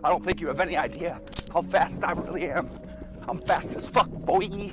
I don't think you have any idea how fast I really am. I'm fast as fuck, boy.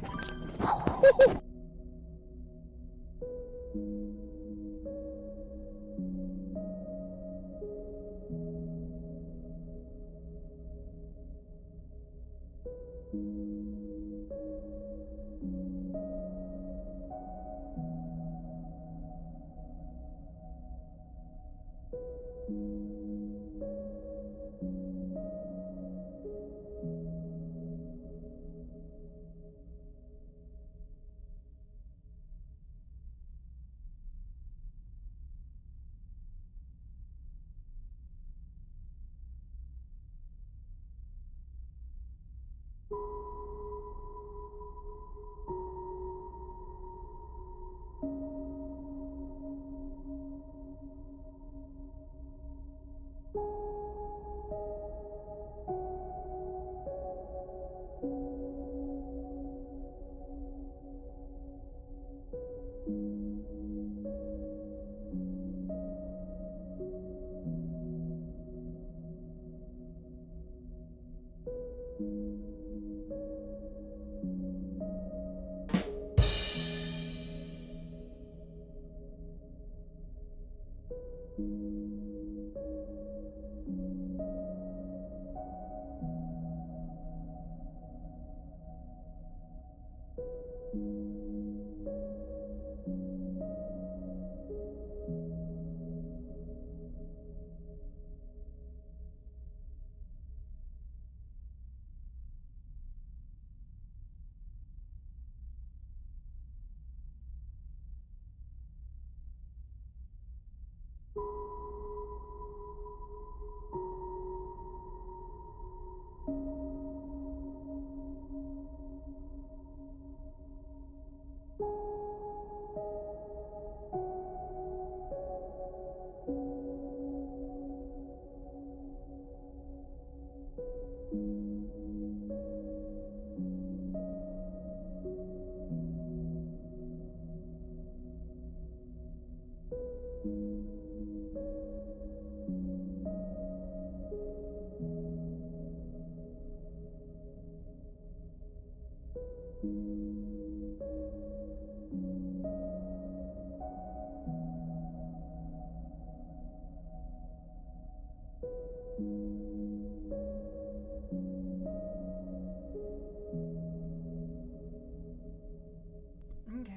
Okay.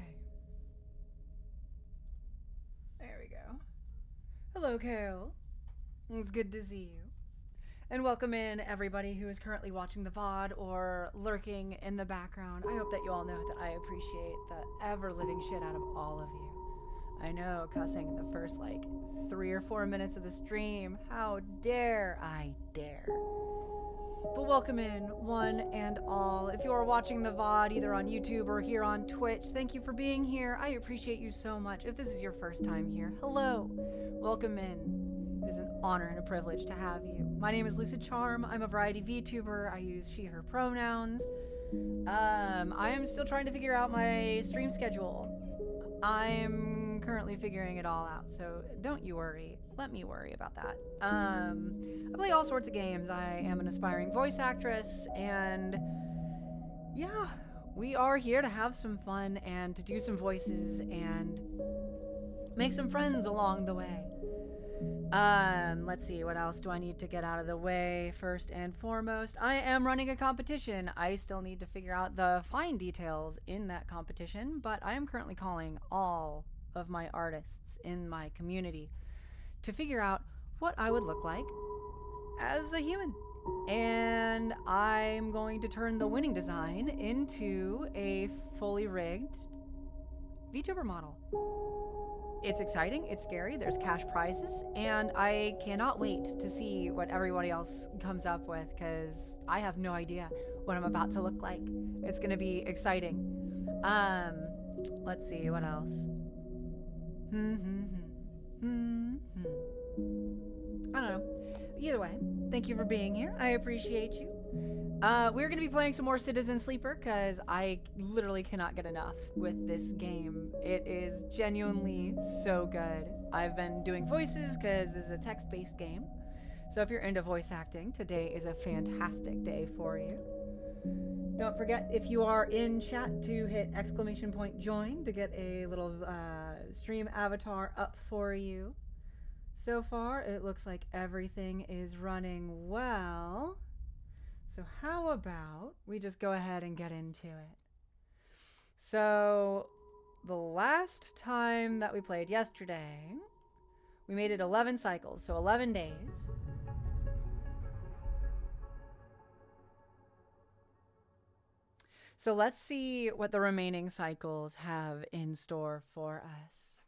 There we go. Hello, Kale. It's good to see you. And welcome in everybody who is currently watching the VOD or lurking in the background. I hope that you all know that I appreciate the ever-living shit out of all of you. I know, cussing in the first, 3 or 4 minutes of the stream. How dare I dare. But welcome in, one and all. If you are watching the VOD, either on YouTube or here on Twitch, thank you for being here. I appreciate you so much. If this is your first time here, hello. Welcome in. It is an honor and a privilege to have you. My name is Lucid Charm. I'm a variety VTuber. I use she, her pronouns. I am still trying to figure out my stream schedule. I'm currently figuring it all out, so don't you worry. Let me worry about that. I play all sorts of games. I am an aspiring voice actress, and yeah, we are here to have some fun and to do some voices and make some friends along the way. Let's see, what else do I need to get out of the way? First and foremost, I am running a competition. I still need to figure out the fine details in that competition, but I am currently calling all of my artists in my community to figure out what I would look like as a human. And I'm going to turn the winning design into a fully rigged VTuber model. It's exciting, it's scary, there's cash prizes, and I cannot wait to see what everybody else comes up with, because I have no idea what I'm about to look like. It's gonna be exciting. Let's see, what else? I don't know. Either way, thank you for being here. I appreciate you. We're going to be playing some more Citizen Sleeper because I literally cannot get enough with this game. It is genuinely so good. I've been doing voices because this is a text-based game. So if you're into voice acting, today is a fantastic day for you. Don't forget, if you are in chat, to hit !join to get a little stream avatar up for you. So far, it looks like everything is running well. So how about we just go ahead and get into it? So the last time that we played yesterday, we made it 11 cycles, so 11 days. So let's see what the remaining cycles have in store for us.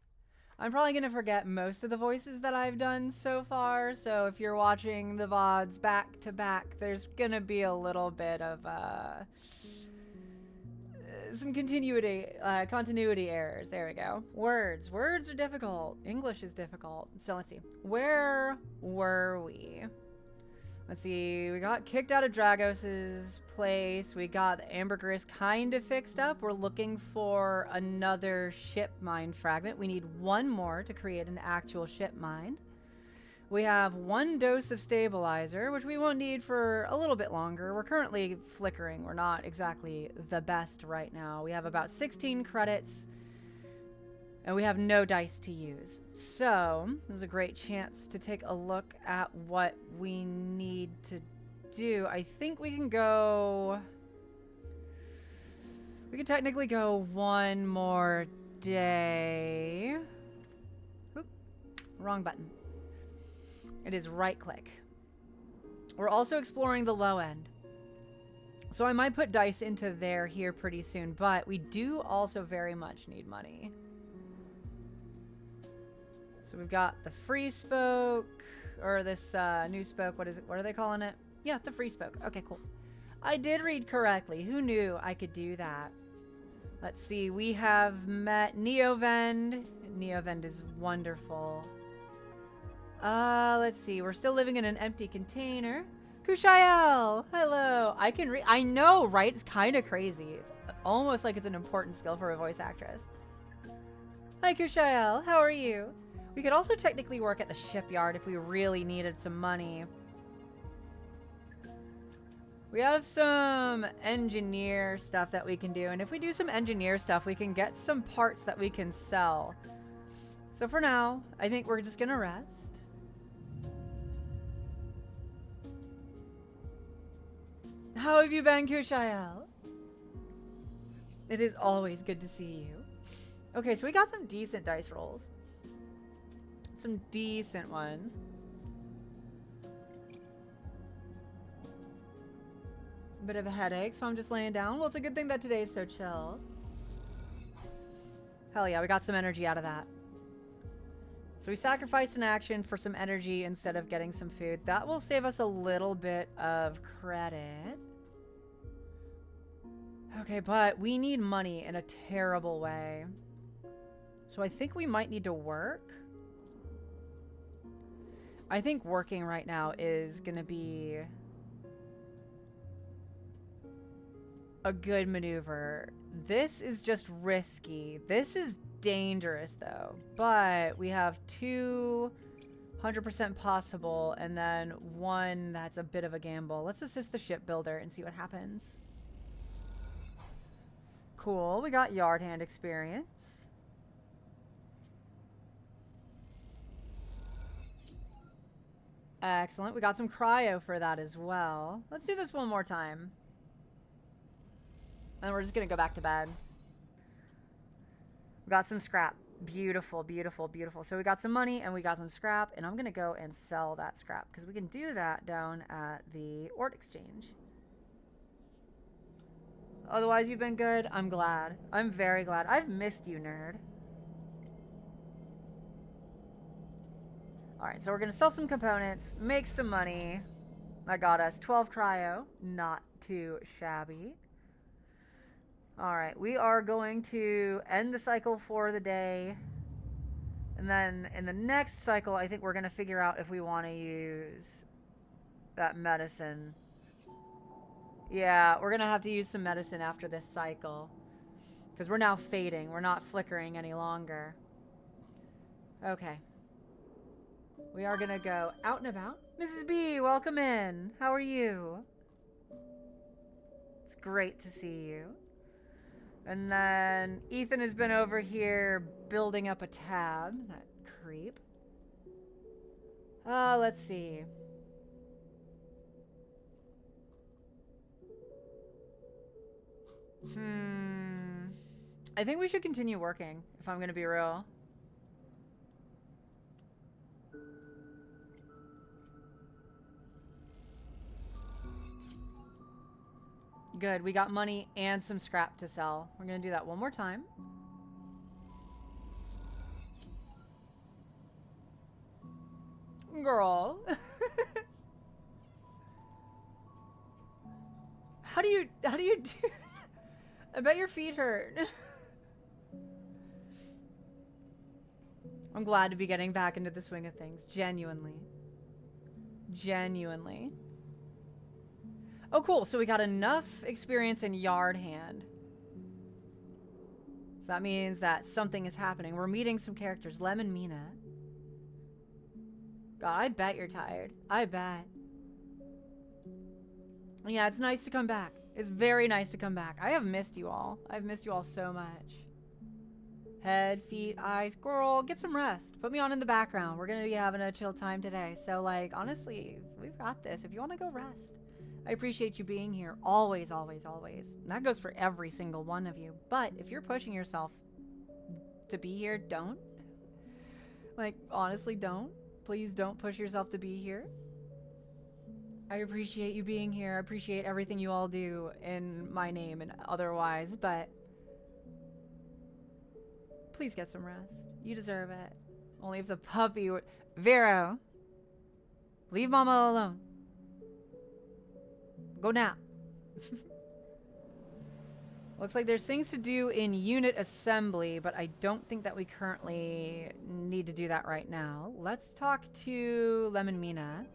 I'm probably going to forget most of the voices that I've done so far, so if you're watching the VODs back to back, there's going to be a little bit of some continuity errors. There we go. Words are difficult. English is difficult. So let's see. Where were we? Let's see. We got kicked out of Dragos's place. We got the ambergris kind of fixed up. We're looking for another ship mind fragment. We need one more to create an actual ship mind. We have 1 dose of stabilizer, which we won't need for a little bit longer. We're currently flickering. We're not exactly the best right now. We have about 16 credits, and we have no dice to use. So this is a great chance to take a look at what we need to do. I think we can go... We can technically go 1 more day. Oop, wrong button. It is right click. We're also exploring the low end. So I might put dice into there here pretty soon, but we do also very much need money. So we've got the free spoke, or this new spoke. What is it? What are they calling it? Yeah, the free spoke. Okay, cool. I did read correctly. Who knew I could do that? Let's see. We have met Neovend. Neovend is wonderful. Let's see. We're still living in an empty container. Kushael! Hello! I can read. I know, right? It's kind of crazy. It's almost like it's an important skill for a voice actress. Hi, Kushael. How are you? We could also technically work at the shipyard if we really needed some money. We have some engineer stuff that we can do. And if we do some engineer stuff, we can get some parts that we can sell. So for now, I think we're just going to rest. How have you been, Kushael? It is always good to see you. Okay, so we got some decent dice rolls. Some decent ones. Bit of a headache, so I'm just laying down. Well, it's a good thing that today is so chill. Hell yeah, we got some energy out of that. So we sacrificed an action for some energy instead of getting some food. That will save us a little bit of credit. Okay, but we need money in a terrible way. So I think we might need to work. I think working right now is going to be a good maneuver. This is just risky. This is dangerous though, but we have 200% possible and then 1 that's a bit of a gamble. Let's assist the shipbuilder and see what happens. Cool, we got yard hand experience. Excellent, we got some cryo for that as well. Let's do this one more time. And we're just gonna go back to bed. We got some scrap. Beautiful, beautiful, beautiful. So we got some money and we got some scrap, and I'm gonna go and sell that scrap because we can do that down at the Ort Exchange. Otherwise, you've been good. I'm glad. I'm very glad. I've missed you, nerd. Alright, so we're gonna sell some components, make some money. That got us 12 cryo. Not too shabby. Alright, we are going to end the cycle for the day. And then in the next cycle, I think we're going to figure out if we want to use that medicine. Yeah, we're going to have to use some medicine after this cycle. Because we're now fading. We're not flickering any longer. Okay. We are gonna go out and about. Mrs. B, welcome in. How are you? It's great to see you. And then Ethan has been over here building up a tab. That creep. Let's see. I think we should continue working, if I'm gonna be real. Good, we got money and some scrap to sell. We're gonna do that one more time. Girl. How do you do I bet your feet hurt. I'm glad to be getting back into the swing of things. Genuinely. Genuinely. Oh, cool. So we got enough experience in yard hand. So that means that something is happening. We're meeting some characters. Lem and Mina. God, I bet you're tired. I bet. Yeah, it's nice to come back. It's very nice to come back. I have missed you all. I've missed you all so much. Head, feet, eyes. Girl, get some rest. Put me on in the background. We're going to be having a chill time today. So, like, honestly, we've got this. If you want to go rest. I appreciate you being here. Always, always, always. And that goes for every single one of you. But if you're pushing yourself to be here, don't. Like, honestly, don't. Please don't push yourself to be here. I appreciate you being here. I appreciate everything you all do in my name and otherwise, but please get some rest. You deserve it. Only if the puppy would... Vero! Leave Mama alone. Go now. Looks like there's things to do in unit assembly, but I don't think that we currently need to do that right now. Let's talk to Lem and Mina.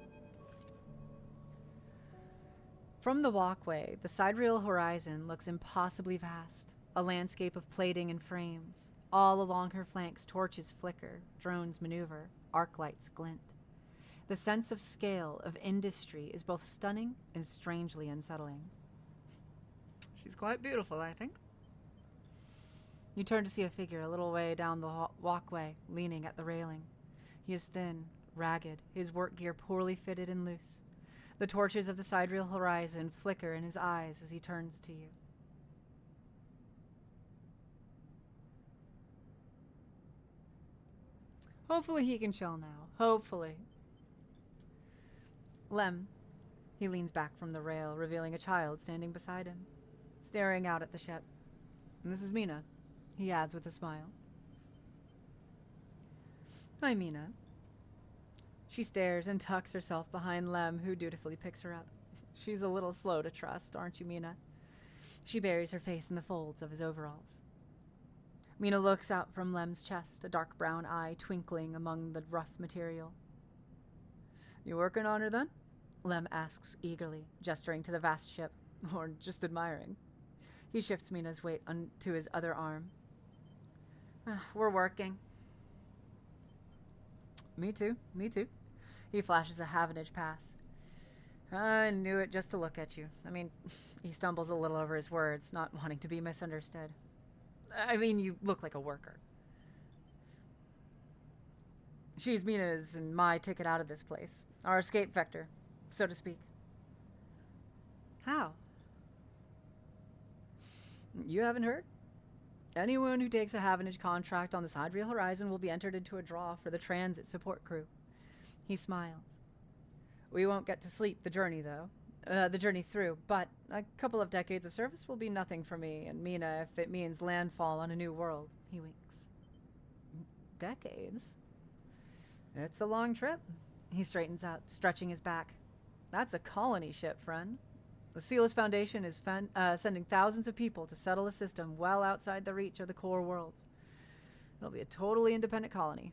From the walkway, the sidereal horizon looks impossibly vast. A landscape of plating and frames. All along her flanks, torches flicker, drones maneuver, arc lights glint. The sense of scale of industry is both stunning and strangely unsettling. She's quite beautiful, I think. You turn to see a figure a little way down the walkway, leaning at the railing. He is thin, ragged, his work gear poorly fitted and loose. The torches of the sidereal horizon flicker in his eyes as he turns to you. Hopefully he can chill now. Hopefully. Lem. He leans back from the rail, revealing a child standing beside him, staring out at the ship. And this is Mina, he adds with a smile. Hi, Mina. She stares and tucks herself behind Lem, who dutifully picks her up. She's a little slow to trust, aren't you, Mina? She buries her face in the folds of his overalls. Mina looks out from Lem's chest, a dark brown eye twinkling among the rough material. You working on her, then? Lem asks eagerly, gesturing to the vast ship, or just admiring. He shifts Mina's weight onto his other arm. We're working. Me too, me too. He flashes a Havenage pass. I knew it just to look at you. I mean, he stumbles a little over his words, not wanting to be misunderstood. I mean, you look like a worker. She's Mina's and my ticket out of this place. Our escape vector, so to speak. How? You haven't heard? Anyone who takes a Havenage contract on the Sidereal Horizon will be entered into a draw for the transit support crew. He smiles. We won't get to sleep the journey, though. The journey through, but a couple of decades of service will be nothing for me and Mina if it means landfall on a new world. He winks. Decades? It's a long trip. He straightens up, stretching his back. That's a colony ship, friend. The Celis Foundation is sending thousands of people to settle a system well outside the reach of the core worlds. It'll be a totally independent colony.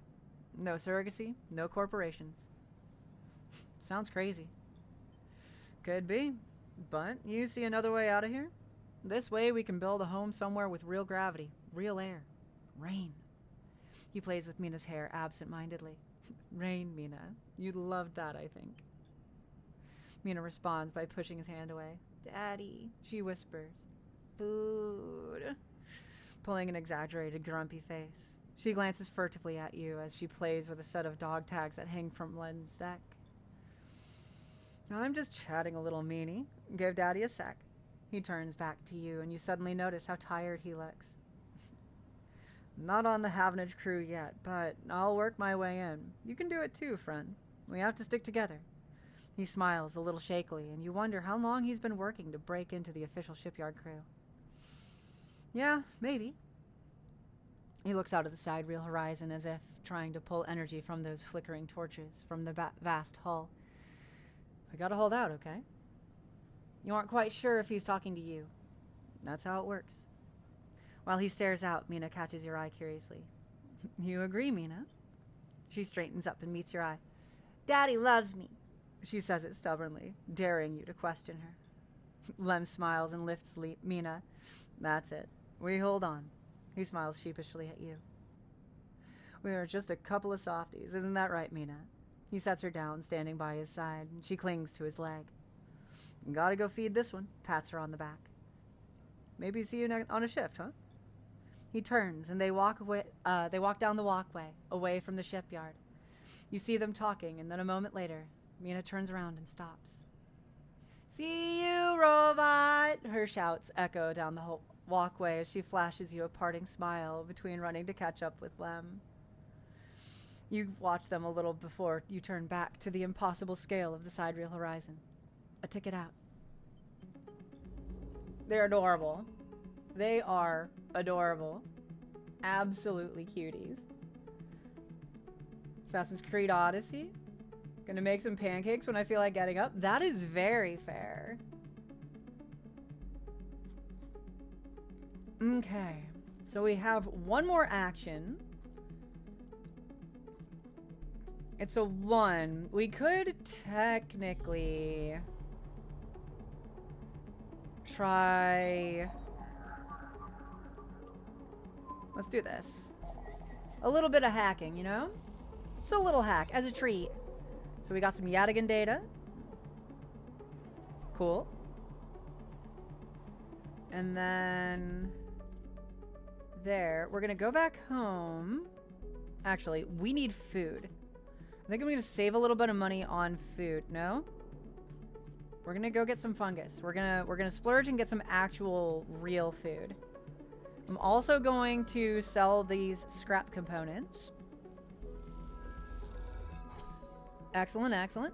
No surrogacy, no corporations. Sounds crazy. Could be, but you see another way out of here? This way we can build a home somewhere with real gravity, real air, rain. He plays with Mina's hair absent-mindedly. Rain, Mina. You loved that, I think. Mina responds by pushing his hand away. Daddy, she whispers. Food. Pulling an exaggerated, grumpy face. She glances furtively at you as she plays with a set of dog tags that hang from Len's deck. I'm just chatting a little, meanie. Give Daddy a sec. He turns back to you, and you suddenly notice how tired he looks. Not on the Havenage crew yet, but I'll work my way in. You can do it too, friend. We have to stick together. He smiles a little shakily, and you wonder how long he's been working to break into the official shipyard crew. Yeah, maybe. He looks out at the sidereal horizon as if trying to pull energy from those flickering torches from the vast hull. We gotta hold out, okay? You aren't quite sure if he's talking to you. That's how it works. While he stares out, Mina catches your eye curiously. You agree, Mina? She straightens up and meets your eye. Daddy loves me. She says it stubbornly, daring you to question her. Lem smiles and lifts Mina. That's it. We hold on. He smiles sheepishly at you. We are just a couple of softies, isn't that right, Mina? He sets her down, standing by his side, and she clings to his leg. Gotta go feed this one, pats her on the back. Maybe see you on a shift, huh? He turns, and they walk away. They walk down the walkway, away from the shipyard. You see them talking, and then a moment later, Mina turns around and stops. See you, robot! Her shouts echo down the whole walkway as she flashes you a parting smile between running to catch up with Lem. You watch them a little before you turn back to the impossible scale of the sidereal horizon. A ticket out. They're adorable. They are adorable. Absolutely cuties. Assassin's Creed Odyssey. Gonna make some pancakes when I feel like getting up. That is very fair. Okay. So we have one more action. It's a 1. We could technically try... Let's do this. A little bit of hacking, you know? Just a little hack as a treat. So we got some Yadigan data. Cool. And then... there. We're gonna go back home. Actually, we need food. I think I'm gonna save a little bit of money on food. No? We're gonna go get some fungus. We're gonna splurge and get some actual real food. I'm also going to sell these scrap components. Excellent, excellent.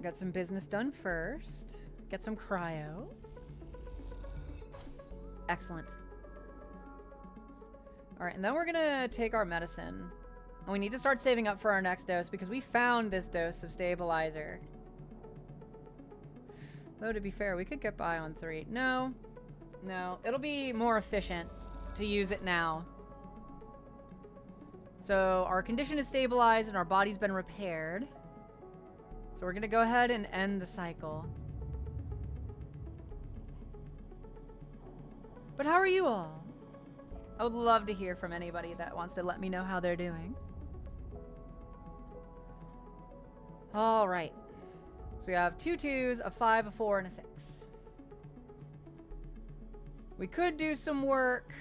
Got some business done first. Get some cryo. Excellent. Alright, and then we're gonna take our medicine. And we need to start saving up for our next dose because we found this dose of stabilizer. Though, to be fair, we could get by on 3. No. No. It'll be more efficient to use it now. So, our condition is stabilized and our body's been repaired. So we're gonna go ahead and end the cycle. But how are you all? I would love to hear from anybody that wants to let me know how they're doing. Alright. So we have 2 2s, a 5, a 4, and a 6. We could do some work.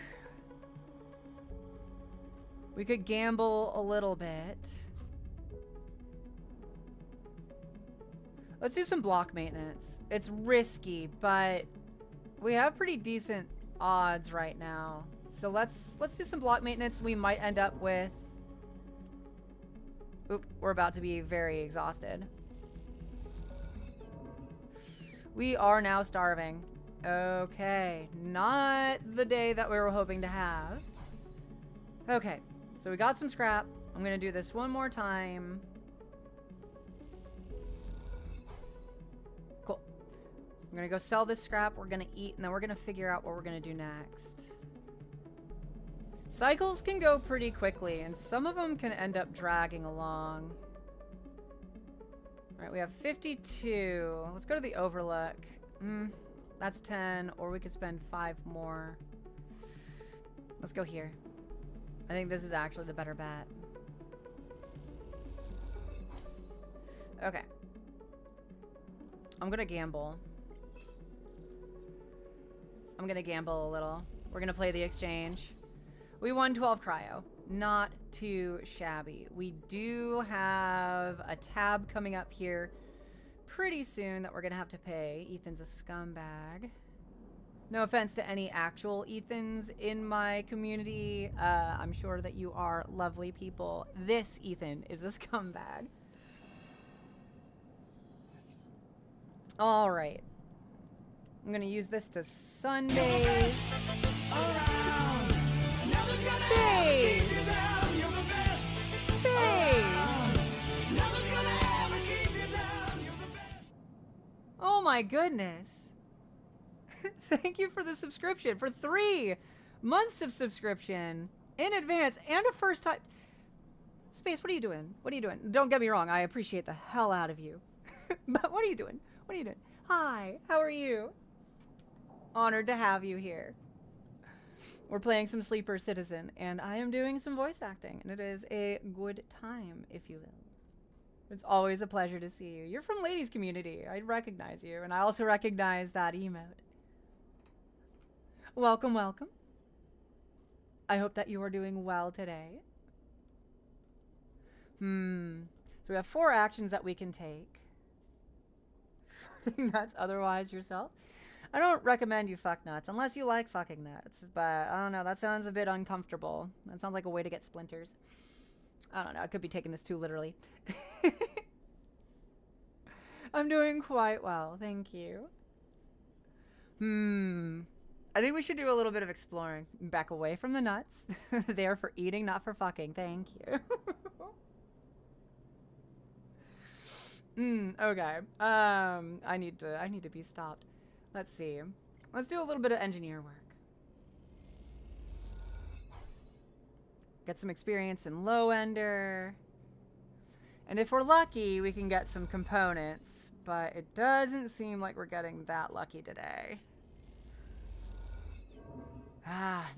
We could gamble a little bit. Let's do some block maintenance. It's risky, but we have pretty decent odds right now. So let's do some block maintenance. We might end up with... Oop, we're about to be very exhausted. We are now starving. Okay, not the day that we were hoping to have. Okay, so we got some scrap. I'm gonna do this one more time. Cool. I'm gonna go sell this scrap, we're gonna eat, and then we're gonna figure out what we're gonna do next. Cycles can go pretty quickly, and some of them can end up dragging along. Alright, we have 52. Let's go to the Overlook. That's 10, or we could spend 5 more. Let's go here. I think this is actually the better bet. Okay. I'm gonna gamble. I'm gonna gamble a little. We're gonna play the exchange. We won 12 cryo. Not too shabby. We do have a tab coming up here pretty soon that we're gonna have to pay. Ethan's a scumbag. No offense to any actual Ethans in my community. I'm sure that you are lovely people. This Ethan is a scumbag. All right. I'm gonna use this to Sunday. Space! Space! Oh my goodness. Thank you for the subscription. For 3 months of subscription in advance and a first time. Space, what are you doing? What are you doing? Don't get me wrong. I appreciate the hell out of you. But what are you doing? What are you doing? Hi, how are you? Honored to have you here. We're playing some Sleeper Citizen, and I am doing some voice acting, and it is a good time, if you will. It's always a pleasure to see you. You're from Ladies Community. I recognize you, and I also recognize that emote. Welcome, welcome. I hope that you are doing well today. So we have 4 actions that we can take. Fucking nuts otherwise yourself. I don't recommend you fuck nuts unless you like fucking nuts, but I don't know, that sounds a bit uncomfortable. That sounds like a way to get splinters. I don't know, I could be taking this too literally. I'm doing quite well, thank you. I think we should do a little bit of exploring. Back away from the nuts. They are for eating, not for fucking. Thank you. Okay. I need to be stopped. Let's see. Let's do a little bit of engineer work. Get some experience in low ender. And if we're lucky, we can get some components, but it doesn't seem like we're getting that lucky today.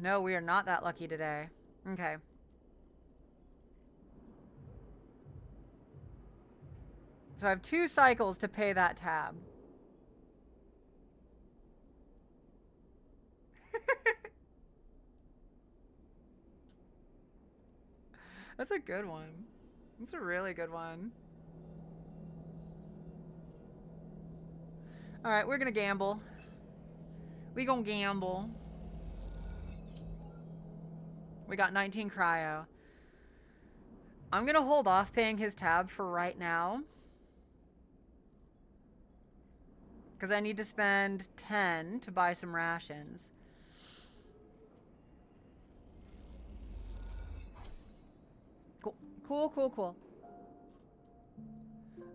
No, we are not that lucky today. Okay. So I have 2 cycles to pay that tab. That's a good one. That's a really good one. Alright, we're gonna gamble. We gonna gamble. We got 19 cryo. I'm gonna hold off paying his tab for right now. Because I need to spend 10 to buy some rations. Cool.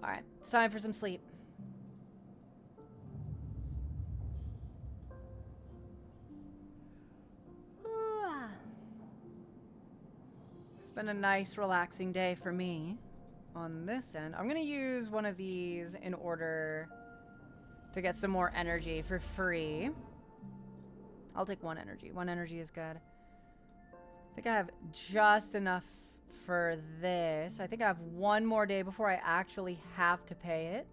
Alright, it's time for some sleep. It's been a nice, relaxing day for me. On this end, I'm gonna use one of these in order to get some more energy for free. I'll take 1 energy. 1 energy is good. I think I have just enough for this. I think I have 1 more day before I actually have to pay it.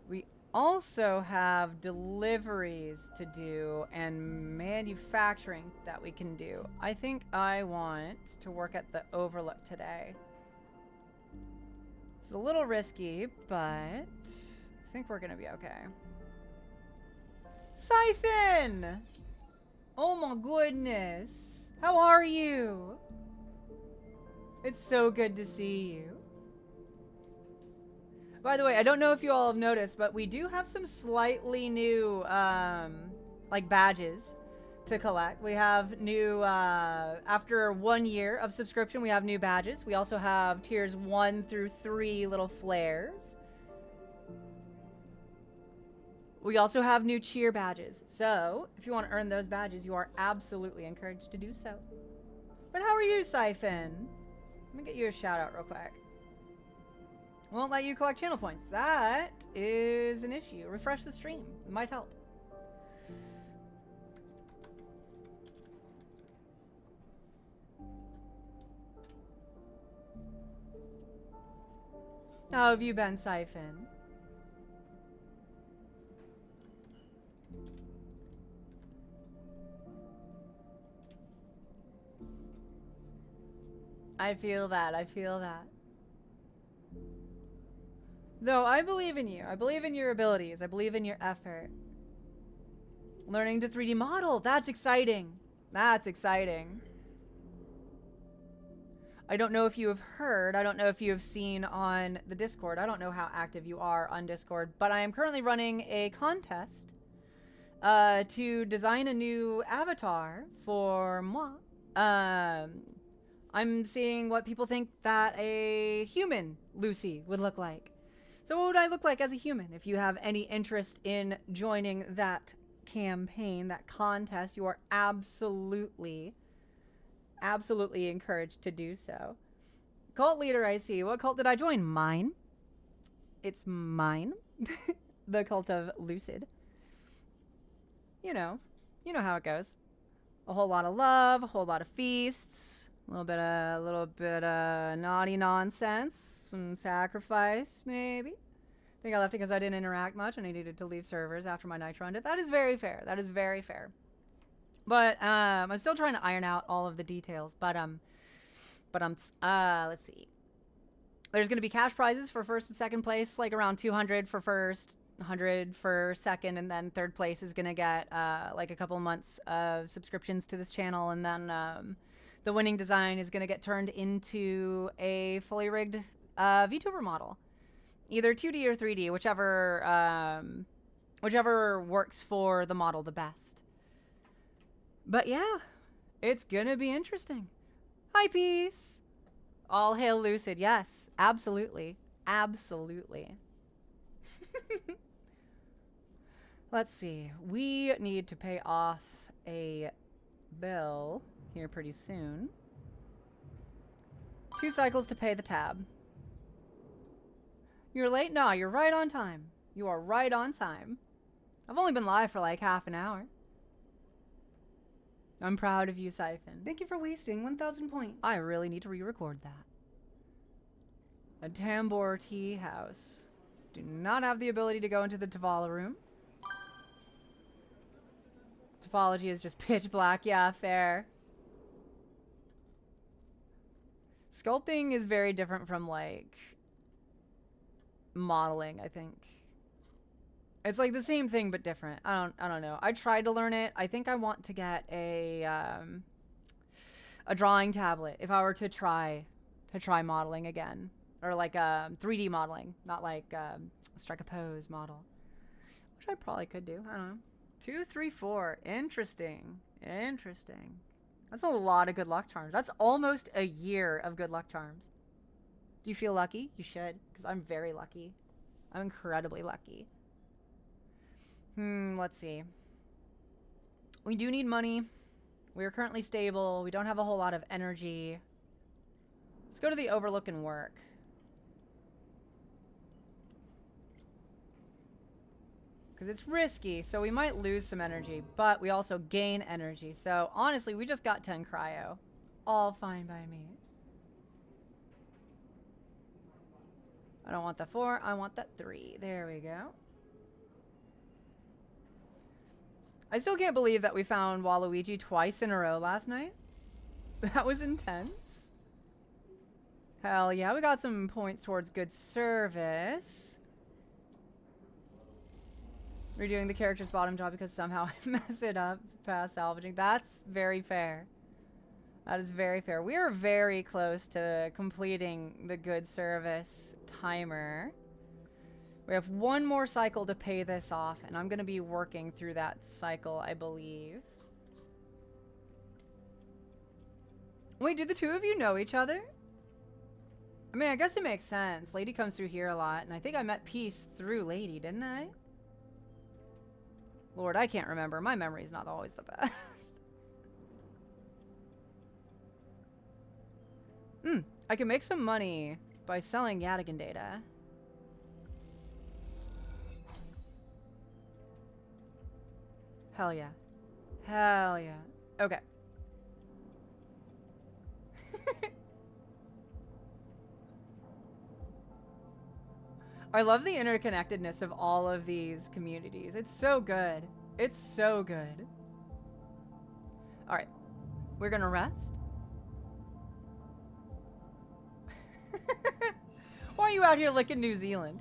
We also have deliveries to do and manufacturing that we can do. I think I want to work at the Overlook today. It's a little risky, but I think we're gonna be okay. Siphon! Oh my goodness. How are you? It's so good to see you. By the way, I don't know if you all have noticed, but we do have some slightly new, like badges to collect. We have new, after 1 year of subscription, we have new badges. We also have tiers 1 through 3 little flares. We also have new cheer badges. So, if you want to earn those badges, you are absolutely encouraged to do so. But how are you, Siphon? Let me get you a shout out real quick. Won't let you collect channel points. That is an issue. Refresh the stream. It might help. How have you been, Siphon? I feel that. I feel that. Though I believe in you. I believe in your abilities. I believe in your effort. Learning to 3D model. That's exciting. That's exciting. I don't know if you have heard. I don't know if you have seen on the Discord. I don't know how active you are on Discord. But I am currently running a contest to design a new avatar for moi. I'm seeing what people think that a human Lucy would look like. So what would I look like as a human? If you have any interest in joining that campaign, that contest, you are absolutely encouraged to do so. Cult leader, I see. What cult did I join? Mine. It's mine. The cult of Lucid. You know how it goes. A whole lot of love, a whole lot of feasts, a little bit of naughty nonsense, some sacrifice, maybe. I think I left it because I didn't interact much and I needed to leave servers after my nitro ended. That is very fair. That is very fair. But I'm still trying to iron out all of the details. But let's see. There's going to be cash prizes for first and second place, like around 200 for first, 100 for second, and then third place is going to get like a couple months of subscriptions to this channel, and then the winning design is going to get turned into a fully rigged VTuber model, either 2D or 3D, whichever works for the model the best. But yeah, it's going to be interesting. Hi, Peace. All hail Lucid. Yes, absolutely. Absolutely. Let's see. We need to pay off a bill here pretty soon. 2 cycles to pay the tab. You're late? No, you're right on time. You are right on time. I've only been live for like half an hour. I'm proud of you, Siphon. Thank you for wasting 1,000 points. I really need to re-record that. A Tambor Tea House. Do not have the ability to go into the Tavala room. Topology is just pitch black. Yeah, fair. Sculpting is very different from, like, modeling, I think. It's like the same thing but different. I don't know. I tried to learn it. I think I want to get a drawing tablet if I were to try modeling again, or like 3D modeling, not like strike a pose model, which I probably could do. I don't know. 2, 3, 4. Interesting. Interesting. That's a lot of good luck charms. That's almost a year of good luck charms. Do you feel lucky? You should, because I'm very lucky. I'm incredibly lucky. Let's see. We do need money. We are currently stable. We don't have a whole lot of energy. Let's go to the Overlook and work. Because it's risky, so we might lose some energy, but we also gain energy. So, honestly, we just got 10 cryo. All fine by me. I don't want that 4. I want that 3. There we go. I still can't believe that we found Waluigi twice in a row last night. That was intense. Hell yeah, we got some points towards good service. Redoing the character's bottom job because somehow I mess it up past salvaging. That's very fair. That is very fair. We are very close to completing the good service timer. We have one more cycle to pay this off, and I'm going to be working through that cycle, I believe. Wait, do the two of you know each other? I mean, I guess it makes sense. Lady comes through here a lot, and I think I met Peace through Lady, didn't I? Lord, I can't remember. My memory's not always the best. I can make some money by selling Yadigan data. Hell yeah. Hell yeah. Okay. I love the interconnectedness of all of these communities. It's so good. It's so good. All right. We're going to rest. Why are you out here licking New Zealand?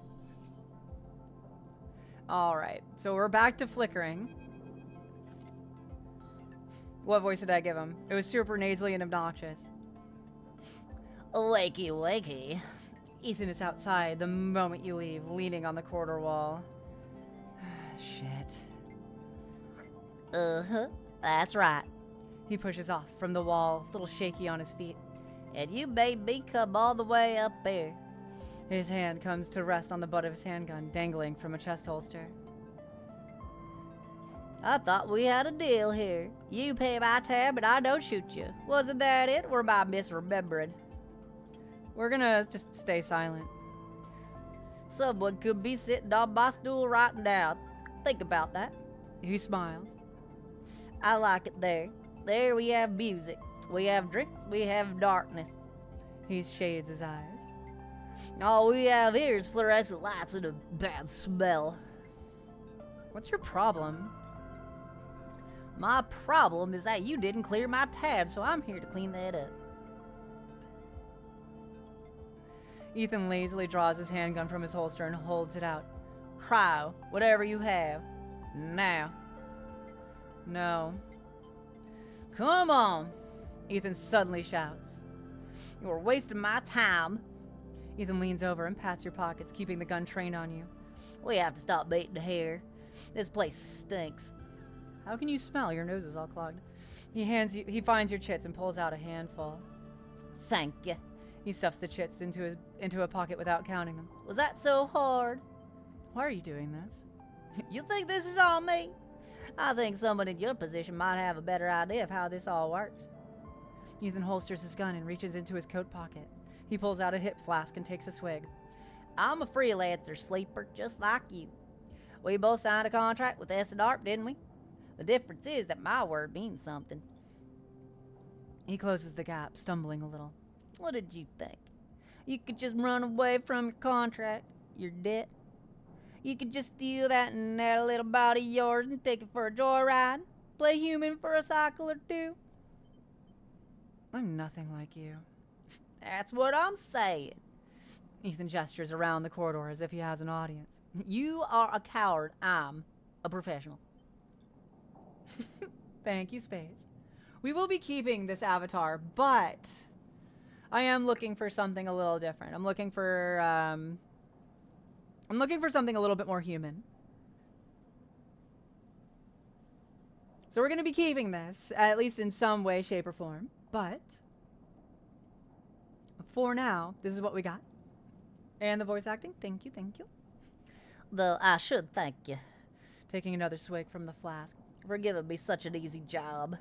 All right. So we're back to flickering. What voice did I give him? It was super nasally and obnoxious. Wakey, wakey. Ethan is outside the moment you leave, leaning on the corridor wall. Shit. Uh-huh. That's right. He pushes off from the wall, a little shaky on his feet. And you made me come all the way up here. His hand comes to rest on the butt of his handgun, dangling from a chest holster. I thought we had a deal here. You pay my tab and I don't shoot you. Wasn't that it, or am I misremembering? We're gonna just stay silent. Someone could be sitting on my stool right now. Think about that. He smiles. I like it there. There we have music. We have drinks. We have darkness. He shades his eyes. All we have here is fluorescent lights and a bad smell. What's your problem? My problem is that you didn't clear my tab, so I'm here to clean that up. Ethan lazily draws his handgun from his holster and holds it out. Cryo, whatever you have. Now. No. Come on, Ethan suddenly shouts. You're wasting my time. Ethan leans over and pats your pockets, keeping the gun trained on you. We have to stop beating the hair. This place stinks. How can you smell? Your nose is all clogged. He finds your chits and pulls out a handful. Thank you. He stuffs the chits into a pocket without counting them. Was that so hard? Why are you doing this? You think this is all me? I think someone in your position might have a better idea of how this all works. Ethan holsters his gun and reaches into his coat pocket. He pulls out a hip flask and takes a swig. I'm a freelancer, Sleeper, just like you. We both signed a contract with S&ARP, didn't we? The difference is that my word means something. He closes the gap, stumbling a little. What did you think? You could just run away from your contract, your debt. You could just steal that and that little body of yours and take it for a joyride. Play human for a cycle or two. I'm nothing like you. That's what I'm saying. Ethan gestures around the corridor as if he has an audience. You are a coward. I'm a professional. Thank you, Spades. We will be keeping this avatar, but I am looking for something a little different. I'm looking for something a little bit more human. So we're going to be keeping this, at least in some way, shape, or form. But for now, this is what we got. And the voice acting, thank you, thank you. Though I should thank you. Taking another swig from the flask. For giving me such an easy job.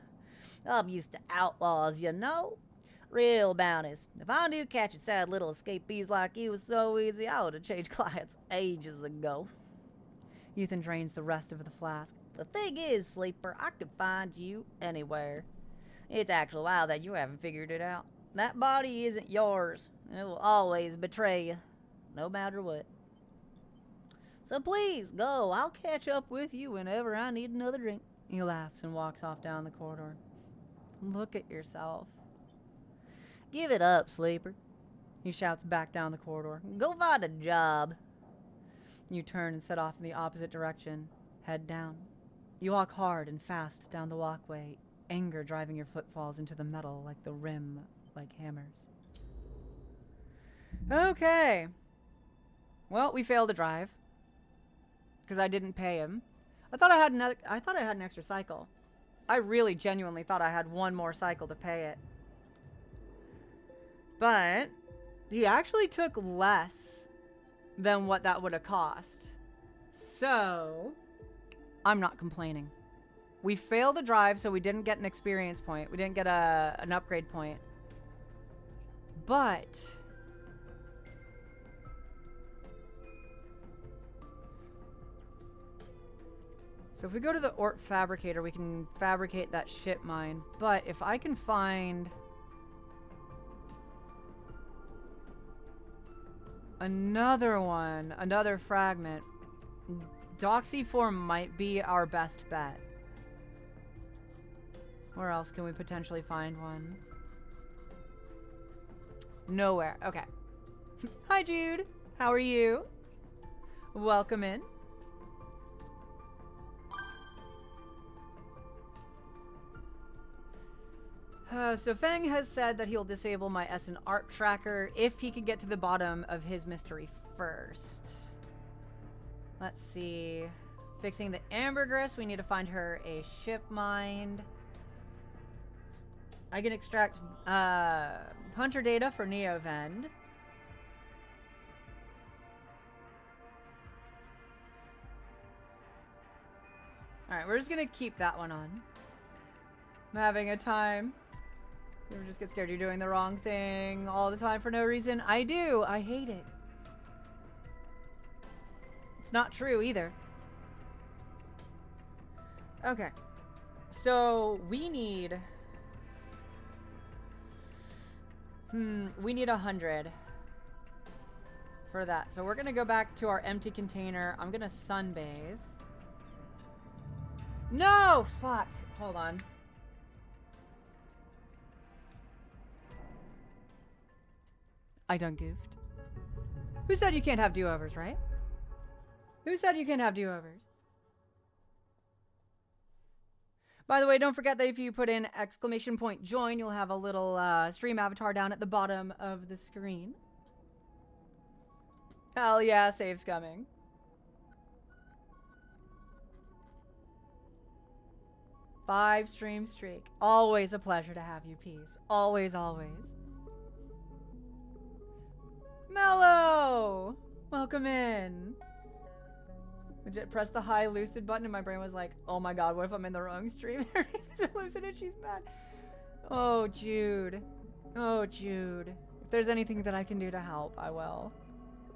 I'm used to outlaws, you know. Real bounties. If I knew catching sad little escapees like you was so easy, I would have changed clients ages ago. Ethan drains the rest of the flask. The thing is, Sleeper, I could find you anywhere. It's actually wild that you haven't figured it out. That body isn't yours, and it will always betray you, no matter what. So please, go. I'll catch up with you whenever I need another drink. He laughs and walks off down the corridor. Look at yourself. Give it up, Sleeper. He shouts back down the corridor. Go find a job. You turn and set off in the opposite direction, head down. You walk hard and fast down the walkway, anger driving your footfalls into the metal like the rim, like hammers. Okay. Well, we failed to drive because I didn't pay him. I thought I had an extra cycle. I really genuinely thought I had one more cycle to pay it. But he actually took less than what that would have cost. So I'm not complaining. We failed the drive, so we didn't get an experience point. We didn't get an upgrade point. But so if we go to the Ort Fabricator, we can fabricate that ship mine. But if I can find Another one. Another fragment. Doxy form might be our best bet. Where else can we potentially find one? Nowhere. Okay. Hi, Jude. How are you? Welcome in. So Feng has said that he'll disable my Essen art tracker if he can get to the bottom of his mystery first. Let's see. Fixing the ambergris, we need to find her a ship mind. I can extract hunter data for Neovend. Alright, we're just gonna keep that one on. I'm having a time. You ever just get scared you're doing the wrong thing all the time for no reason? I do. I hate it. It's not true either. Okay. So we need... we need 100 for that. So we're going to go back to our empty container. I'm going to sunbathe. No! Fuck. Hold on. I done goofed. Who said you can't have do-overs, right? Who said you can't have do-overs? By the way, don't forget that if you put in !join, you'll have a little stream avatar down at the bottom of the screen. Hell yeah, save's coming. Five stream streak. Always a pleasure to have you, Peace. Always, always. Mellow! Welcome in. Legit pressed the hi Lucid button and my brain was like, oh my god, what if I'm in the wrong stream? Her name is Lucid and she's mad. Oh, Jude. Oh, Jude. If there's anything that I can do to help, I will.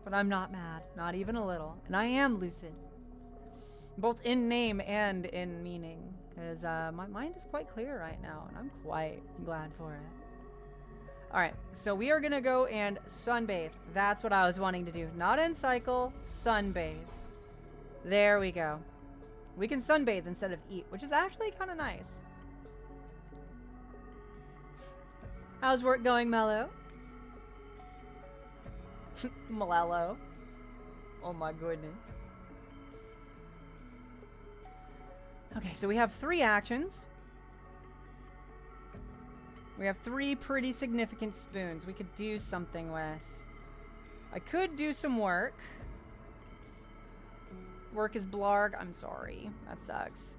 But I'm not mad. Not even a little. And I am lucid. Both in name and in meaning. Because my mind is quite clear right now. And I'm quite glad for it. Alright, so we are going to go and sunbathe. That's what I was wanting to do. Not Encycle, sunbathe. There we go. We can sunbathe instead of eat, which is actually kind of nice. How's work going, Mello? Malello. Oh my goodness. Okay, so we have 3 actions. We have 3 pretty significant spoons we could do something with. I could do some work. Work is blarg. I'm sorry. That sucks.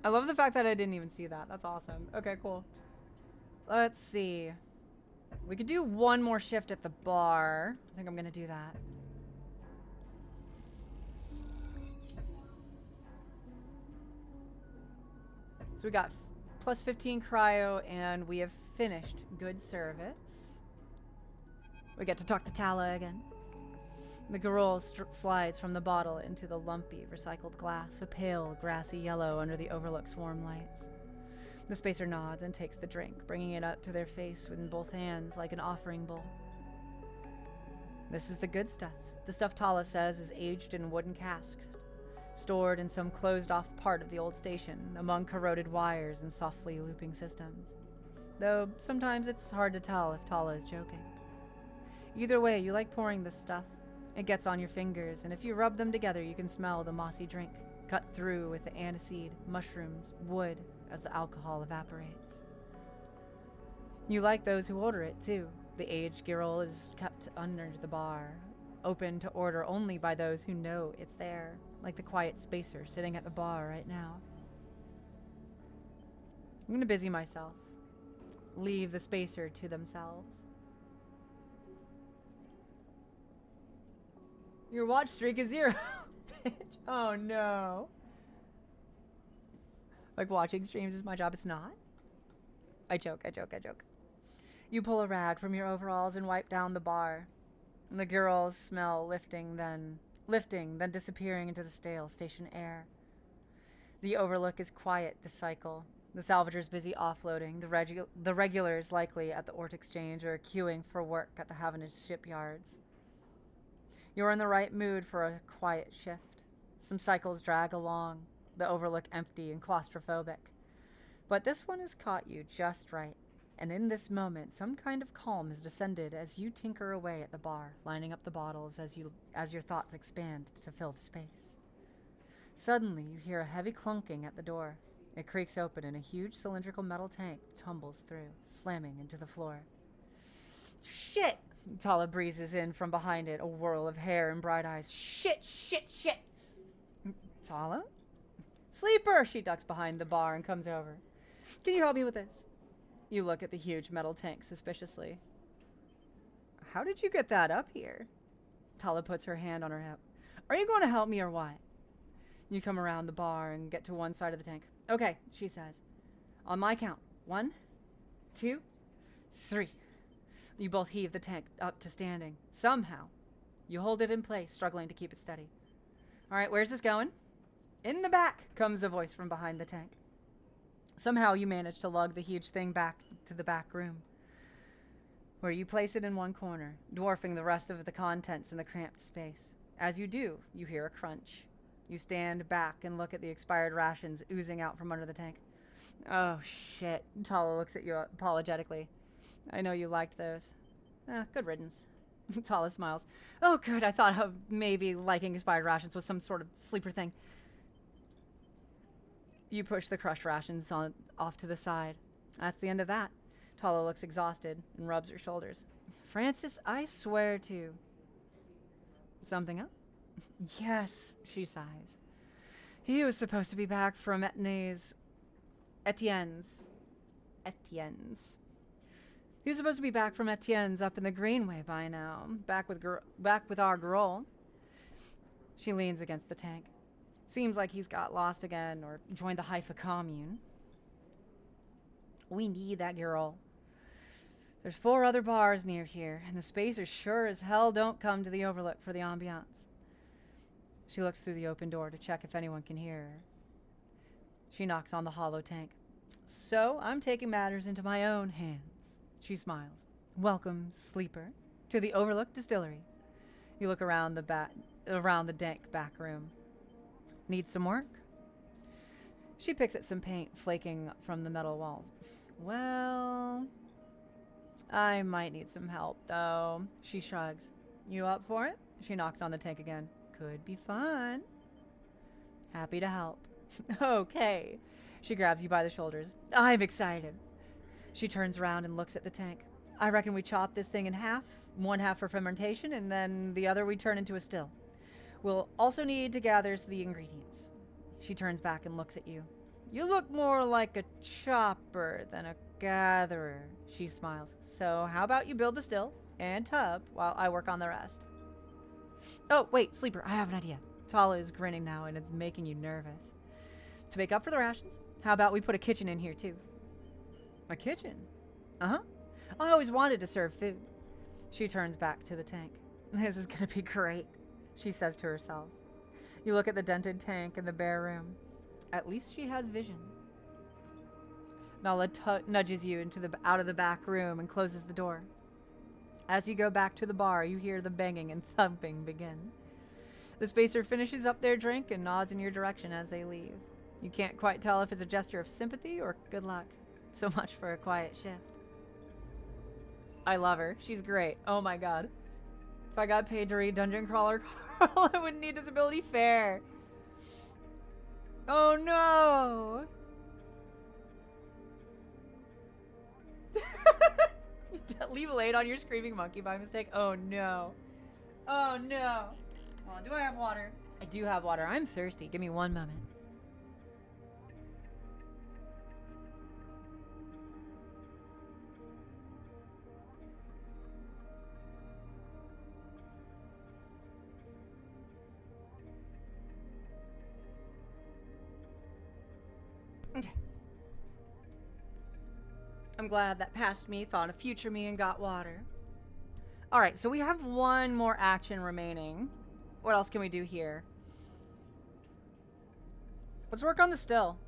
I love the fact that I didn't even see that. That's awesome. Okay, cool. Let's see. We could do one more shift at the bar. I think I'm gonna do that. So we got plus 15 cryo, and we have finished good service. We get to talk to Tala again. The girl slides from the bottle into the lumpy, recycled glass, a pale, grassy yellow under the Overlook's warm lights. The spacer nods and takes the drink, bringing it up to their face in both hands like an offering bowl. This is the good stuff. The stuff Tala says is aged in wooden casks, stored in some closed-off part of the old station, among corroded wires and softly looping systems. Though sometimes it's hard to tell if Tala is joking. Either way, you like pouring this stuff. It gets on your fingers, and if you rub them together, you can smell the mossy drink, cut through with the aniseed, mushrooms, wood, as the alcohol evaporates. You like those who order it, too. The aged girl is kept under the bar, open to order only by those who know it's there, like the quiet spacer sitting at the bar right now. I'm gonna busy myself. Leave the spacer to themselves. Your watch streak is 0. Bitch. Oh no. Like watching streams is my job. It's not. I joke. You pull a rag from your overalls and wipe down the bar. And the girls smell lifting, then disappearing into the stale station air. The overlook is quiet this cycle. The salvagers busy offloading. The regulars likely at the Ort Exchange or queuing for work at the Havenage shipyards. You're in the right mood for a quiet shift. Some cycles drag along, the overlook empty and claustrophobic. But this one has caught you just right. And in this moment, some kind of calm has descended as you tinker away at the bar, lining up the bottles as your thoughts expand to fill the space. Suddenly, you hear a heavy clunking at the door. It creaks open and a huge cylindrical metal tank tumbles through, slamming into the floor. Shit! Tala breezes in from behind it, a whirl of hair and bright eyes. Shit! Tala? Sleeper! She ducks behind the bar and comes over. Can you help me with this? You look at the huge metal tank suspiciously. How did you get that up here? Tala puts her hand on her hip. Are you going to help me or what? You come around the bar and get to one side of the tank. Okay, she says. On my count. 1, 2, 3. You both heave the tank up to standing. Somehow. You hold it in place, struggling to keep it steady. All right, where's this going? In the back, comes a voice from behind the tank. Somehow you manage to lug the huge thing back to the back room, where you place it in one corner, dwarfing the rest of the contents in the cramped space. As you do, you hear a crunch. You stand back and look at the expired rations oozing out from under the tank. Oh, shit. Tala looks at you apologetically. I know you liked those. Good riddance. Tala smiles. Oh, good. I thought maybe liking expired rations was some sort of sleeper thing. You push the crushed rations off to the side. That's the end of that. Tala looks exhausted and rubs her shoulders. Francis, I swear to... Something up? Yes, she sighs. He was supposed to be back from Etienne's. He was supposed to be back from Etienne's up in the Greenway by now. Back with our girl. She leans against the tank. Seems like he's got lost again or joined the Haifa commune. We need that girl. There's 4 other bars near here, and the spacers sure as hell don't come to the overlook for the ambiance. She looks through the open door to check if anyone can hear her. She knocks on the hollow tank. So I'm taking matters into my own hands. She smiles. Welcome, sleeper, to the Overlook Distillery. You look around the dank back room. Need some work? She picks at some paint flaking from the metal walls. Well, I might need some help, though. She shrugs. You up for it? She knocks on the tank again. Could be fun. Happy to help. Okay. She grabs you by the shoulders. I'm excited. She turns around and looks at the tank. I reckon we chop this thing in half. 1 half for fermentation, and then the other we turn into a still. We'll also need to gather the ingredients. She turns back and looks at you. You look more like a chopper than a gatherer, she smiles. So how about you build the still and tub while I work on the rest? Oh, wait, sleeper, I have an idea. Tala is grinning now and it's making you nervous. To make up for the rations, how about we put a kitchen in here too? A kitchen? Uh-huh. I always wanted to serve food. She turns back to the tank. This is gonna be great, she says to herself. You look at the dented tank in the bare room. At least she has vision. Nala nudges you out of the back room and closes the door. As you go back to the bar, you hear the banging and thumping begin. The spacer finishes up their drink and nods in your direction as they leave. You can't quite tell if it's a gesture of sympathy or good luck. So much for a quiet shift. I love her. She's great. Oh my god. If I got paid to read Dungeon Crawler Carl, I wouldn't need Disability Fair. Oh no! Leave a late on your screaming monkey by mistake. Oh no. Oh no. Hold on, do I have water? I do have water. I'm thirsty. Give me one moment. Okay. I'm glad that past me thought of future me and got water. Alright, so we have one more action remaining. What else can we do here? Let's work on the still.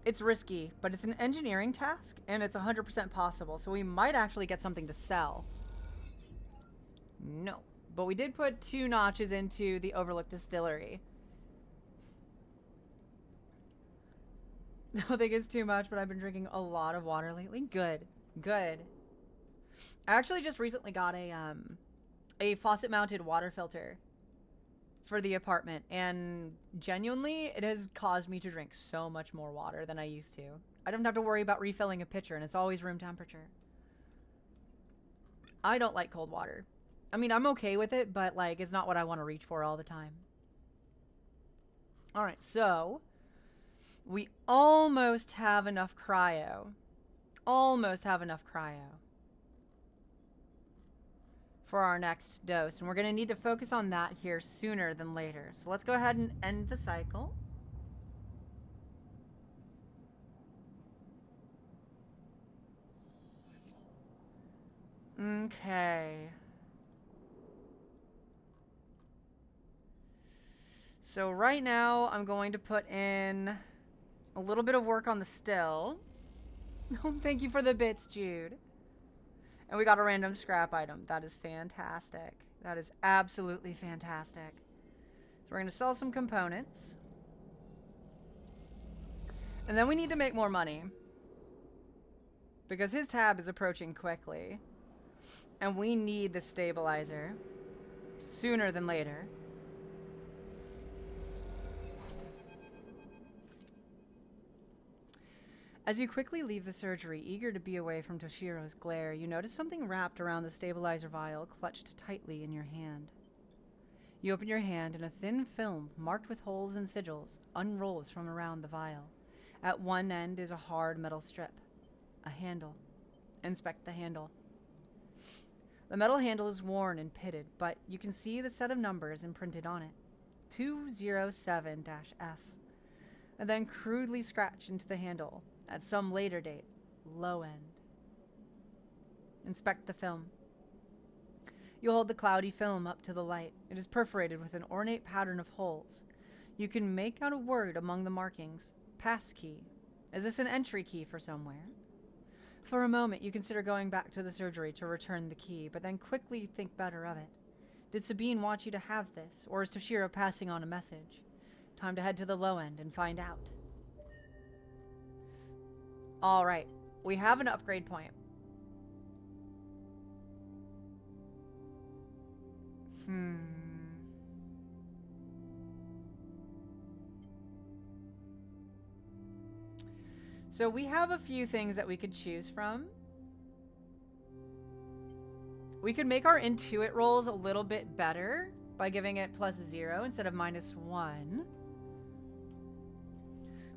It's risky, but it's an engineering task, and it's 100% possible, so we might actually get something to sell. No. But we did put 2 notches into the Overlook Distillery. I don't think it's too much, but I've been drinking a lot of water lately. Good. Good. I actually just recently got a faucet-mounted water filter for the apartment, and genuinely, it has caused me to drink so much more water than I used to. I don't have to worry about refilling a pitcher, and it's always room temperature. I don't like cold water. I mean, I'm okay with it, but, like, it's not what I want to reach for all the time. Alright, so we almost have enough cryo. Almost have enough cryo for our next dose. And we're going to need to focus on that here sooner than later. So let's go ahead and end the cycle. Okay. So right now, I'm going to put in a little bit of work on the still. Oh, thank you for the bits, Jude. And we got a random scrap item. That is fantastic. That is absolutely fantastic. So we're going to sell some components. And then we need to make more money, because his tab is approaching quickly. And we need the stabilizer sooner than later. As you quickly leave the surgery, eager to be away from Toshiro's glare, you notice something wrapped around the stabilizer vial, clutched tightly in your hand. You open your hand and a thin film, marked with holes and sigils, unrolls from around the vial. At one end is a hard metal strip. A handle. Inspect the handle. The metal handle is worn and pitted, but you can see the set of numbers imprinted on it. 207-F. And then crudely scratched into the handle. At some later date, low end. Inspect the film. You hold the cloudy film up to the light. It is perforated with an ornate pattern of holes. You can make out a word among the markings. Passkey. Is this an entry key for somewhere? For a moment, you consider going back to the surgery to return the key, but then quickly think better of it. Did Sabine want you to have this, or is Toshiro passing on a message? Time to head to the low end and find out. Alright, we have an upgrade point. So we have a few things that we could choose from. We could make our intuit rolls a little bit better by giving it +0 instead of -1.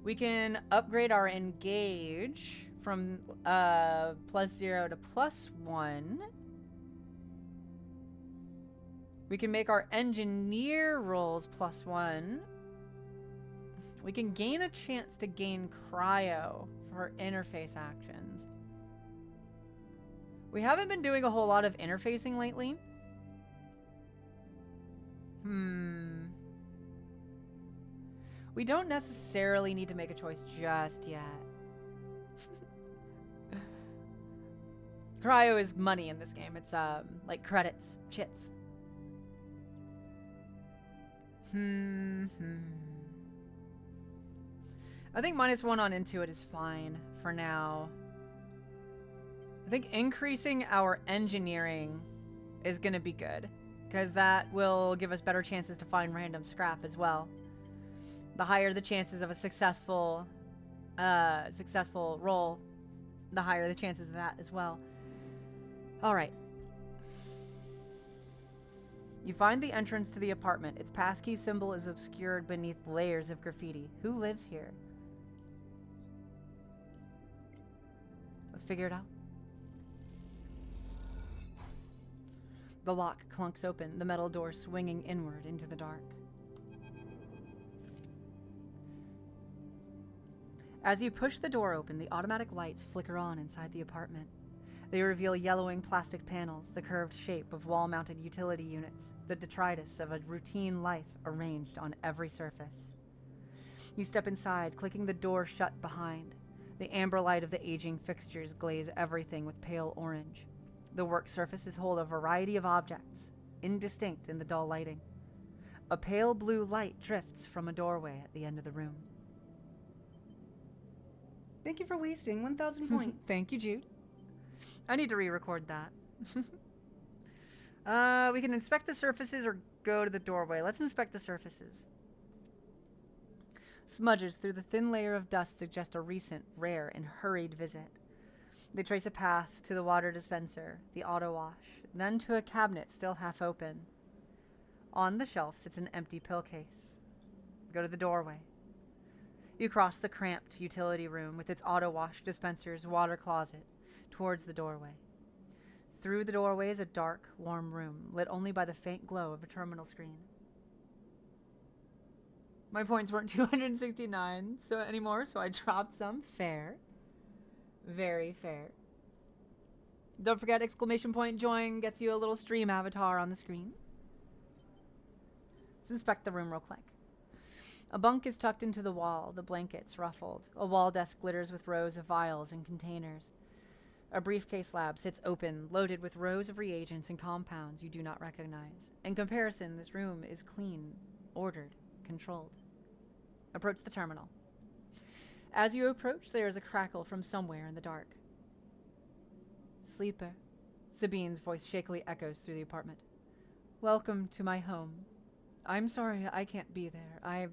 We can upgrade our engage from +0 to +1. We can make our engineer rolls +1. We can gain a chance to gain cryo for interface actions. We haven't been doing a whole lot of interfacing lately. We don't necessarily need to make a choice just yet. Cryo is money in this game. It's like credits, chits. I think -1 on Intuit is fine for now. I think increasing our engineering is going to be good, because that will give us better chances to find random scrap as well. The higher the chances of a successful roll, the higher the chances of that as well. Alright. You find the entrance to the apartment. Its passkey symbol is obscured beneath layers of graffiti. Who lives here? Let's figure it out. The lock clunks open, the metal door swinging inward into the dark. As you push the door open, the automatic lights flicker on inside the apartment. They reveal yellowing plastic panels, the curved shape of wall-mounted utility units, the detritus of a routine life arranged on every surface. You step inside, clicking the door shut behind. The amber light of the aging fixtures glaze everything with pale orange. The work surfaces hold a variety of objects, indistinct in the dull lighting. A pale blue light drifts from a doorway at the end of the room. Thank you for wasting 1,000 points. Thank you, Jude. I need to re-record that. We can inspect the surfaces or go to the doorway. Let's inspect the surfaces. Smudges through the thin layer of dust suggest a recent, rare, and hurried visit. They trace a path to the water dispenser, the auto wash, then to a cabinet still half open. On the shelf sits an empty pill case. Go to the doorway. You cross the cramped utility room with its auto wash dispenser's water closet towards the doorway. Through the doorway is a dark, warm room, lit only by the faint glow of a terminal screen. My points weren't 269 anymore, so I dropped some. Fair. Very fair. Don't forget, exclamation point join gets you a little stream avatar on the screen. Let's inspect the room real quick. A bunk is tucked into the wall, the blankets ruffled. A wall desk glitters with rows of vials and containers. A briefcase lab sits open, loaded with rows of reagents and compounds you do not recognize. In comparison, this room is clean, ordered, controlled. Approach the terminal. As you approach, there is a crackle from somewhere in the dark. Sleeper. Sabine's voice shakily echoes through the apartment. Welcome to my home. I'm sorry I can't be there. I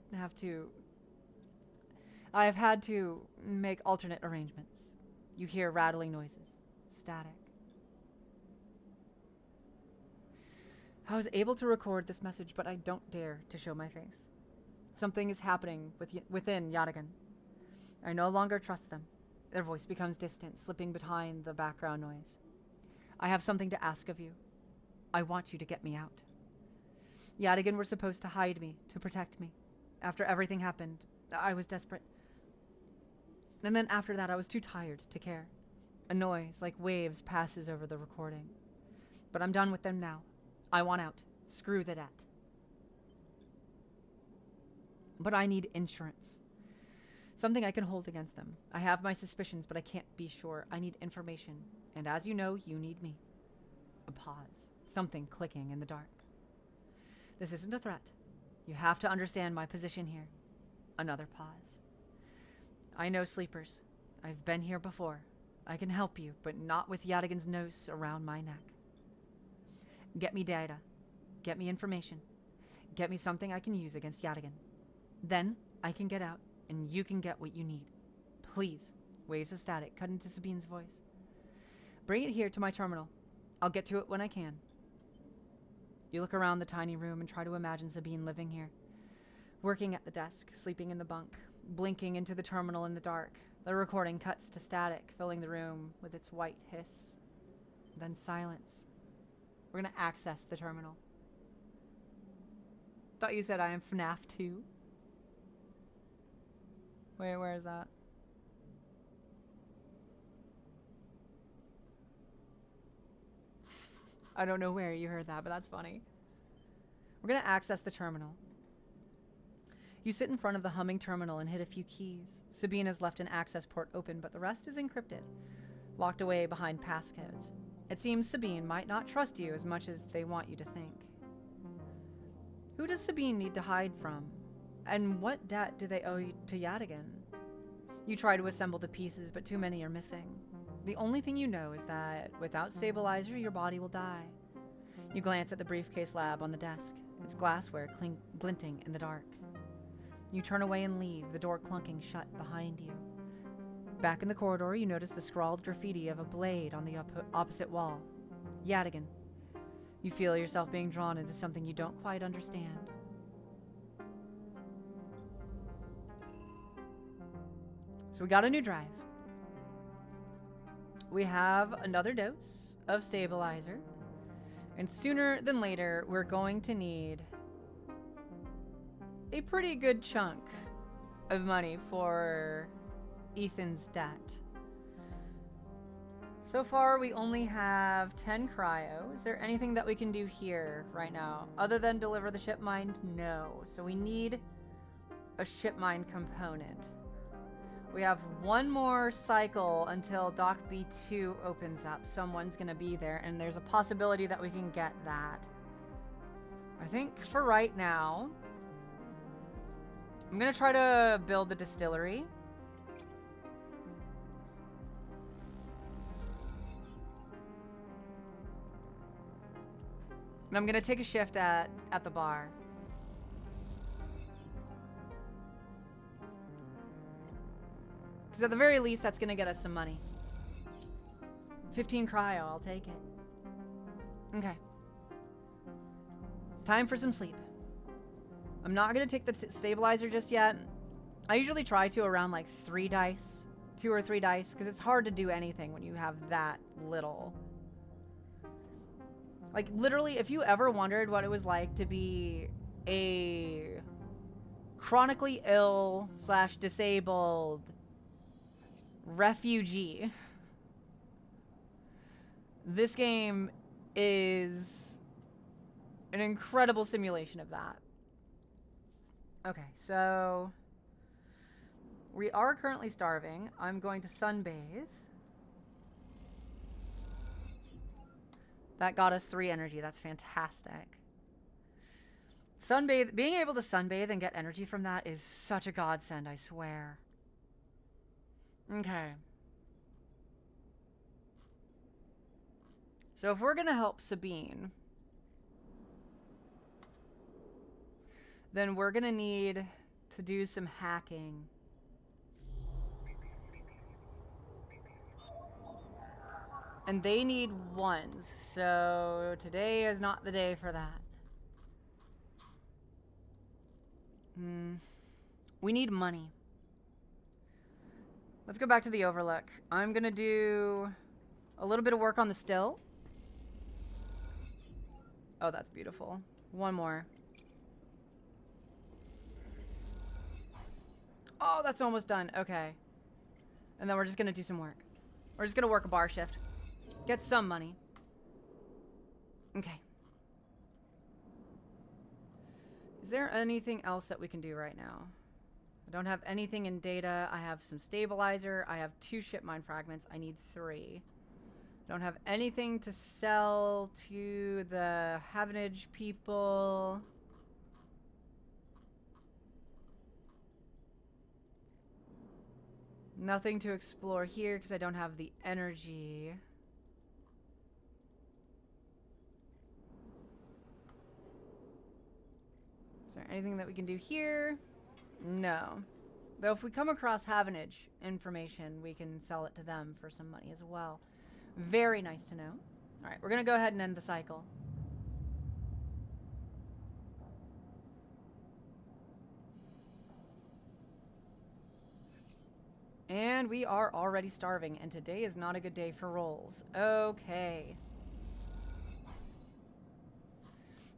have had to make alternate arrangements. You hear rattling noises. Static. I was able to record this message, but I don't dare to show my face. Something is happening within Yadigan. I no longer trust them. Their voice becomes distant, slipping behind the background noise. I have something to ask of you. I want you to get me out. Yadigan were supposed to hide me, to protect me. After everything happened, I was desperate. And then after that, I was too tired to care. A noise, like waves, passes over the recording. But I'm done with them now. I want out. Screw the debt. But I need insurance. Something I can hold against them. I have my suspicions, but I can't be sure. I need information. And as you know, you need me. A pause. Something clicking in the dark. This isn't a threat. You have to understand my position here. Another pause. I know sleepers. I've been here before. I can help you, but not with Yadigan's noose around my neck. Get me data. Get me information. Get me something I can use against Yadigan. Then I can get out, and you can get what you need. Please. Waves of static cut into Sabine's voice. Bring it here to my terminal. I'll get to it when I can. You look around the tiny room and try to imagine Sabine living here. Working at the desk, sleeping in the bunk, blinking into the terminal in the dark. The recording cuts to static, filling the room with its white hiss. Then silence. We're going to access the terminal. Thought you said I am FNAF 2. Wait, where is that? I don't know where you heard that, but that's funny. We're going to access the terminal. You sit in front of the humming terminal and hit a few keys. Sabine has left an access port open, but the rest is encrypted, locked away behind passcodes. It seems Sabine might not trust you as much as they want you to think. Who does Sabine need to hide from? And what debt do they owe to Yadigan? You try to assemble the pieces, but too many are missing. The only thing you know is that without stabilizer, your body will die. You glance at the briefcase lab on the desk, its glassware glinting in the dark. You turn away and leave, the door clunking shut behind you. Back in the corridor, you notice the scrawled graffiti of a blade on the opposite wall. Yadigan. You feel yourself being drawn into something you don't quite understand. So we got a new drive. We have another dose of stabilizer. And sooner than later, we're going to need a pretty good chunk of money for Ethan's debt. So far, we only have 10 cryo. Is there anything that we can do here right now? Other than deliver the ship mind? No. So we need a ship mind component. We have one more cycle until Dock B2 opens up. Someone's going to be there, and there's a possibility that we can get that. I think for right now, I'm going to try to build the distillery. And I'm going to take a shift at the bar. Because at the very least, that's going to get us some money. 15 cryo, I'll take it. Okay. It's time for some sleep. I'm not going to take the stabilizer just yet. I usually try to around like 3 dice. 2 or 3 dice. Because it's hard to do anything when you have that little. Like, literally, if you ever wondered what it was like to be a chronically ill / disabled refugee, this game is an incredible simulation of that. Okay, so we are currently starving. I'm going to sunbathe. That got us 3 energy. That's fantastic. Sunbathe, being able to sunbathe and get energy from that is such a godsend, I swear. Okay. So if we're going to help Sabine, then we're going to need to do some hacking. And they need ones, so today is not the day for that. We need money. Let's go back to the Overlook. I'm gonna do a little bit of work on the still. Oh, that's beautiful. One more. Oh, that's almost done. Okay. And then we're just gonna do some work. We're just gonna work a bar shift. Get some money. Okay. Is there anything else that we can do right now? I don't have anything in data. I have some stabilizer. I have 2 ship mine fragments. I need 3. I don't have anything to sell to the Havenage people. Nothing to explore here because I don't have the energy. Is there anything that we can do here? No. Though if we come across Havenage information, we can sell it to them for some money as well. Very nice to know. Alright, we're going to go ahead and end the cycle. And we are already starving, and today is not a good day for rolls. Okay.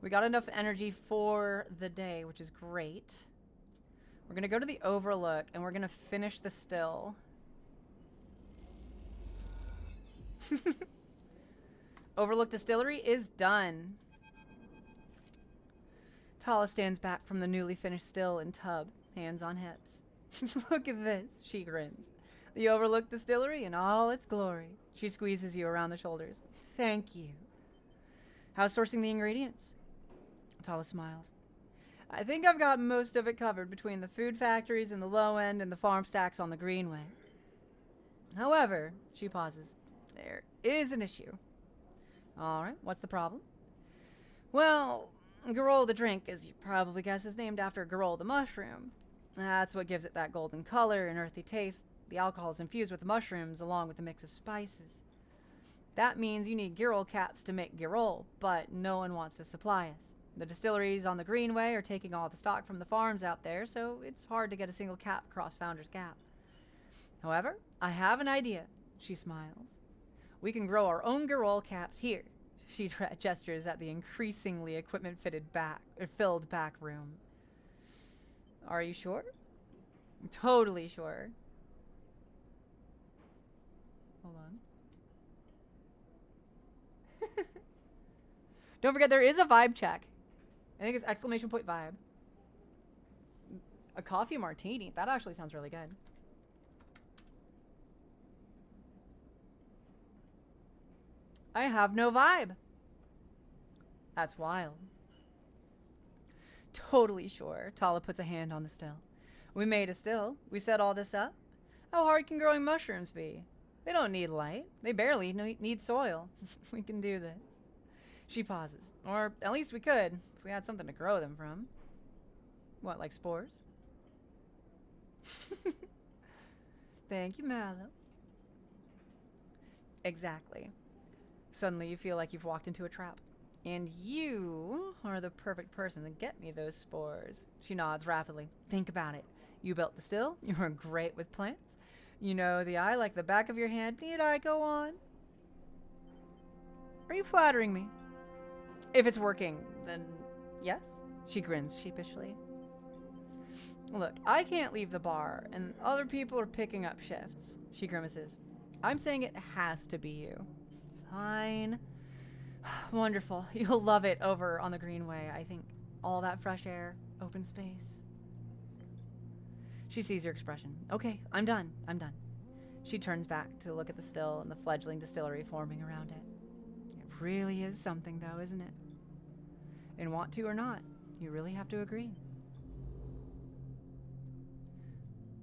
We got enough energy for the day, which is great. We're going to go to the Overlook, and we're going to finish the still. Overlook Distillery is done. Tala stands back from the newly finished still and tub, hands on hips. Look at this, she grins. The Overlook Distillery in all its glory. She squeezes you around the shoulders. Thank you. How's sourcing the ingredients? Tala smiles. I think I've got most of it covered between the food factories in the low end and the farm stacks on the Greenway. However, she pauses. There is an issue. Alright, what's the problem? Well, Garol the drink, as you probably guess, is named after Garol the mushroom. That's what gives it that golden color and earthy taste. The alcohol is infused with mushrooms along with a mix of spices. That means you need Girol caps to make Girol, but no one wants to supply us. The distilleries on the Greenway are taking all the stock from the farms out there, so it's hard to get a single cap across Founder's Gap. However, I have an idea. She smiles. We can grow our own Girol caps here. She gestures at the increasingly equipment-filled back room. Are you sure? I'm totally sure. Hold on. Don't forget, there is a vibe check. I think it's exclamation point vibe. A coffee martini. That actually sounds really good. I have no vibe. That's wild. Totally sure. Tala puts a hand on the still. We made a still. We set all this up. How hard can growing mushrooms be? They don't need light. They barely need soil. We can do this. She pauses. Or at least we could, if we had something to grow them from. What, like spores? Thank you, Mallow. Exactly. Suddenly you feel like you've walked into a trap. And you are the perfect person to get me those spores. She nods rapidly. Think about it. You built the still. You are great with plants. You know the eye like the back of your hand. Need I go on? Are you flattering me? If it's working, then yes. She grins sheepishly. Look, I can't leave the bar, and other people are picking up shifts. She grimaces. I'm saying it has to be you. Fine. Wonderful. You'll love it over on the Greenway, I think. All that fresh air, open space. She sees your expression. Okay, I'm done. I'm done. She turns back to look at the still and the fledgling distillery forming around it. It really is something, though, isn't it? And want to or not, you really have to agree.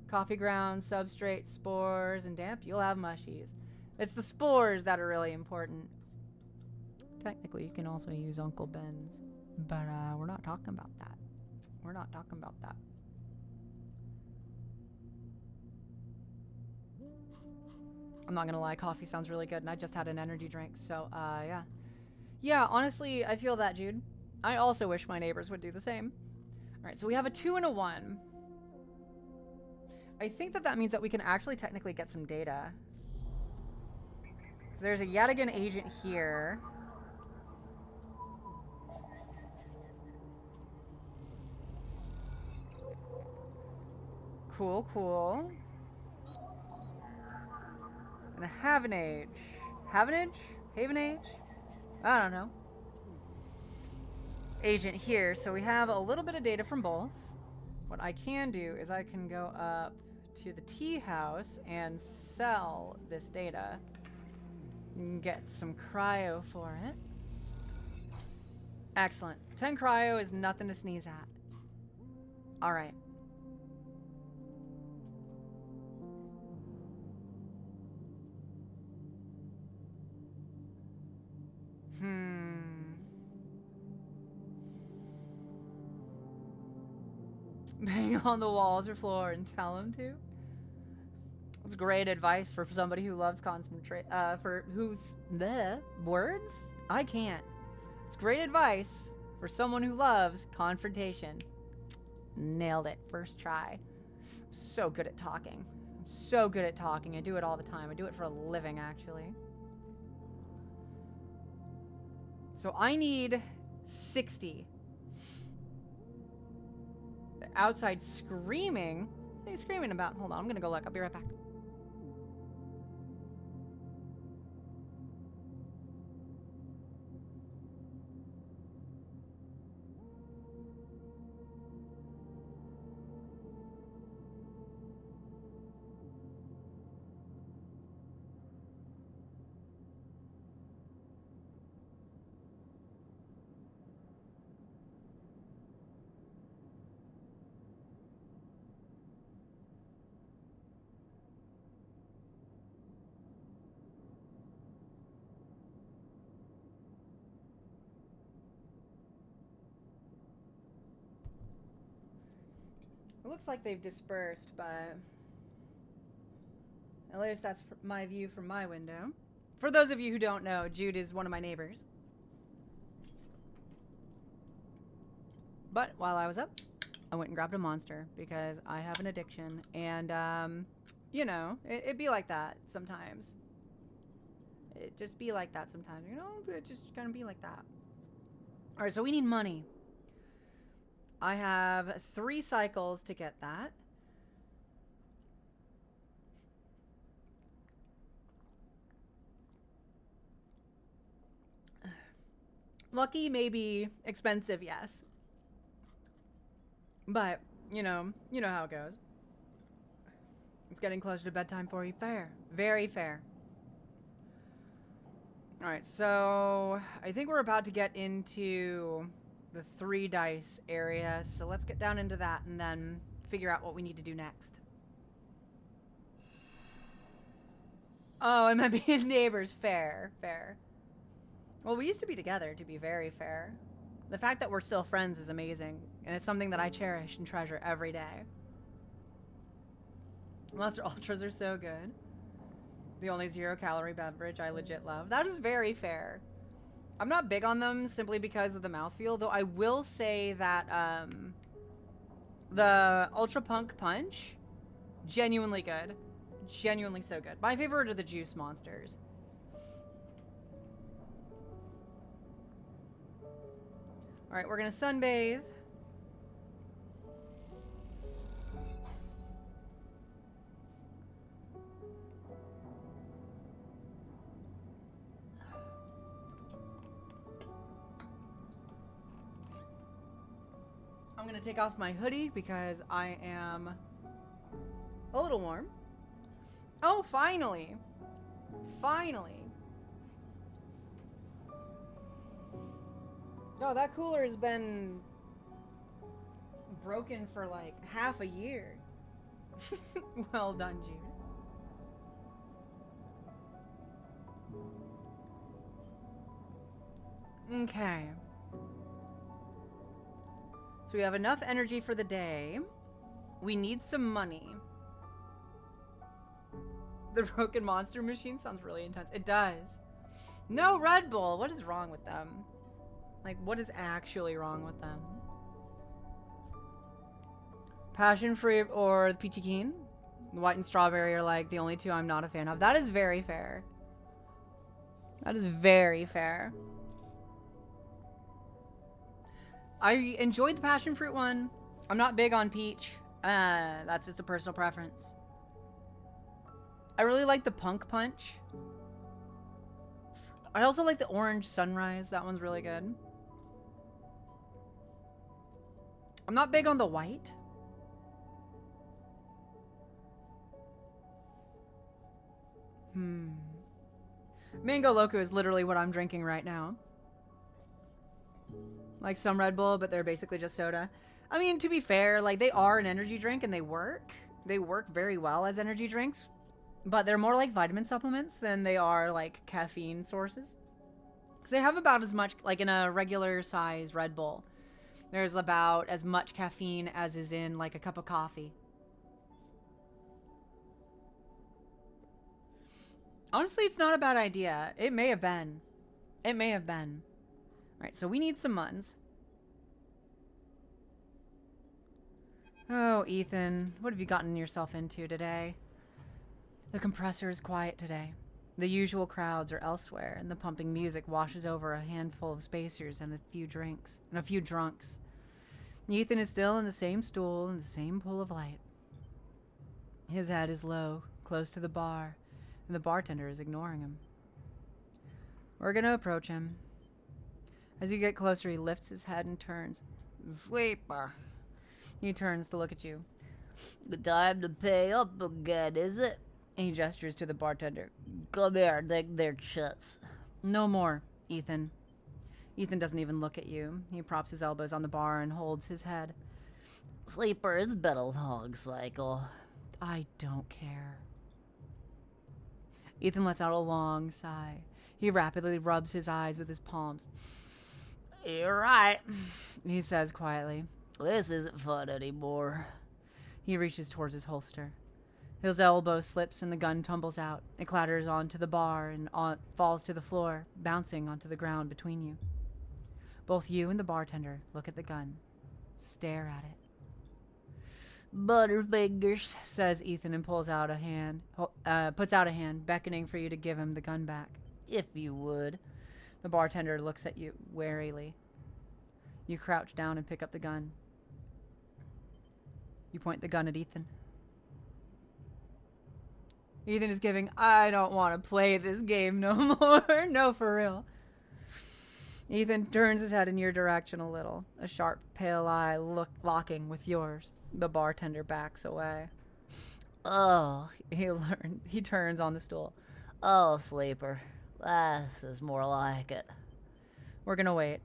Coffee grounds, substrate, spores, and damp, you'll have mushies. It's the spores that are really important. Technically, you can also use Uncle Ben's, but we're not talking about that. We're not talking about that. I'm not gonna lie, coffee sounds really good, and I just had an energy drink, so, yeah. Yeah, honestly, I feel that, Jude. I also wish my neighbors would do the same. Alright, so we have a 2 and a 1. I think that means that we can actually technically get some data. Because there's a Yataghan agent here. Cool, cool. And a Havenage. Havenage? Havenage? I don't know. Agent here. So we have a little bit of data from both. What I can do is I can go up to the tea house and sell this data. And get some cryo for it. Excellent. 10 cryo is nothing to sneeze at. Alright. Bang on the walls or floor and tell him to. That's great advice for somebody who loves concentrate. For who's the words? I can't. It's great advice for someone who loves confrontation. Nailed it. First try. I'm so good at talking. I'm so good at talking. I do it all the time. I do it for a living, actually. So I need 60. The outside screaming. What are you screaming about? Hold on, I'm gonna go look. I'll be right back. It looks like they've dispersed, but at least that's my view from my window. For those of you who don't know, Jude is one of my neighbors. But while I was up, I went and grabbed a monster because I have an addiction, and you know, it be like that sometimes. It just be like that sometimes, you know. It just kind of be like that. All right, so we need money. I have 3 cycles to get that. Lucky, maybe. Expensive, yes. But, you know how it goes. It's getting closer to bedtime for you. Fair. Very fair. Alright, so I think we're about to get into the 3 dice area, so let's get down into that and then figure out what we need to do next. Oh, I meant being neighbors. Fair, fair. Well, we used to be together, to be very fair. The fact that we're still friends is amazing, and it's something that I cherish and treasure every day. Monster Ultras are so good. The only 0-calorie beverage I legit love. That is very fair. I'm not big on them simply because of the mouthfeel, though I will say that the Ultra Punk Punch, genuinely good. Genuinely so good. My favorite are the Juice Monsters. Alright, we're gonna sunbathe. I'm gonna take off my hoodie because I am a little warm. Oh, finally! Finally! Oh, that cooler has been broken for like half a year. Well done, Jude. Okay. So we have enough energy for the day. We need some money. The broken monster machine sounds really intense. It does. No Red Bull. What is wrong with them? Like, what is actually wrong with them? Passion fruit or the peachy keen? The white and strawberry are like the only two I'm not a fan of. That is very fair. That is very fair. I enjoyed the passion fruit one. I'm not big on peach. That's just a personal preference. I really like the punk punch. I also like the orange sunrise. That one's really good. I'm not big on the white. Mango Loco is literally what I'm drinking right now. Like some Red Bull, but they're basically just soda. I mean, to be fair, like, they are an energy drink and they work. They work very well as energy drinks. But they're more like vitamin supplements than they are like caffeine sources. Because they have about as much, like in a regular size Red Bull, there's about as much caffeine as is in like a cup of coffee. Honestly, it's not a bad idea. It may have been. It may have been. Alright, so we need some muns. Oh, Ethan, what have you gotten yourself into today? The compressor is quiet today. The usual crowds are elsewhere, and the pumping music washes over a handful of spacers and a few drunks. Ethan is still in the same stool in the same pool of light. His head is low, close to the bar, and the bartender is ignoring him. We're gonna approach him. As you get closer, he lifts his head and turns. Sleeper. He turns to look at you. The time to pay up again, is it? And he gestures to the bartender. Come here, take their chits. No more, Ethan. Ethan doesn't even look at you. He props his elbows on the bar and holds his head. Sleeper, it's been a long cycle. I don't care. Ethan lets out a long sigh. He rapidly rubs his eyes with his palms. You're right, he says quietly. This isn't fun anymore. He reaches towards his holster. His elbow slips and the gun tumbles out. It clatters onto the bar and falls to the floor, bouncing onto the ground between you. Both you and the bartender look at the gun. Stare at it. Butterfingers, says Ethan and puts out a hand, beckoning for you to give him the gun back. if you would. The bartender looks at you warily. You crouch down and pick up the gun. You point the gun at Ethan. Ethan is giving, I don't want to play this game no more. No, for real. Ethan turns his head in your direction a little, a sharp, pale eye locking with yours. The bartender backs away. Oh, He turns on the stool. oh, Sleeper. This is more like it. We're gonna wait.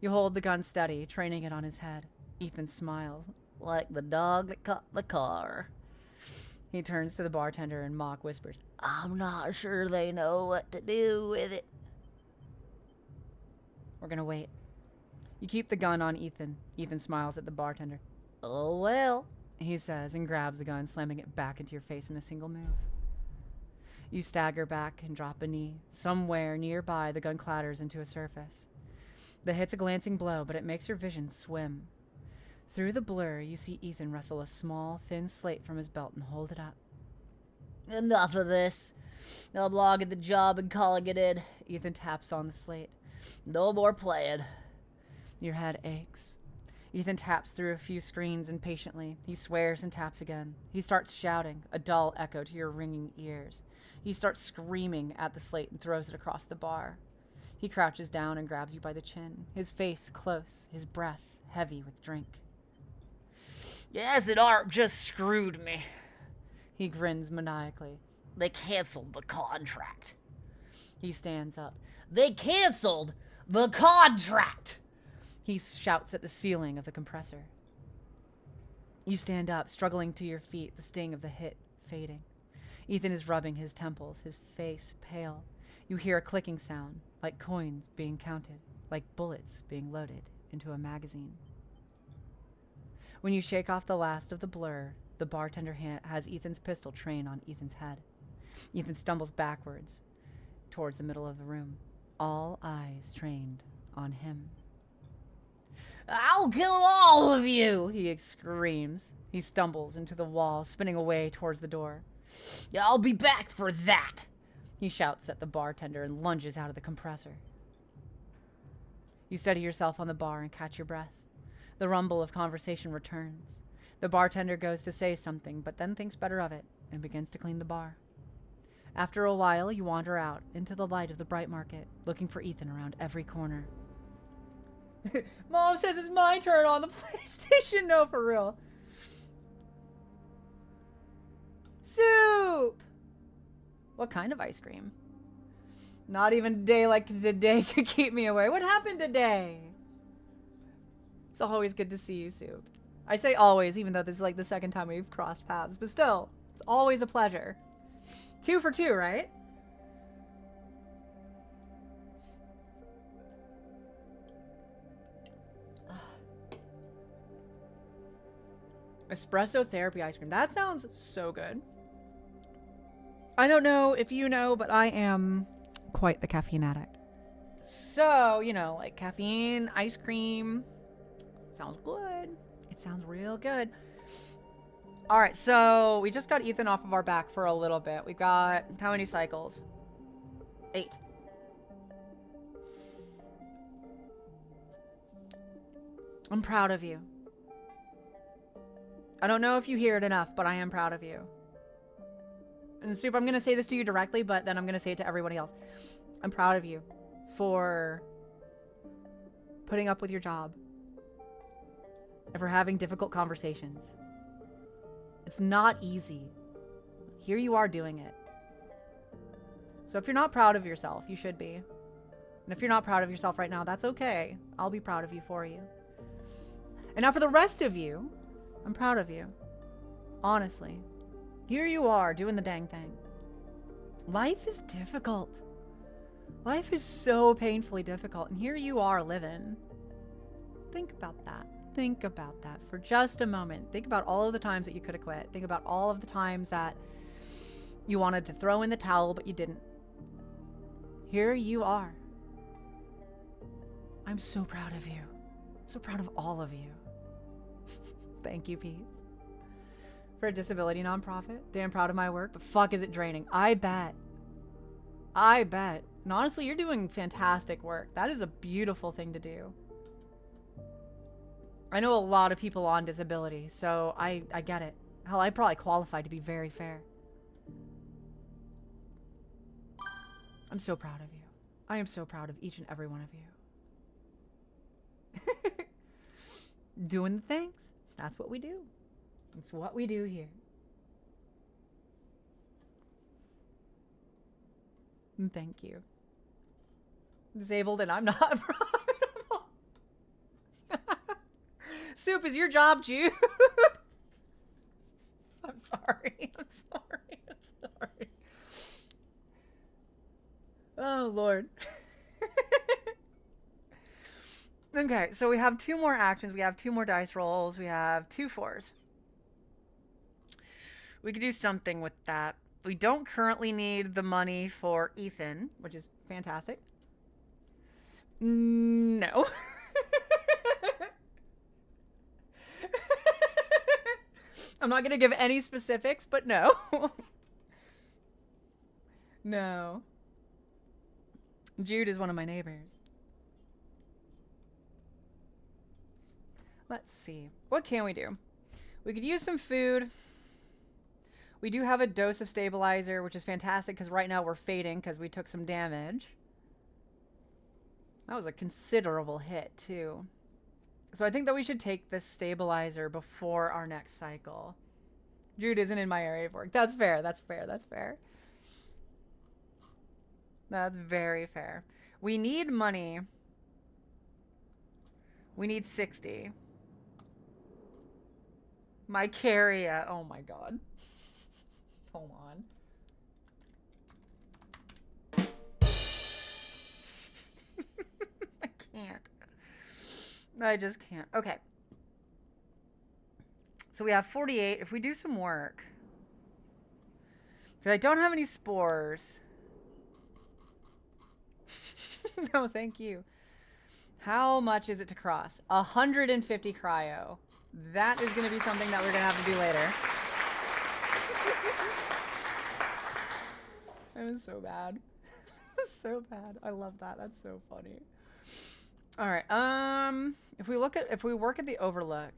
You hold the gun steady, training it on his head. Ethan smiles. Like the dog that caught the car. He turns to the bartender and mock whispers. I'm not sure they know what to do with it. We're gonna wait. You keep the gun on Ethan. Ethan smiles at the bartender. Oh, well. He says and grabs the gun, slamming it back into your face in a single move. You stagger back and drop a knee. Somewhere nearby, the gun clatters into a surface. The hit's a glancing blow, but it makes your vision swim. Through the blur, you see Ethan wrestle a small, thin slate from his belt and hold it up. Enough of this. I'm logging the job and calling it in. Ethan taps on the slate. No more playing. Your head aches. Ethan taps through a few screens impatiently. He swears and taps again. He starts shouting, a dull echo to your ringing ears. He starts screaming at the slate and throws it across the bar. He crouches down and grabs you by the chin, his face close, his breath heavy with drink. Yes, and Art just screwed me. He grins maniacally. They canceled the contract. He stands up. They canceled the contract! He shouts at the ceiling of the compressor. You stand up, struggling to your feet, the sting of the hit fading. Ethan is rubbing his temples, his face pale. You hear a clicking sound, like coins being counted, like bullets being loaded into a magazine. When you shake off the last of the blur, the bartender has Ethan's pistol trained on Ethan's head. Ethan stumbles backwards towards the middle of the room, all eyes trained on him. I'll kill all of you! He screams. He stumbles into the wall, spinning away towards the door. I'll be back for that! He shouts at the bartender and lunges out of the compressor. You steady yourself on the bar and catch your breath. The rumble of conversation returns. The bartender goes to say something, but then thinks better of it and begins to clean the bar. After a while, you wander out into the light of the Bright Market, looking for Ethan around every corner. Mom says it's my turn on the PlayStation. No, for real. Soup! What kind of ice cream? Not even a day like today could keep me away. What happened today? It's always good to see you, Soup. I say always, even though this is like the second time we've crossed paths, but still, it's always a pleasure. 2 for 2, right? Espresso therapy ice cream. That sounds so good. I don't know if you know, but I am quite the caffeine addict. So, you know, like caffeine, ice cream. Sounds good. It sounds real good. All right, so we just got Ethan off of our back for a little bit. We've got how many cycles? 8. I'm proud of you. I don't know if you hear it enough, but I am proud of you. And Soup, I'm going to say this to you directly, but then I'm going to say it to everybody else. I'm proud of you for putting up with your job and for having difficult conversations. It's not easy. Here you are doing it. So if you're not proud of yourself, you should be. And if you're not proud of yourself right now, that's okay. I'll be proud of you for you. And now for the rest of you, I'm proud of you. Honestly. Here you are doing the dang thing. Life is difficult. Life is so painfully difficult. And here you are living. Think about that. Think about that for just a moment. Think about all of the times that you could have quit. Think about all of the times that you wanted to throw in the towel, but you didn't. Here you are. I'm so proud of you. I'm so proud of all of you. Thank you, Pete. For a disability nonprofit. Damn proud of my work, but fuck is it draining. I bet. And honestly, you're doing fantastic work. That is a beautiful thing to do. I know a lot of people on disability, so I get it. Hell, I probably qualify to be very fair. I'm so proud of you. I am so proud of each and every one of you. Doing the things. That's what we do. It's what we do here. And thank you. Disabled and I'm not profitable. Soup is your job, Jude. I'm sorry. I'm sorry. I'm sorry. Oh, Lord. Okay, so we have 2 more actions. We have 2 more dice rolls. We have 2 4s. We could do something with that. We don't currently need the money for Ethan, which is fantastic. No. I'm not going to give any specifics, but no. No. Jude is one of my neighbors. Let's see. What can we do? We could use some food. We do have a dose of stabilizer, which is fantastic because right now we're fading because we took some damage. That was a considerable hit, too. So I think that we should take this stabilizer before our next cycle. Jude isn't in my area of work. That's fair. That's fair. That's fair. That's very fair. We need money. We need 60. My Caria. Oh my god. Hold on. I can't. I just can't. Okay. So we have 48. If we do some work. Because I don't have any spores. No, thank you. How much is it to cross? 150 cryo. That is going to be something that we're going to have to do later. It was so bad. It was so bad. I love that. That's so funny. All right. If we work at the Overlook.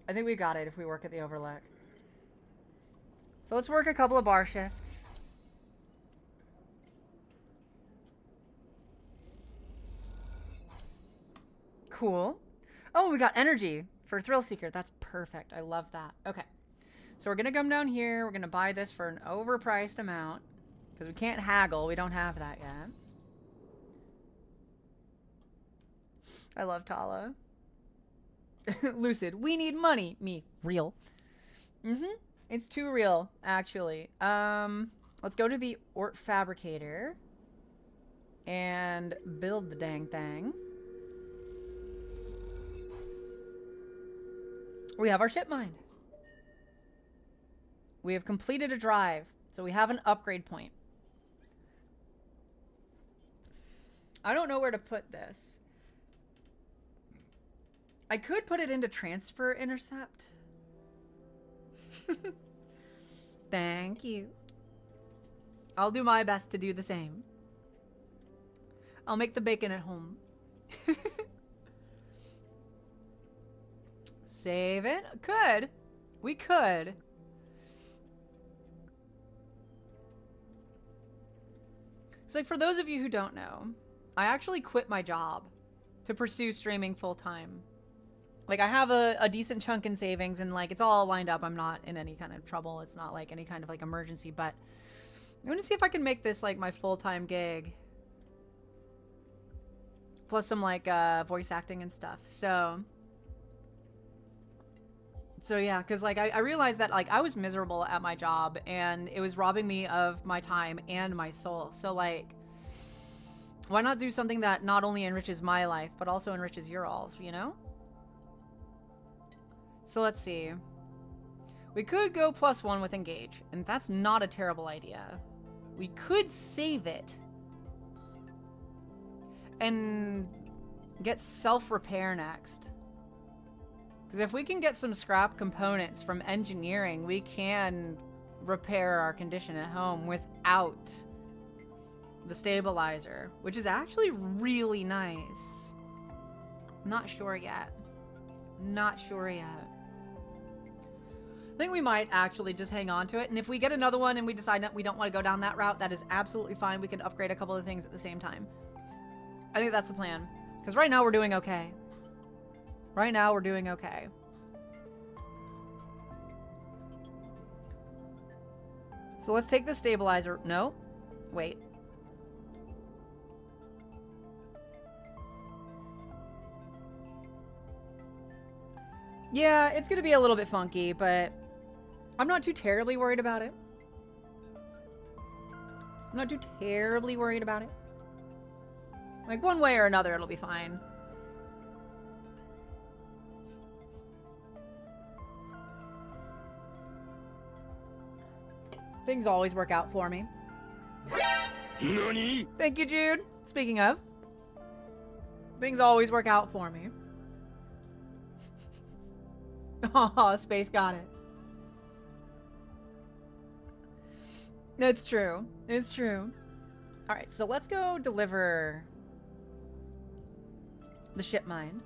I think we got it if we work at the Overlook. So let's work a couple of bar shifts. Cool. Oh, we got energy for Thrill Seeker. That's perfect. I love that. Okay. So we're going to come down here. We're going to buy this for an overpriced amount. Because we can't haggle. We don't have that yet. I love Tala. Lucid. We need money. Me. Real. Mm-hmm. It's too real, actually. Let's go to the Ort Fabricator. And build the dang thing. We have our ship mind. We have completed a drive, so we have an upgrade point. I don't know where to put this. I could put it into transfer intercept. Thank you. I'll do my best to do the same. I'll make the bacon at home. Save it? Could. We could. So, like, for those of you who don't know, I actually quit my job to pursue streaming full-time. Like, I have a decent chunk in savings, and, like, it's all lined up. I'm not in any kind of trouble. It's not, like, any kind of, like, emergency, but I'm gonna see if I can make this, like, my full-time gig. Plus some, like, voice acting and stuff. So yeah, because, like, I realized that, like, I was miserable at my job, and it was robbing me of my time and my soul. So, like, why not do something that not only enriches my life, but also enriches your all's, you know? So let's see. We could go +1 with Engage, and that's not a terrible idea. We could save it. And get self-repair next. Because if we can get some scrap components from engineering, we can repair our condition at home without the stabilizer, which is actually really nice. Not sure yet. Not sure yet. think we might actually just hang on to it. And if we get another one and we decide that we don't want to go down that route, that is absolutely fine. We can upgrade a couple of things at the same time. I think that's the plan. Because right now we're doing okay. Right now we're doing okay. So let's take the stabilizer. No. Wait. Yeah, it's going to be a little bit funky, but I'm not too terribly worried about it. I'm not too terribly worried about it. Like, one way or another, it'll be fine. Things always work out for me. Nani? Thank you, Jude. Speaking of, things always work out for me. Oh, Space got it. It's true. It's true. Alright, so let's go deliver the ship mine.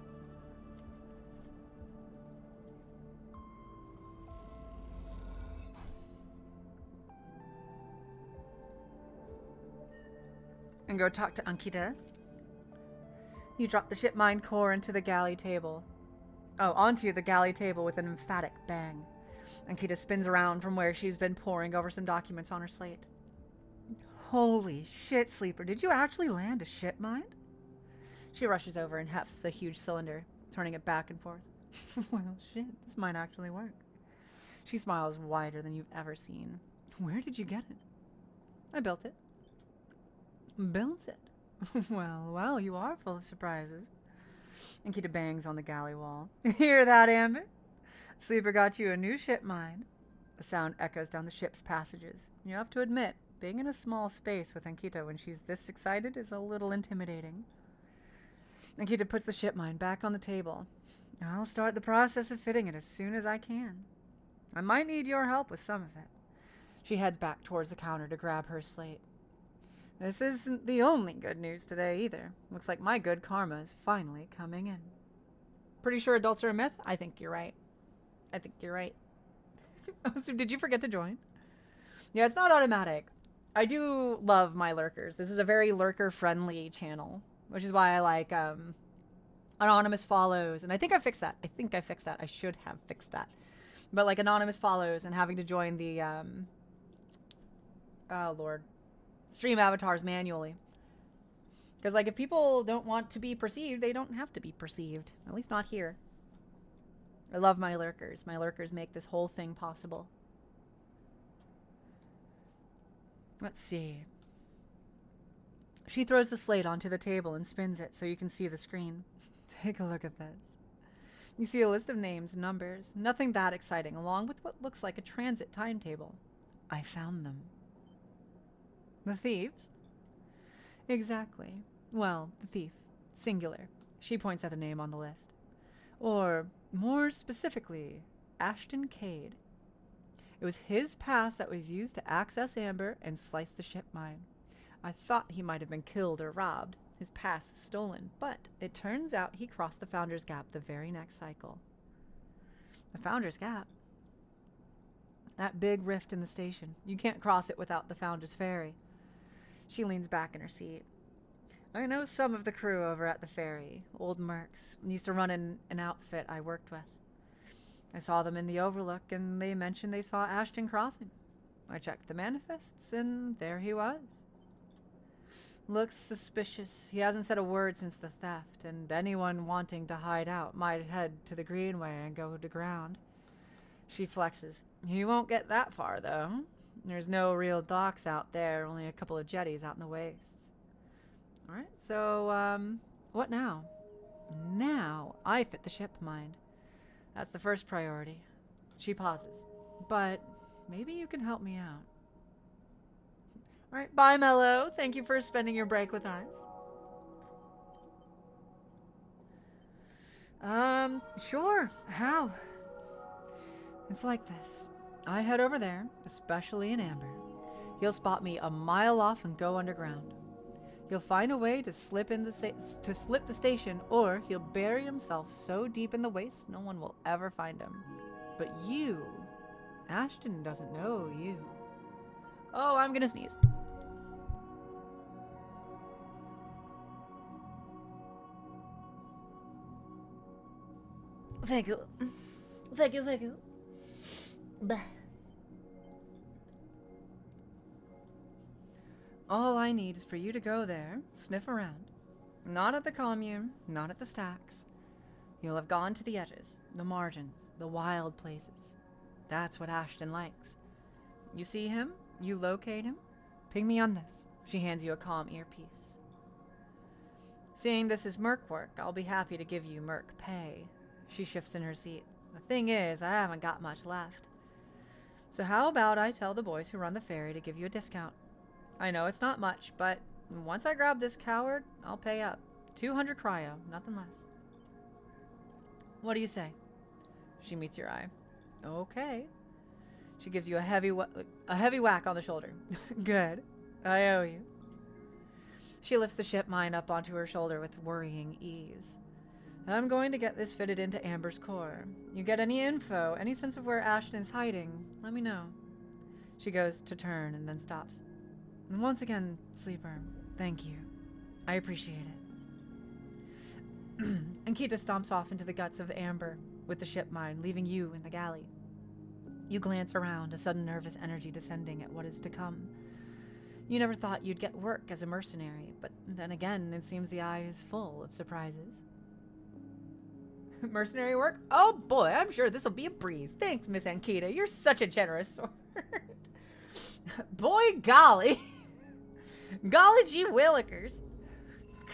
And go talk to Ankita. You drop the ship mine core into the galley table. Oh, onto the galley table with an emphatic bang. Ankita spins around from where she's been poring over some documents on her slate. Holy shit, Sleeper. Did you actually land a ship mine? She rushes over and hefts the huge cylinder, turning it back and forth. Well, shit, this might actually work. She smiles wider than you've ever seen. Where did you get it? I built it. Built it? Well, you are full of surprises. Ankita bangs on the galley wall. Hear that, Amber? Sleeper got you a new ship mine. The sound echoes down the ship's passages. You have to admit, being in a small space with Ankita when she's this excited is a little intimidating. Ankita puts the ship mine back on the table. I'll start the process of fitting it as soon as I can. I might need your help with some of it. She heads back towards the counter to grab her slate. This isn't the only good news today, either. Looks like my good karma is finally coming in. Pretty sure adults are a myth? I think you're right. I think you're right. Oh, so did you forget to join? Yeah, it's not automatic. I do love my lurkers. This is a very lurker-friendly channel, which is why I like anonymous follows. And I think I fixed that. I should have fixed that. But like anonymous follows and having to join the oh lord, stream avatars manually. Because like if people don't want to be perceived, they don't have to be perceived. At least not here. I love my lurkers. My lurkers make this whole thing possible. Let's see. She throws the slate onto the table and spins it so you can see the screen. Take a look at this. You see a list of names and numbers. Nothing that exciting, along with what looks like a transit timetable. I found them. The thieves? Exactly. Well, the thief. Singular. She points at the name on the list. Or, more specifically, Ashton Cade. It was his pass that was used to access Amber and slice the ship mine. I thought he might have been killed or robbed, his pass stolen, but it turns out he crossed the Founder's Gap the very next cycle. The Founder's Gap? That big rift in the station. You can't cross it without the Founder's Ferry. She leans back in her seat. I know some of the crew over at the ferry, old mercs. Used to run an outfit I worked with. I saw them in the Overlook, and they mentioned they saw Ashton crossing. I checked the manifests, and there he was. Looks suspicious. He hasn't said a word since the theft, and anyone wanting to hide out might head to the Greenway and go to ground. She flexes. He won't get that far, though. There's no real docks out there, only a couple of jetties out in the wastes. Alright, so, what now? Now, I fit the ship mine. That's the first priority. She pauses. But maybe you can help me out. Alright, bye, Mello. Thank you for spending your break with us. Sure. How? It's like this. I head over there, especially in Amber. He'll spot me a mile off and go underground. He'll find a way to slip the station, or he'll bury himself so deep in the waste no one will ever find him. But you Ashton doesn't know you. Oh, I'm gonna sneeze. Thank you. Thank you, thank you. Bah. All I need is for you to go there, sniff around. Not at the commune, not at the stacks. You'll have gone to the edges, the margins, the wild places. That's what Ashton likes. You see him, you locate him, ping me on this. She hands you a calm earpiece. Seeing this is merc work, I'll be happy to give you merc pay. She shifts in her seat. The thing is, I haven't got much left. So how about I tell the boys who run the ferry to give you a discount? I know it's not much, but once I grab this coward, I'll pay up. 200 cryo, nothing less. What do you say? She meets your eye. Okay. She gives you a heavy whack on the shoulder. Good. I owe you. She lifts the ship mine up onto her shoulder with worrying ease. I'm going to get this fitted into Amber's core. You get any info, any sense of where Ashton's hiding, let me know. She goes to turn and then stops. And once again, Sleeper, thank you. I appreciate it. And Kita stomps off into the guts of Amber with the ship mine, leaving you in the galley. You glance around, a sudden nervous energy descending at what is to come. You never thought you'd get work as a mercenary, but then again, it seems the eye is full of surprises. Mercenary work? Oh boy, I'm sure this'll be a breeze. Thanks, Miss Ankita. You're such a generous sort. Boy golly. Golly gee willikers.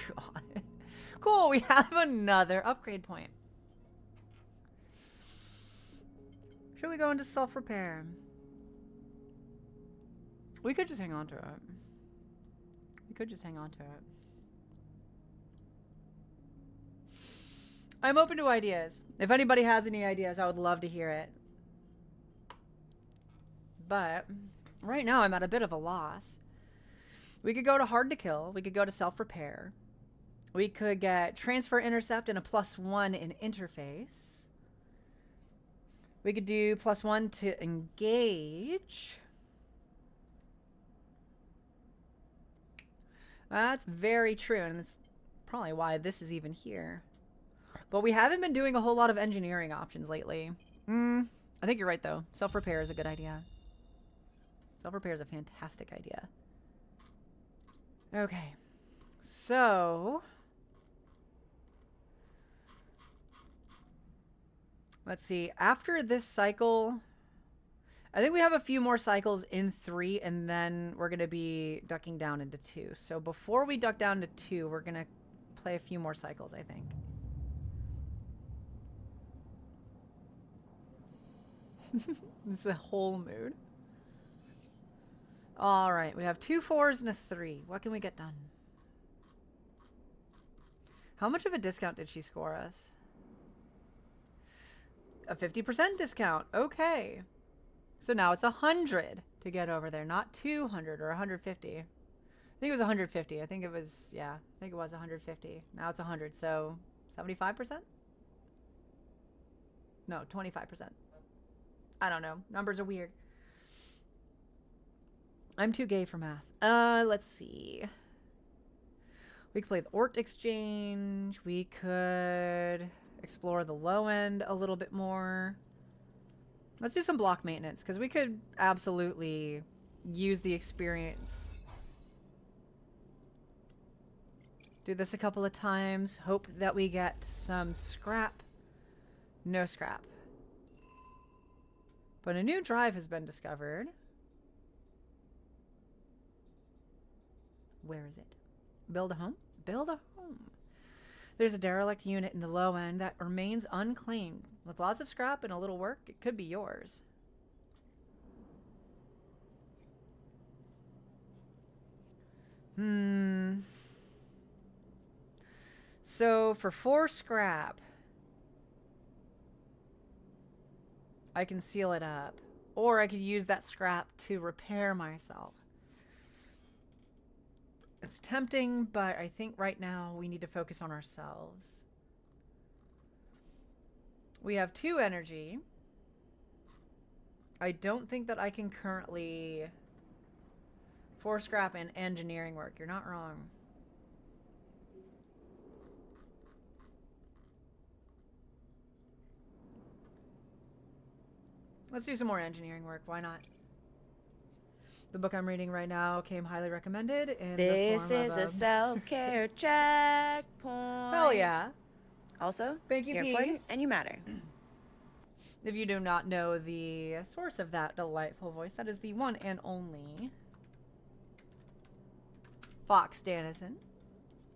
God. Cool, we have another upgrade point. Should we go into self-repair? We could just hang on to it. We could just hang on to it. I'm open to ideas. If anybody has any ideas, I would love to hear it. But right now I'm at a bit of a loss. We could go to hard to kill. We could go to self-repair. We could get transfer intercept and a +1 in interface. We could do +1 to engage. That's very true, and that's probably why this is even here. But we haven't been doing a whole lot of engineering options lately. I think you're right, though. Self-repair is a good idea. Self-repair is a fantastic idea. Okay. So let's see. After this cycle, I think we have a few more cycles in 3, and then we're going to be ducking down into 2. So before we duck down to 2, we're going to play a few more cycles, I think. This is a whole mood. All right, we have 2 4s and a 3. What can we get done? How much of a discount did she score us? A 50% discount. Okay. So now it's 100 to get over there, not 200 or 150. I think it was 150. I think it was, yeah, I think it was 150. Now it's 100, so 75%? No, 25%. I don't know. Numbers are weird. I'm too gay for math. Let's see. We could play the Ort Exchange. We could explore the low end a little bit more. Let's do some block maintenance, because we could absolutely use the experience. Do this a couple of times. Hope that we get some scrap. No scrap. But a new drive has been discovered. Where is it? Build a home? Build a home. There's a derelict unit in the low end that remains unclaimed. With lots of scrap and a little work, it could be yours. So for 4 scrap, I can seal it up. Or I could use that scrap to repair myself. It's tempting, but I think right now we need to focus on ourselves. We have 2 energy. I don't think that I can currently force scrap and engineering work. You're not wrong. Let's do some more engineering work. Why not? The book I'm reading right now came highly recommended in This the form is of a self-care checkpoint. Hell yeah. Also, Thank you, you're important Peace. and you matter. If you do not know the source of that delightful voice, that is the one and only Fox Dannison.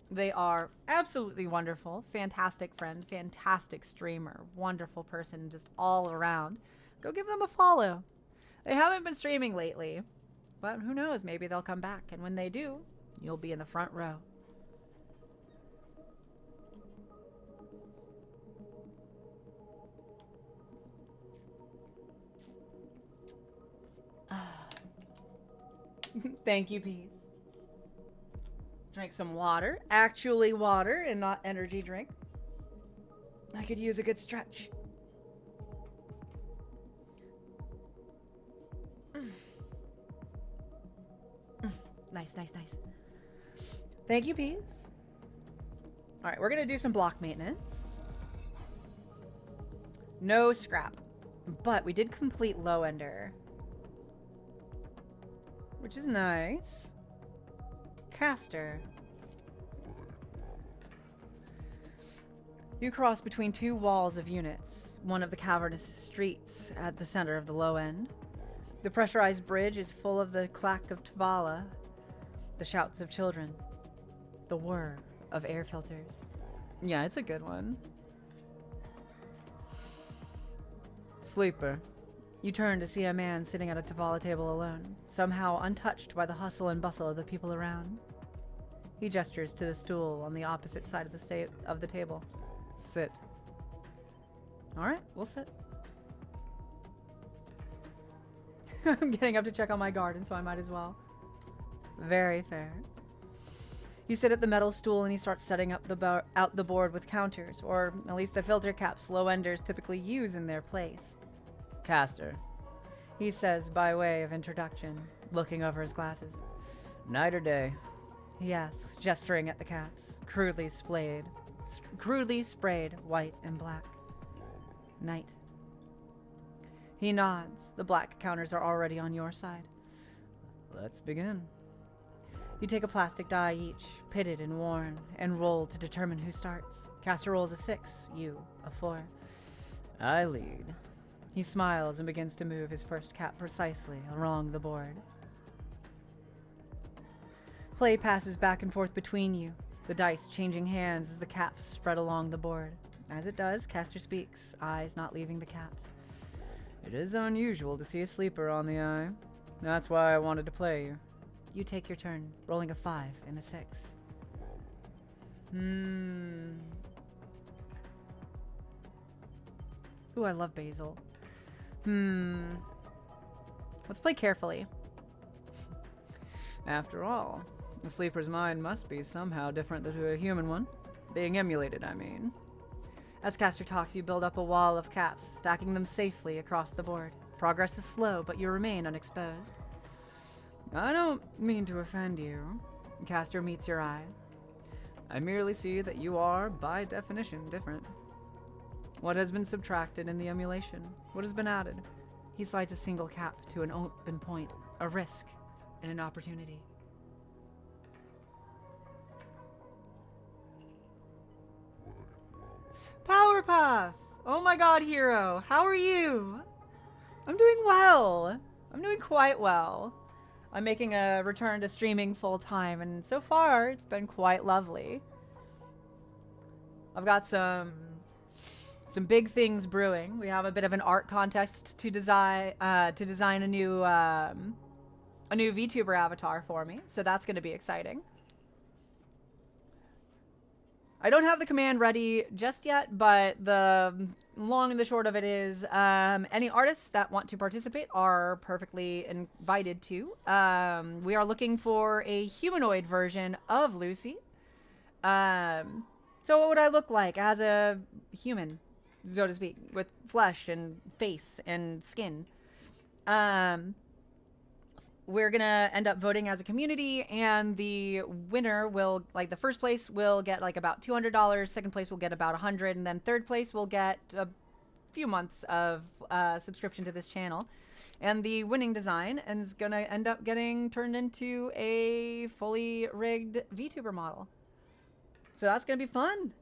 They are absolutely wonderful, fantastic friend, fantastic streamer, wonderful person, just all around. Go give them a follow. They haven't been streaming lately, but who knows, maybe they'll come back, and when they do, you'll be in the front row. Thank you, Peace. Drink some water. Actually water and not energy drink. I could use a good stretch. Nice, nice, nice. Thank you, Peace. All right, we're going to do some block maintenance. No scrap. But we did complete Low Ender, which is nice. Caster. You cross between two walls of units, one of the cavernous streets at the center of the low end. The pressurized bridge is full of the clack of Tvala, the shouts of children, the whir of air filters. Yeah, it's a good one. Sleeper. You turn to see a man sitting at a Tvala table alone, somehow untouched by the hustle and bustle of the people around. He gestures to the stool on the opposite side of the table. Sit. All right, we'll sit. I'm getting up to check on my garden, so I might as well. Very fair. You sit at the metal stool and he starts setting up out the board with counters, or at least the filter caps low enders typically use in their place. Caster, he says by way of introduction, looking over his glasses. Night or day? He asks, gesturing at the caps, crudely sprayed white and black. Night. He nods. The black counters are already on your side. Let's begin. You take a plastic die each, pitted and worn, and roll to determine who starts. Caster rolls a 6, you a 4. I lead. He smiles and begins to move his first cap precisely along the board. Play passes back and forth between you, the dice changing hands as the caps spread along the board. As it does, Caster speaks, eyes not leaving the caps. It is unusual to see a sleeper on the eye. That's why I wanted to play you. You take your turn, rolling a 5 and a 6. Ooh, I love basil. Let's play carefully. After all, a sleeper's mind must be somehow different than to a human one. Being emulated, I mean. As Caster talks, you build up a wall of caps, stacking them safely across the board. Progress is slow, but you remain unexposed. I don't mean to offend you. Caster meets your eye. I merely see that you are, by definition, different. What has been subtracted in the emulation? What has been added? He slides a single cap to an open point, a risk, and an opportunity. Powerpuff! Oh my god, hero! How are you? I'm doing well. I'm doing quite well. I'm making a return to streaming full time, and so far it's been quite lovely. I've got some big things brewing. We have a bit of an art contest to design a new VTuber avatar for me, so that's going to be exciting. I don't have the command ready just yet, but the long and the short of it is any artists that want to participate are perfectly invited to. We are looking for a humanoid version of Lucy. So what would I look like as a human, so to speak, with flesh and face and skin? We're gonna end up voting as a community, and the winner will, like, the first place will get like about $200, second place will get about 100, and then third place will get a few months of subscription to this channel. And the winning design is gonna end up getting turned into a fully rigged VTuber model. So that's gonna be fun.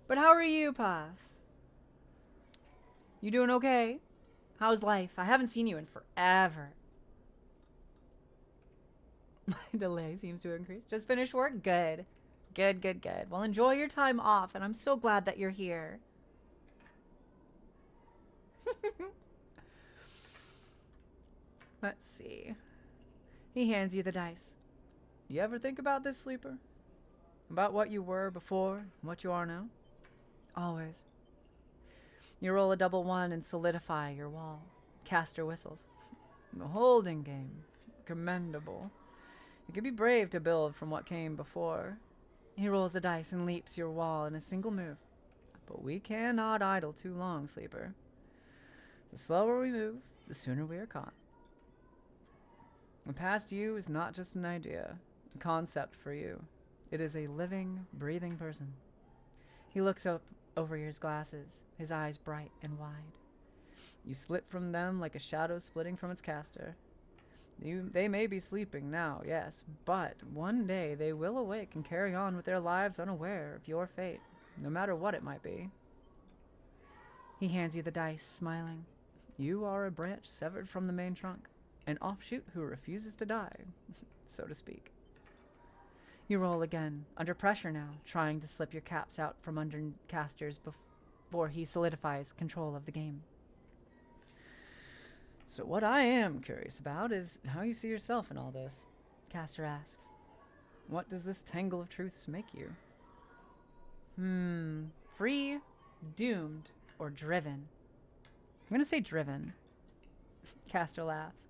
But how are you, Puff? You doing okay? How's life? I haven't seen you in forever. My delay seems to increase. Just finished work? Good. Good, good, good. Well, enjoy your time off, and I'm so glad that you're here. Let's see. He hands you the dice. You ever think about this, Sleeper? About what you were before and what you are now? Always. You roll a double one and solidify your wall. Caster whistles. The holding game. Commendable. It can be brave to build from what came before. He rolls the dice and leaps your wall in a single move. But we cannot idle too long, Sleeper. The slower we move, the sooner we are caught. The past you is not just an idea, a concept for you. It is a living, breathing person. He looks up over his glasses, his eyes bright and wide. You split from them like a shadow splitting from its caster. They may be sleeping now, yes, but one day they will awake and carry on with their lives unaware of your fate, no matter what it might be. He hands you the dice, smiling. You are a branch severed from the main trunk, an offshoot who refuses to die, so to speak. You roll again, under pressure now, trying to slip your caps out from under casters before he solidifies control of the game. So what I am curious about is how you see yourself in all this, Caster asks. What does this tangle of truths make you? Free, doomed, or driven? I'm gonna say driven. Caster laughs.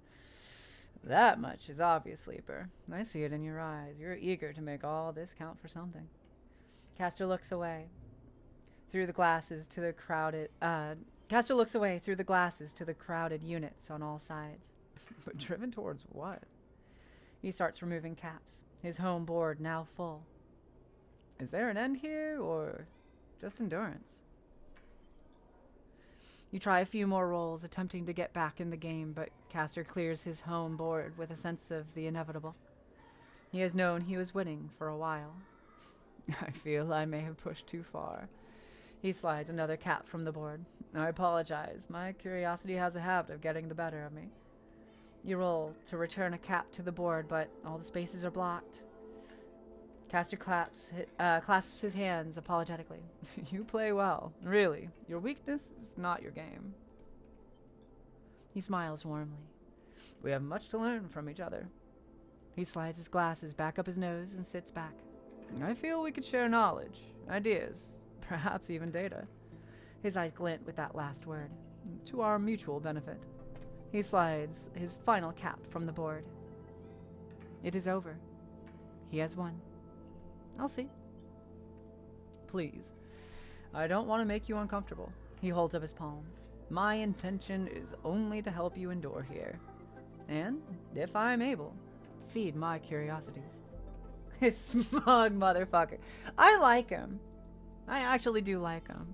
That much is obvious, Sleeper. I see it in your eyes. You're eager to make all this count for something. Caster looks away through the glasses to the crowded units on all sides. But driven towards what? He starts removing caps, his home board now full. Is there an end here, or just endurance? You try a few more rolls, attempting to get back in the game, but Caster clears his home board with a sense of the inevitable. He has known he was winning for a while. I feel I may have pushed too far. He slides another cap from the board. I apologize. My curiosity has a habit of getting the better of me. You roll to return a cap to the board, but all the spaces are blocked. Caster clasps his hands apologetically. You play well. Really. Your weakness is not your game. He smiles warmly. We have much to learn from each other. He slides his glasses back up his nose and sits back. I feel we could share knowledge, ideas, perhaps even data. His eyes glint with that last word. To our mutual benefit. He slides his final cap from the board. It is over. He has won. I'll see. Please. I don't want to make you uncomfortable. He holds up his palms. My intention is only to help you endure here. And, if I am able, feed my curiosities. His smug motherfucker. I like him. I actually do like him.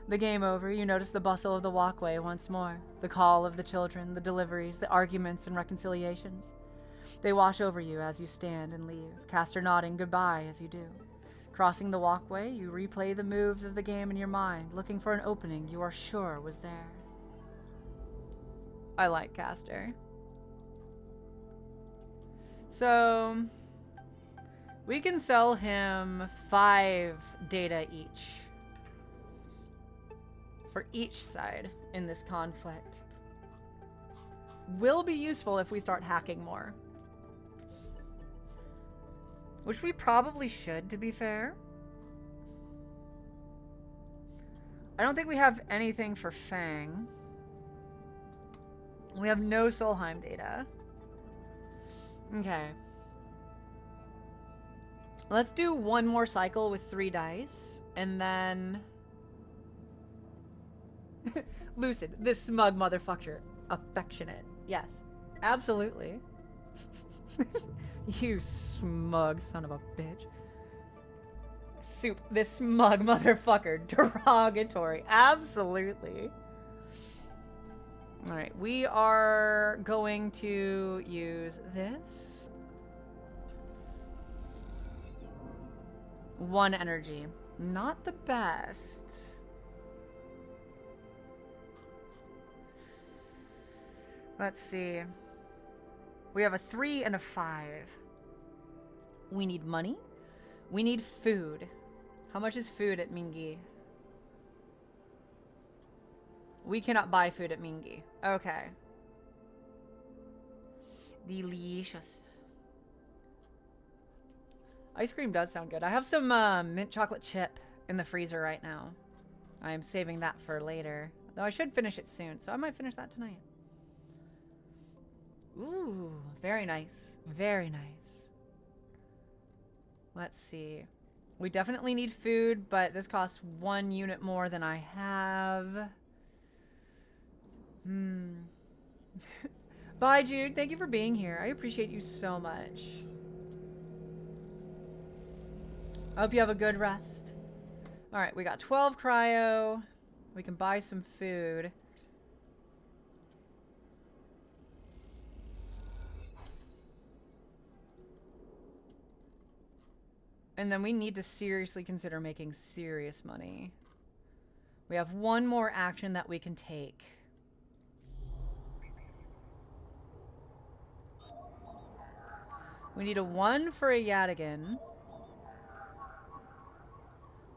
The game over, you notice the bustle of the walkway once more. The call of the children, the deliveries, the arguments and reconciliations. They wash over you as you stand and leave, Caster nodding goodbye as you do. Crossing the walkway, you replay the moves of the game in your mind, looking for an opening you are sure was there. I like Caster. So, we can sell him 5 data each. For each side in this conflict. Will be useful if we start hacking more. Which we probably should, to be fair. I don't think we have anything for Fang. We have no Solheim data. Okay. Let's do one more cycle with 3 dice, and then Lucid, this smug motherfucker. Affectionate. Yes, absolutely. You smug son of a bitch. Soup, this smug motherfucker. Derogatory. Absolutely. Alright, we are going to use this. 1 energy. Not the best. Let's see. We have a 3 and a 5. We need money. We need food. How much is food at Mingi? We cannot buy food at Mingi. Okay. Delicious. Ice cream does sound good. I have some mint chocolate chip in the freezer right now. I'm saving that for later. Though I should finish it soon, so I might finish that tonight. Ooh, very nice. Very nice. Let's see. We definitely need food, but this costs 1 unit more than I have. Bye, Jude. Thank you for being here. I appreciate you so much. I hope you have a good rest. Alright, we got 12 cryo. We can buy some food. And then we need to seriously consider making serious money. We have 1 more action that we can take. We need a 1 for a Yadigan.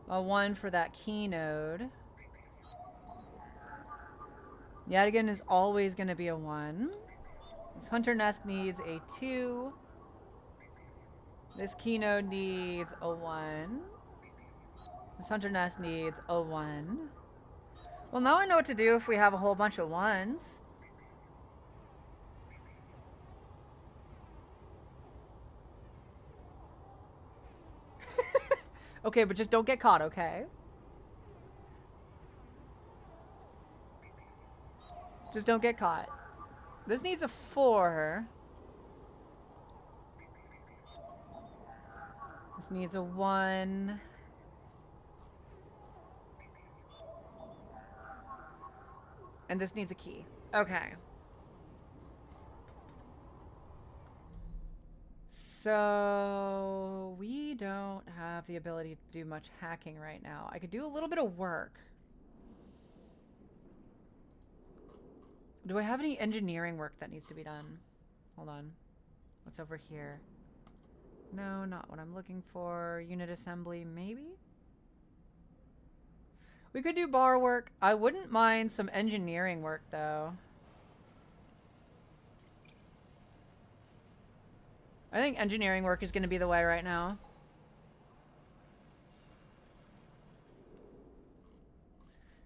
A 1 for that key node. Yadigan is always going to be a 1. This Hunter Nest needs a 2. This key node needs a 1. This Hunter Nest needs a 1. Well, now I know what to do if we have a whole bunch of 1s. Okay, but just don't get caught, okay? Just don't get caught. This needs a 4. This needs a 1. And this needs a key. Okay. So we don't have the ability to do much hacking right now. I could do a little bit of work. Do I have any engineering work that needs to be done? Hold on. What's over here? No, not what I'm looking for. Unit assembly, maybe? We could do bar work. I wouldn't mind some engineering work, though. I think engineering work is going to be the way right now.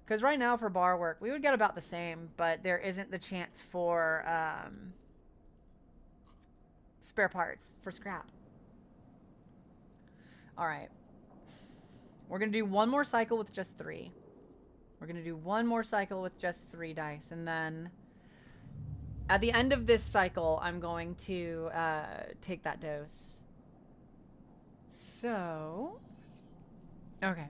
Because right now for bar work, we would get about the same, but there isn't the chance for spare parts, for scrap. Alright. We're going to do 1 more cycle with just 3. We're going to do 1 more cycle with just 3 dice, and then at the end of this cycle, I'm going to take that dose. So, okay.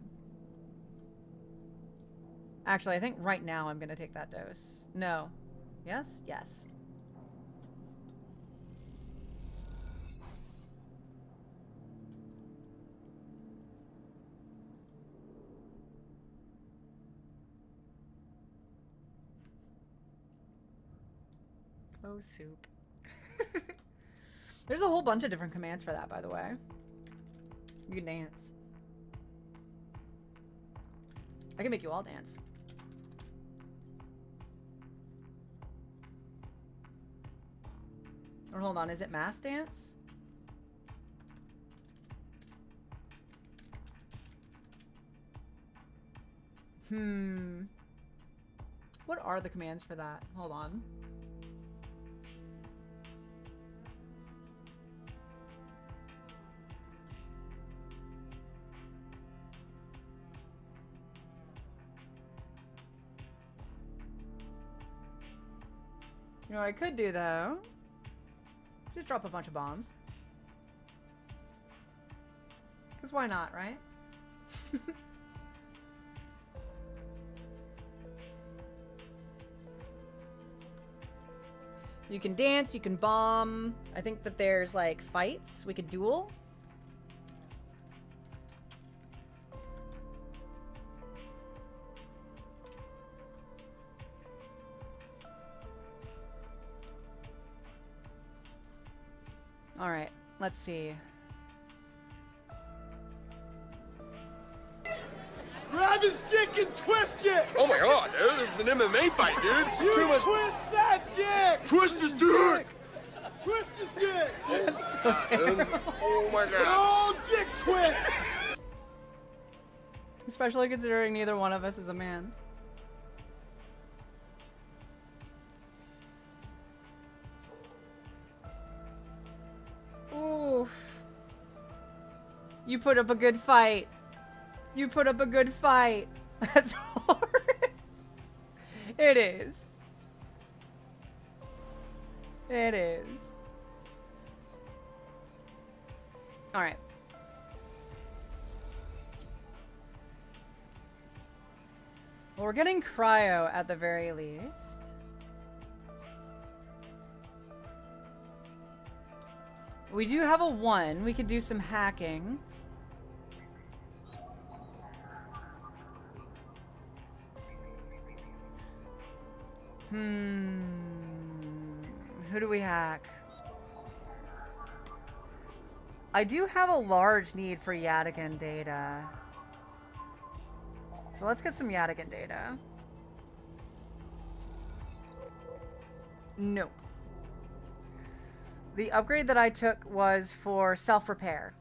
Actually, I think right now I'm going to take that dose. No. Yes? Yes. Oh, soup. There's a whole bunch of different commands for that, by the way. You can dance. I can make you all dance. Or hold on, is it mass dance? What are the commands for that? Hold on. You know what I could do, though? Just drop a bunch of bombs. Because why not, right? You can dance, you can bomb. I think that there's, like, fights. We could duel. All right, let's see. Grab his dick and twist it! Oh my god, dude, this is an MMA fight, dude. It's You too much. twist that dick! Twist his dick! Twist his dick! That's so terrible. Oh my god. Oh, dick twist! Especially considering neither one of us is a man. Oof. You put up a good fight. You put up a good fight. That's horrible. It is. It is. Alright. Well, we're getting cryo at the very least. We do have a 1. We could do some hacking. Who do we hack? I do have a large need for Yadigan data. So let's get some Yadigan data. No. The upgrade that I took was for self-repair.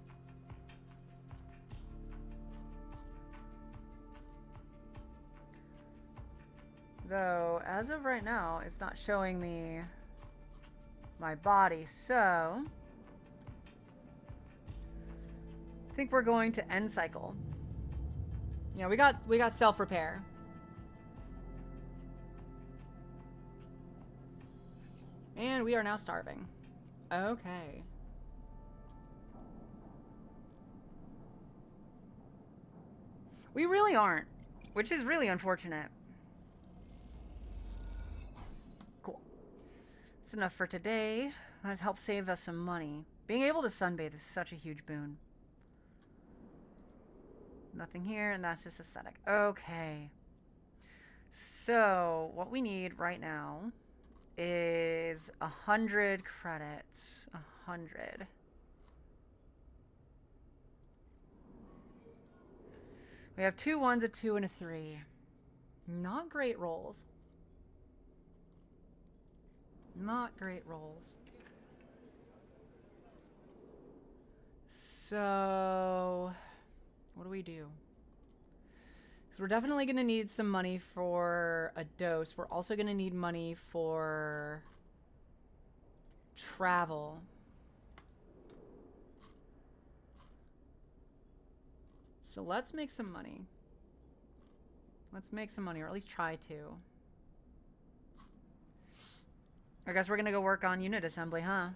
Though, as of right now, it's not showing me my body, so I think we're going to end cycle. You know, we got self-repair. And we are now starving. Okay. We really aren't, which is really unfortunate. Cool. That's enough for today. That helps save us some money. Being able to sunbathe is such a huge boon. Nothing here, and that's just aesthetic. Okay. So, what we need right now is 100 credits. 100. We have 2 1s, a 2, and a 3. Not great rolls. Not great rolls. So, what do we do? Because we're definitely going to need some money for a dose. We're also going to need money for travel. So let's make some money. Let's make some money, or at least try to. I guess we're going to go work on unit assembly, huh?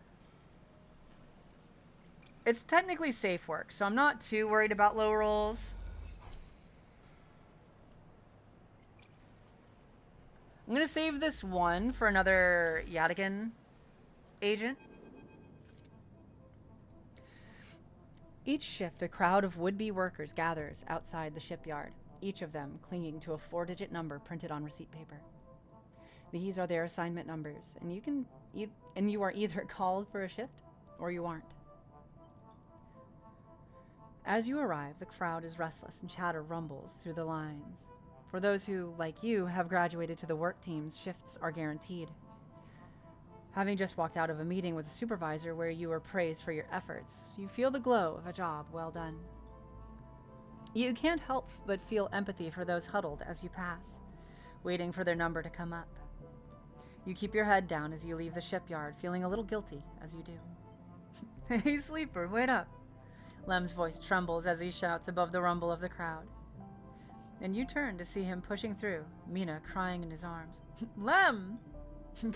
It's technically safe work, so I'm not too worried about low rolls. I'm going to save this one for another Yadigan agent. Each shift, a crowd of would-be workers gathers outside the shipyard, each of them clinging to a 4-digit number printed on receipt paper. These are their assignment numbers, and you are either called for a shift or you aren't. As you arrive, the crowd is restless and chatter rumbles through the lines. For those who, like you, have graduated to the work teams, shifts are guaranteed. Having just walked out of a meeting with a supervisor where you were praised for your efforts, you feel the glow of a job well done. You can't help but feel empathy for those huddled as you pass, waiting for their number to come up. You keep your head down as you leave the shipyard, feeling a little guilty as you do. Hey, sleeper, wait up. Lem's voice trembles as he shouts above the rumble of the crowd. And you turn to see him pushing through, Mina crying in his arms. Lem!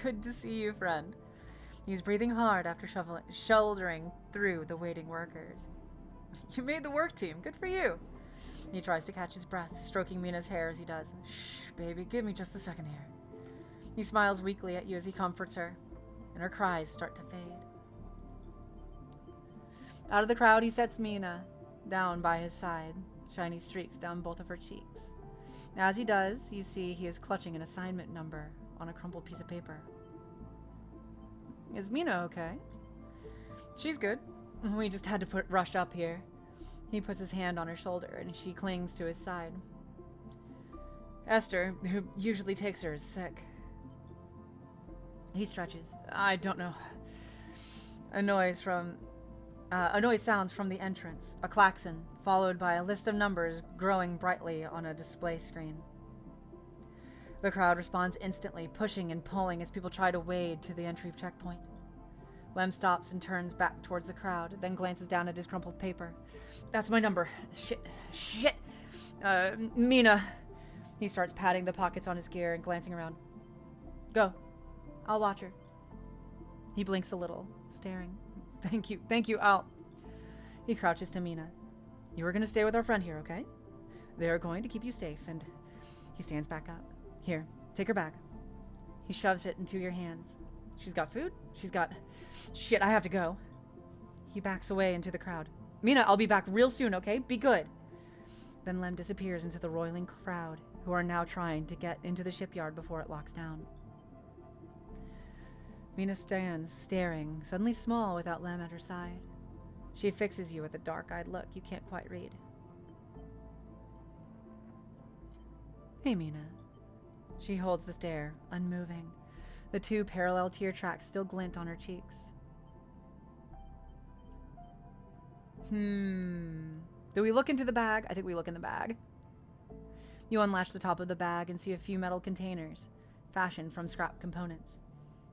Good to see you, friend. He's breathing hard after shouldering through the waiting workers. You made the work team. Good for you. He tries to catch his breath, stroking Mina's hair as he does. Shh, baby, give me just a second here. He smiles weakly at you as he comforts her, and her cries start to fade. Out of the crowd, he sets Mina down by his side, shiny streaks down both of her cheeks. As he does, you see he is clutching an assignment number on a crumpled piece of paper. Is Mina okay? She's good. We just had to rush up here. He puts his hand on her shoulder, and she clings to his side. Esther, who usually takes her, is sick. He stretches. I don't know. A noise sounds from the entrance, a klaxon, followed by a list of numbers growing brightly on a display screen. The crowd responds instantly, pushing and pulling as people try to wade to the entry checkpoint. Lem stops and turns back towards the crowd, then glances down at his crumpled paper. That's my number. Shit. Mina. He starts patting the pockets on his gear and glancing around. Go. I'll watch her. He blinks a little, staring. Thank you, I'll... He crouches to Mina. You are going to stay with our friend here, okay? They are going to keep you safe, and... He stands back up. Here, take her bag. He shoves it into your hands. She's got food? She's got... Shit, I have to go. He backs away into the crowd. Mina, I'll be back real soon, okay? Be good. Then Lem disappears into the roiling crowd, who are now trying to get into the shipyard before it locks down. Mina stands, staring, suddenly small without Lem at her side. She fixes you with a dark-eyed look you can't quite read. Hey, Mina. She holds the stare, unmoving. The two parallel tear tracks still glint on her cheeks. Do we look into the bag? I think we look in the bag. You unlatch the top of the bag and see a few metal containers, fashioned from scrap components.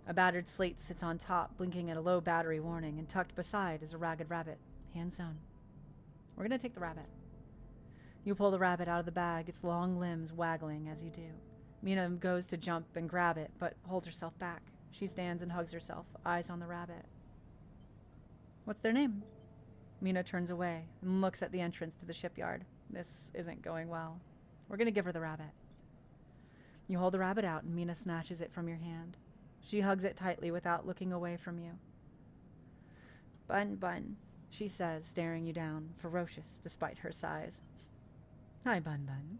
A battered slate sits on top, blinking at a low battery warning, and tucked beside is a ragged rabbit, hand-sewn. We're gonna take the rabbit. You pull the rabbit out of the bag, its long limbs waggling as you do. Mina goes to jump and grab it, but holds herself back. She stands and hugs herself, eyes on the rabbit. What's their name? Mina turns away and looks at the entrance to the shipyard. This isn't going well. We're gonna give her the rabbit. You hold the rabbit out, and Mina snatches it from your hand. She hugs it tightly without looking away from you. Bun, Bun, she says, staring you down, ferocious despite her size. Hi, Bun Bun.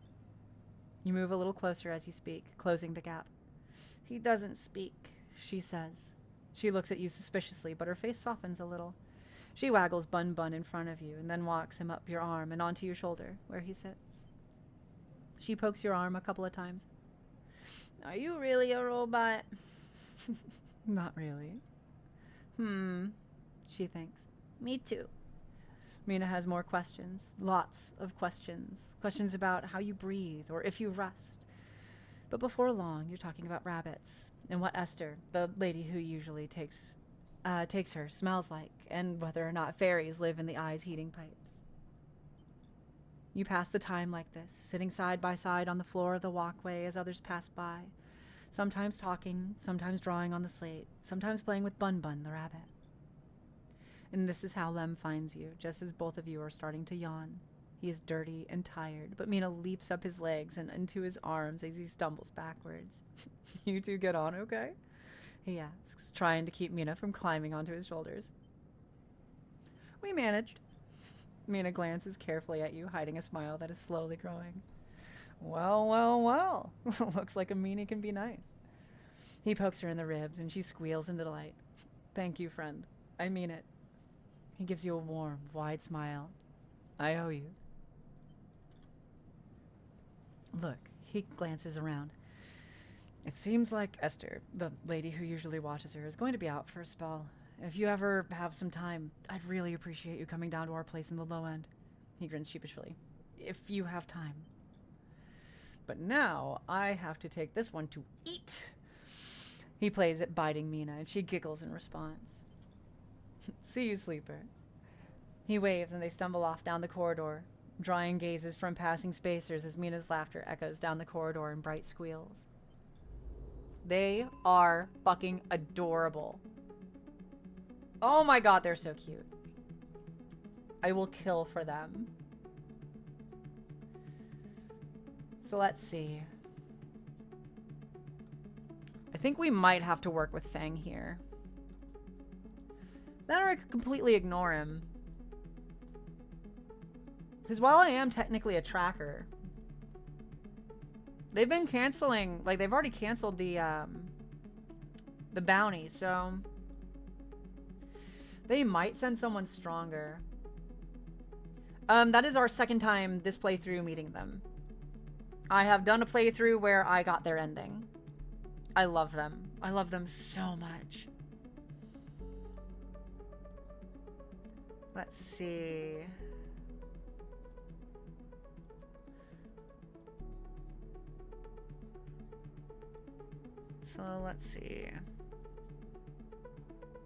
You move a little closer as you speak, closing the gap. He doesn't speak, she says. She looks at you suspiciously, but her face softens a little. She waggles Bun Bun in front of you and then walks him up your arm and onto your shoulder, where he sits. She pokes your arm a couple of times. Are you really a robot? Not really. She thinks. Me too. Mina has more questions. Lots of questions. Questions about how you breathe or if you rest. But before long, you're talking about rabbits and what Esther, the lady who usually takes her, smells like, and whether or not fairies live in the eye's heating pipes. You pass the time like this, sitting side by side on the floor of the walkway as others pass by. Sometimes talking, sometimes drawing on the slate, sometimes playing with Bun Bun, the rabbit. And this is how Lem finds you, just as both of you are starting to yawn. He is dirty and tired, but Mina leaps up his legs and into his arms as he stumbles backwards. You two get on okay? He asks, trying to keep Mina from climbing onto his shoulders. We managed. Mina glances carefully at you, hiding a smile that is slowly growing. Well. Looks like a meanie can be nice. He pokes her in the ribs, and she squeals in delight. Thank you, friend. I mean it. He gives you a warm, wide smile. I owe you. Look, he glances around. It seems like Esther, the lady who usually watches her, is going to be out for a spell. If you ever have some time, I'd really appreciate you coming down to our place in the low end. He grins sheepishly. If you have time. But now, I have to take this one to eat. He plays at biting Mina, and she giggles in response. See you, sleeper. He waves, and they stumble off down the corridor, drawing gazes from passing spacers as Mina's laughter echoes down the corridor in bright squeals. They are fucking adorable. Oh my god, they're so cute. I will kill for them. So let's see. I think we might have to work with Fang here. That or I could completely ignore him. Because while I am technically a tracker, they've been canceling, like they've already canceled the bounty, so they might send someone stronger. That is our second time this playthrough meeting them. I have done a playthrough where I got their ending. I love them. I love them so much. Let's see. So let's see.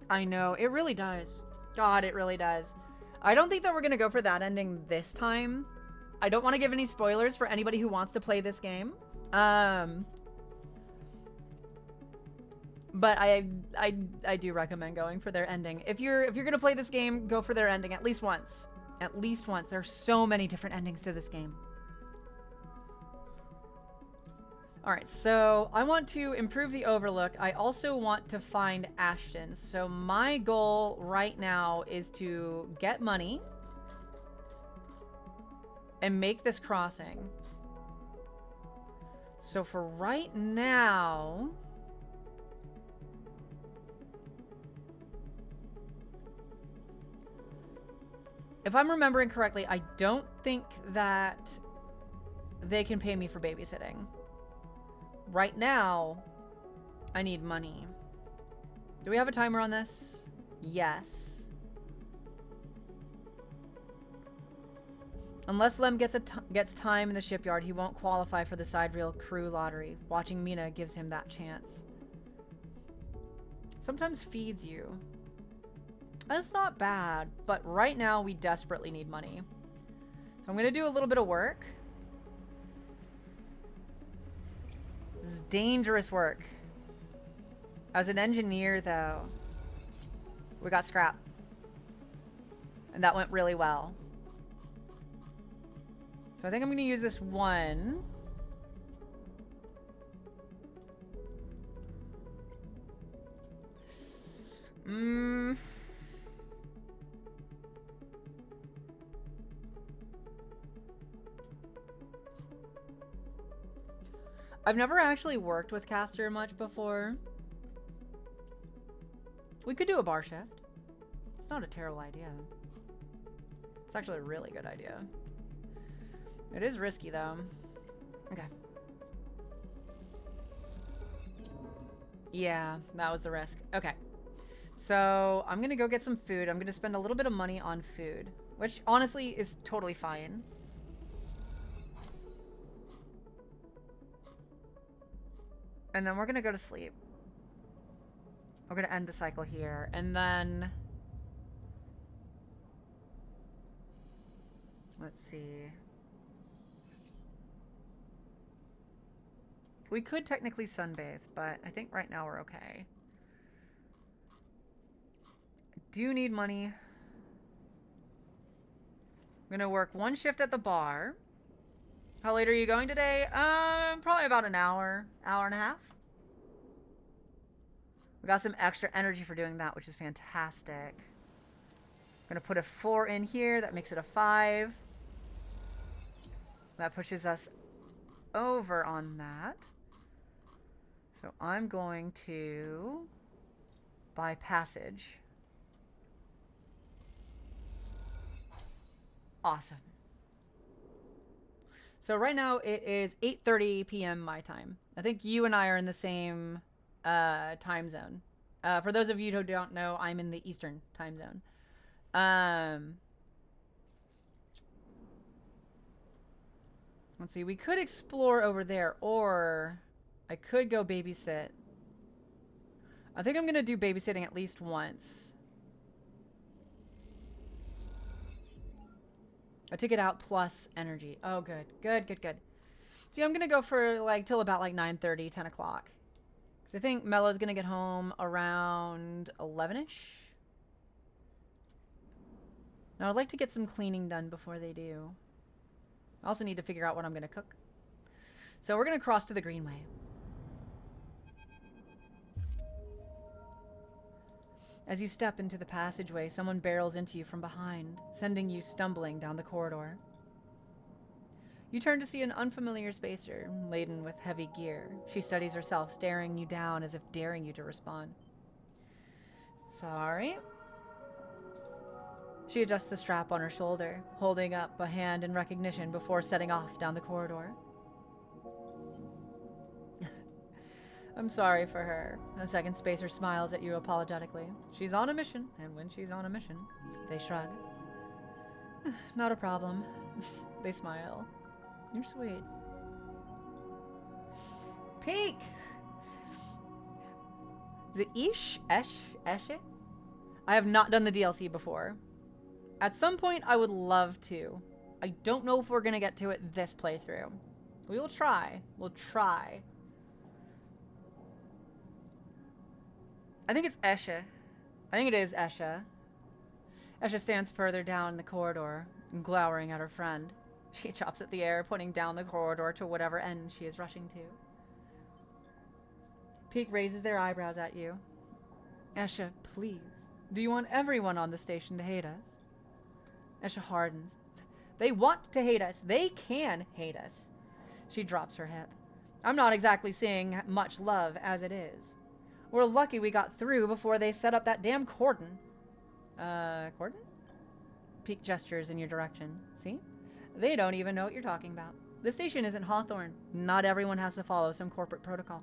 I know, it really does. God, it really does. I don't think that we're gonna go for that ending this time. I don't want to give any spoilers for anybody who wants to play this game. But I do recommend going for their ending. If you're gonna play this game, go for their ending at least once. At least once. There are so many different endings to this game. Alright, so I want to improve the Overlook. I also want to find Ashton. So my goal right now is to get money and make this crossing. So for right now, if I'm remembering correctly, I don't think that they can pay me for babysitting. Right now, I need money. Do we have a timer on this? Yes. Unless Lem gets time in the shipyard, he won't qualify for the side reel crew lottery. Watching Mina gives him that chance. Sometimes feeds you. That's not bad, but right now we desperately need money. So I'm gonna do a little bit of work. This is dangerous work. As an engineer, though, we got scrap. And that went really well. So I think I'm going to use this one. I've never actually worked with Caster much before. We could do a bar shift. It's not a terrible idea. It's actually a really good idea. It is risky, though. Okay. Yeah, that was the risk. Okay. So, I'm gonna go get some food. I'm gonna spend a little bit of money on food, which honestly is totally fine. And then we're gonna go to sleep. We're gonna end the cycle here, and then let's see. We could technically sunbathe, but I think right now we're okay. I do need money. I'm gonna work one shift at the bar. How late are you going today? Probably about an hour, hour and a half. We got some extra energy for doing that, which is fantastic. I'm gonna put a 4 in here. That makes it a 5. That pushes us over on that. So I'm going to buy passage. Awesome. So right now it is 8:30 p.m. my time. I think you and I are in the same time zone. For those of you who don't know, I'm in the Eastern time zone. Let's see, we could explore over there, or I could go babysit. I think I'm going to do babysitting at least once. A ticket out plus energy. Oh, good. Good, good, good. See, I'm going to go for, like, till about, like, 9:30, 10 o'clock. Because I think Melo's going to get home around 11-ish. Now, I'd like to get some cleaning done before they do. I also need to figure out what I'm going to cook. So we're going to cross to the Greenway. As you step into the passageway, someone barrels into you from behind, sending you stumbling down the corridor. You turn to see an unfamiliar spacer, laden with heavy gear. She steadies herself, staring you down as if daring you to respond. Sorry. She adjusts the strap on her shoulder, holding up a hand in recognition before setting off down the corridor. I'm sorry for her. The second spacer smiles at you apologetically. She's on a mission, and when she's on a mission, they shrug. Not a problem. They smile. You're sweet. Peek! Is it Ish? Eshe? I have not done the DLC before. At some point, I would love to. I don't know if we're going to get to it this playthrough. We will try. We'll try. I think it's Eshe. I think it is Eshe. Eshe stands further down the corridor, glowering at her friend. She chops at the air, pointing down the corridor to whatever end she is rushing to. Peek raises their eyebrows at you. Eshe, please. Do you want everyone on the station to hate us? Eshe hardens. They want to hate us. They can hate us. She drops her hip. I'm not exactly seeing much love as it is. We're lucky we got through before they set up that damn cordon. Cordon? Peek gestures in your direction. See? They don't even know what you're talking about. The station isn't Hawthorne. Not everyone has to follow some corporate protocol.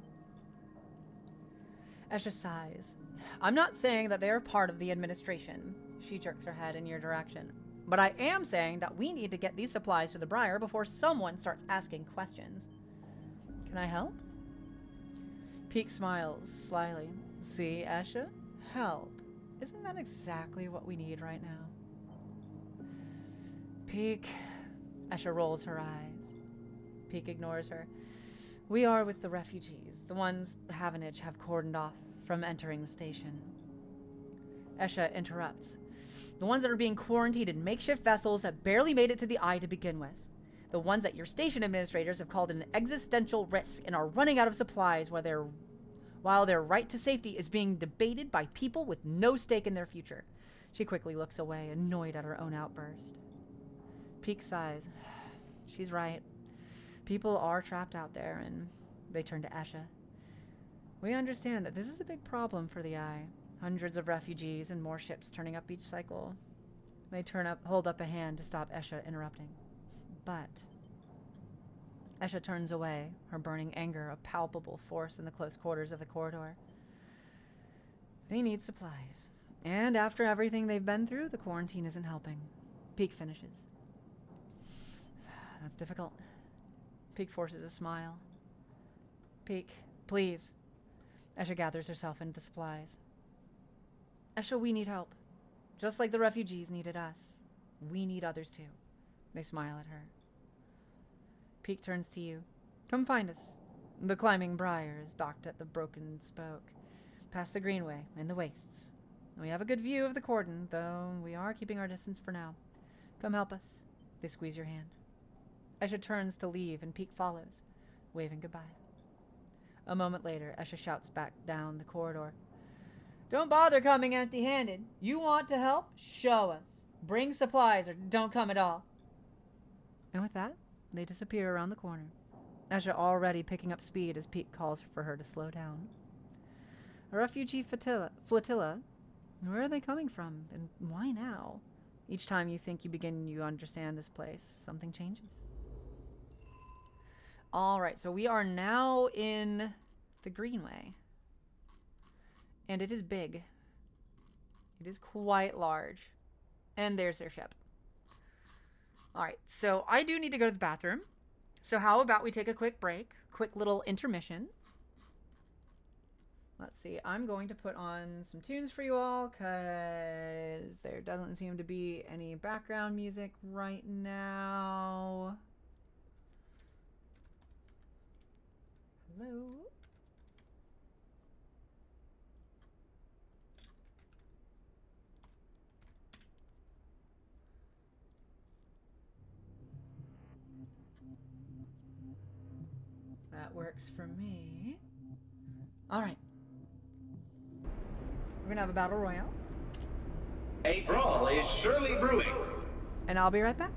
Eshe sighs. I'm not saying that they are part of the administration. She jerks her head in your direction. But I am saying that we need to get these supplies to the Briar before someone starts asking questions. Can I help? Peek smiles slyly. See, Eshe? Help. Isn't that exactly what we need right now? Peek. Eshe rolls her eyes. Peek ignores her. We are with the refugees, the ones Havenage have cordoned off from entering the station. Eshe interrupts. The ones that are being quarantined in makeshift vessels that barely made it to the Eye to begin with. The ones that your station administrators have called an existential risk and are running out of supplies while their right to safety is being debated by people with no stake in their future. She quickly looks away, annoyed at her own outburst. Peek sighs. She's right. People are trapped out there, and they turn to Eshe. We understand that this is a big problem for the Eye. Hundreds of refugees and more ships turning up each cycle. They hold up a hand to stop Eshe interrupting. But Eshe turns away, her burning anger a palpable force in the close quarters of the corridor. They need supplies. And after everything they've been through, the quarantine isn't helping. Peek finishes. That's difficult. Peek forces a smile. Peek, please. Eshe gathers herself into the supplies. Eshe, we need help. Just like the refugees needed us. We need others too. They smile at her. Peek turns to you. Come find us. The climbing briar is docked at the broken spoke, past the greenway and the wastes. We have a good view of the cordon, though we are keeping our distance for now. Come help us. They squeeze your hand. Eshe turns to leave and Peek follows, waving goodbye. A moment later, Eshe shouts back down the corridor. Don't bother coming empty-handed. You want to help? Show us. Bring supplies or don't come at all. And with that, they disappear around the corner. Eshe already picking up speed as Peek calls for her to slow down. A refugee flotilla? Where are they coming from? And why now? Each time you think you understand this place, something changes. Alright, so we are now in the Greenway. And it is big. It is quite large. And there's their ship. Alright, so I do need to go to the bathroom. So how about we take a quick break? Quick little intermission. Let's see, I'm going to put on some tunes for you all because there doesn't seem to be any background music right now. Hello? works for me. All right. We're gonna have a battle royale, A brawl is surely brewing. and I'll be right back.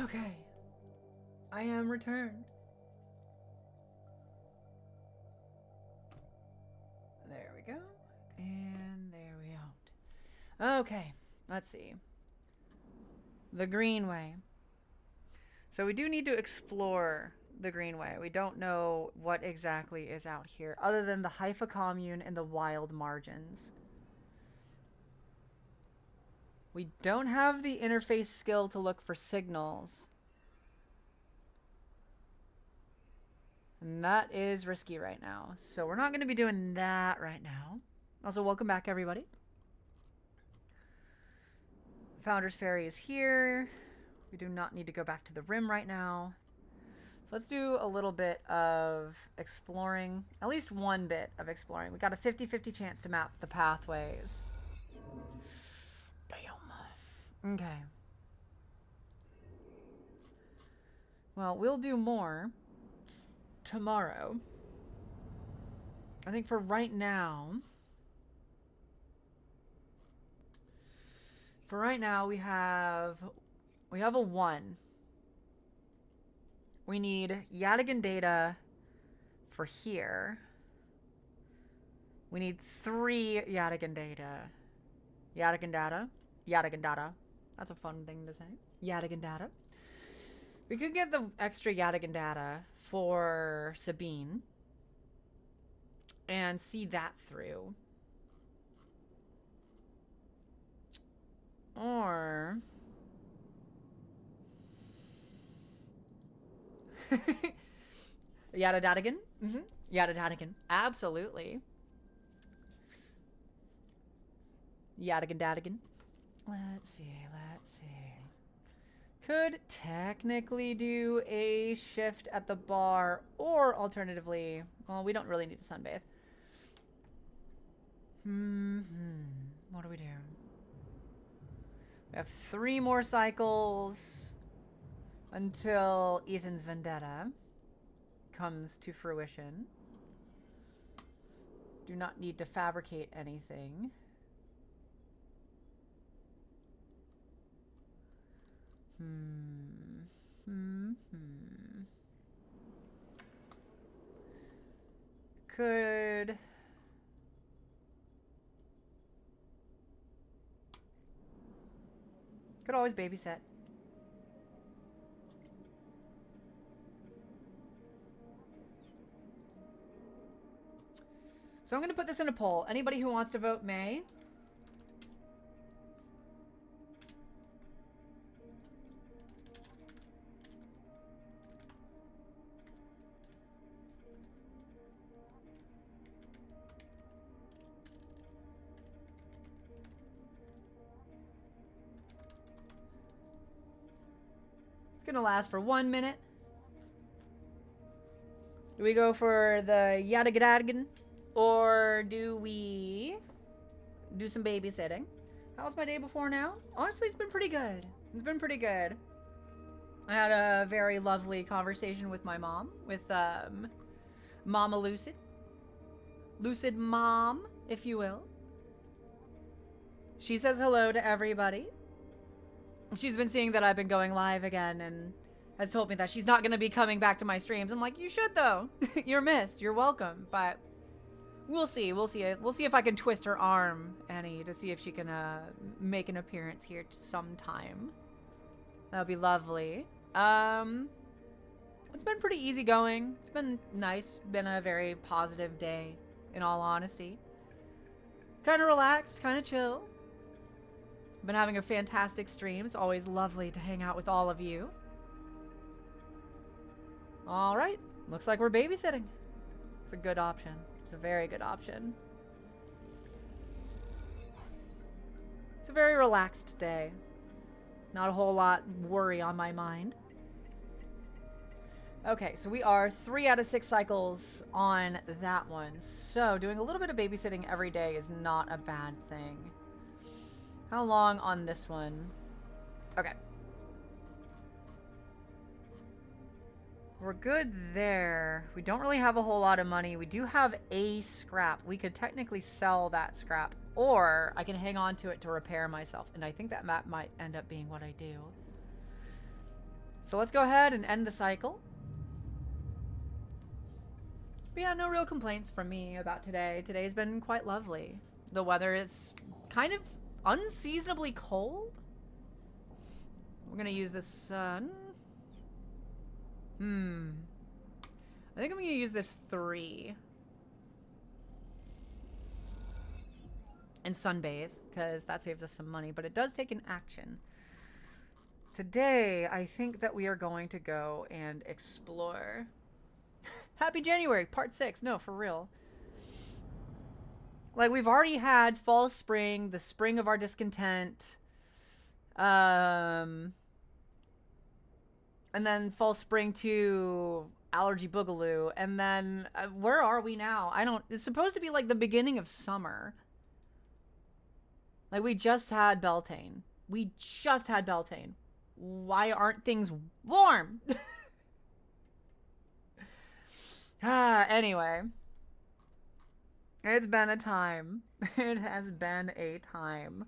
Okay. I am returned. There we go. And there we out. Okay. Let's see. The Greenway. So we do need to explore the Greenway. We don't know what exactly is out here, other than the Haifa commune and the wild margins. We don't have the interface skill to look for signals. And that is risky right now. So we're not going to be doing that right now. Also, welcome back, everybody. Founder's Ferry is here. We do not need to go back to the rim right now. So let's do a little bit of exploring. At least one bit of exploring. We got a 50-50 chance to map the pathways. Damn. Okay. Well, we'll do more tomorrow. I think for right now... For right now, we have a 1. We need Yadigan data for here. We need 3 Yadigan data. Yadigan data. Yadigan data. That's a fun thing to say. Yadigan data. We could get the extra Yadigan data for Sabine and see that through. Or Yada Dadigan? Yada Dadigan. Absolutely. Yadigan Dadigan. Let's see. Could technically do a shift at the bar, or alternatively, well, we don't really need to sunbathe. What do we do? We have 3 more cycles until Ethan's vendetta comes to fruition. Do not need to fabricate anything. Could... Could always babysit. So I'm going to put this in a poll. Anybody who wants to vote may. Gonna last for 1 minute. Do we go for the Yadigadadigan, or do we do some babysitting? How was my day before now? Honestly, it's been pretty good. It's been pretty good. I had a very lovely conversation with my mom, with Mama Lucid. Lucid Mom, if you will. She says hello to everybody. She's been seeing that I've been going live again and has told me that she's not going to be coming back to my streams. I'm like, you should though. You're missed. You're welcome. But we'll see. We'll see. We'll see if I can twist her arm, Annie, to see if she can make an appearance here sometime. That would be lovely. It's been pretty easy going. It's been nice. Been a very positive day, in all honesty. Kind of relaxed, kind of chill. Been having a fantastic stream. It's always lovely to hang out with all of you. All right. Looks like we're babysitting. It's a good option. It's a very good option. It's a very relaxed day. Not a whole lot worry on my mind. Okay, so we are 3 out of 6 cycles on that one. So doing a little bit of babysitting every day is not a bad thing. How long on this one? Okay. We're good there. We don't really have a whole lot of money. We do have a scrap. We could technically sell that scrap, or I can hang on to it to repair myself. And I think that map might end up being what I do. So let's go ahead and end the cycle. But yeah, no real complaints from me about today. Today's been quite lovely. The weather is kind of unseasonably cold. We're gonna use the sun. I think I'm gonna use this 3. And sunbathe, because that saves us some money, but it does take an action. Today, I think that we are going to go and explore. Happy January, part 6. No, for real. Like, we've already had fall, spring, the spring of our discontent. And then fall, spring to allergy boogaloo. And then, where are we now? It's supposed to be like the beginning of summer. Like, we just had Beltane. Why aren't things warm? Anyway. It's been a time. It has been a time.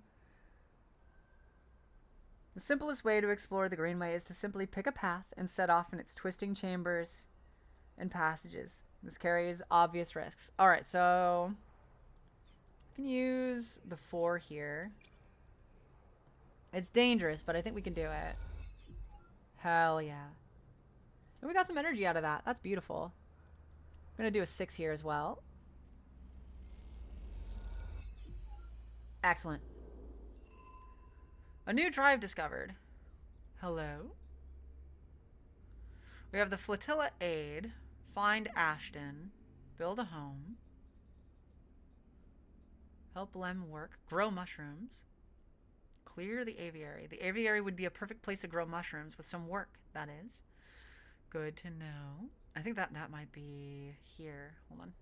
The simplest way to explore the Greenway is to simply pick a path and set off in its twisting chambers and passages. This carries obvious risks. Alright, so I can use the 4 here. It's dangerous, but I think we can do it. Hell yeah. And we got some energy out of that. That's beautiful. I'm going to do a 6 here as well. Excellent. A new drive discovered. Hello. We have the Flotilla Aid. Find Ashton. Build a home. Help Lem work. Grow mushrooms. Clear the aviary. The aviary would be a perfect place to grow mushrooms with some work, that is. Good to know. I think that might be here. Hold on.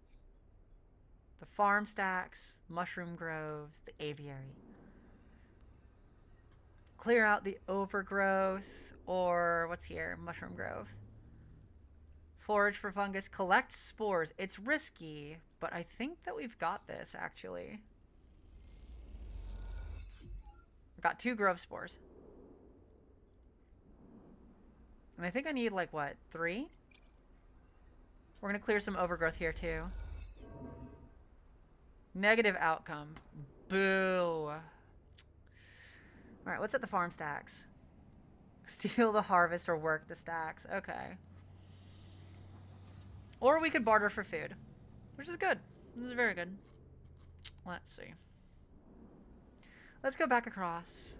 The farm stacks, mushroom groves, the aviary. Clear out the overgrowth, or what's here? Mushroom grove. Forage for fungus, collect spores. It's risky, but I think that we've got this, actually. I've got 2 grove spores. And I think I need, like, what, 3? We're going to clear some overgrowth here, too. Negative outcome. Boo. Alright, what's at the farm stacks? Steal the harvest or work the stacks. Okay. Or we could barter for food. Which is good. This is very good. Let's see. Let's go back across.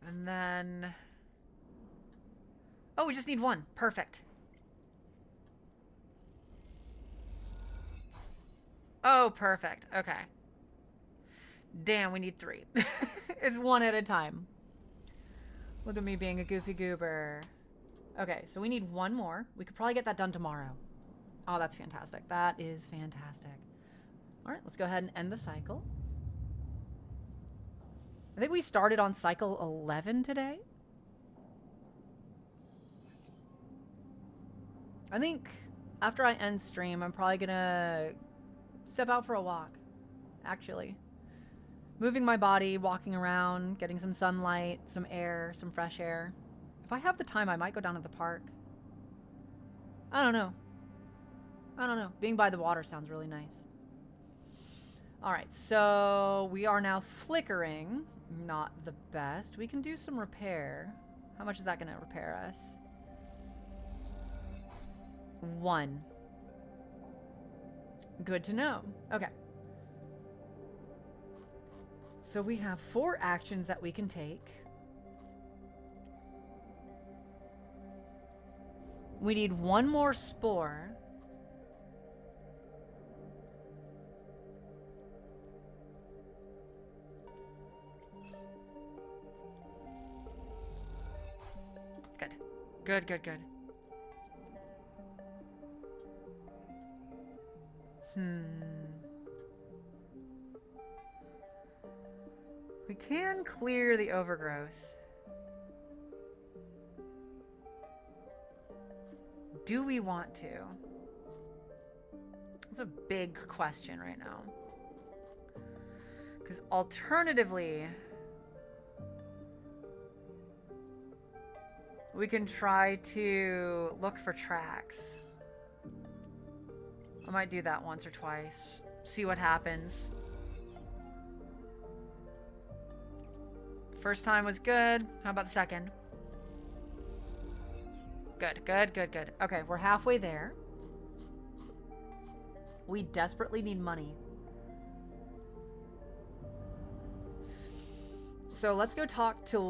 And then... Oh, we just need 1. Perfect. Oh, perfect. Okay. Damn, we need 3. It's 1 at a time. Look at me being a goofy goober. Okay, so we need 1 more. We could probably get that done tomorrow. Oh, that's fantastic. That is fantastic. All right, let's go ahead and end the cycle. I think we started on cycle 11 today. I think after I end stream, I'm probably gonna step out for a walk, actually. Moving my body, walking around, getting some sunlight, some air, some fresh air. If I have the time, I might go down to the park. I don't know. Being by the water sounds really nice. Alright, so we are now flickering. Not the best. We can do some repair. How much is that going to repair us? 1. Good to know. Okay. So we have 4 actions that we can take. We need 1 more spore. Good. Good. We can clear the overgrowth. Do we want to? That's a big question right now. Because alternatively, We can try to look for tracks. I might do that once or twice. See what happens. First time was good. How about the second? Good, good, good, good. Okay, we're halfway there. We desperately need money. So let's go talk to,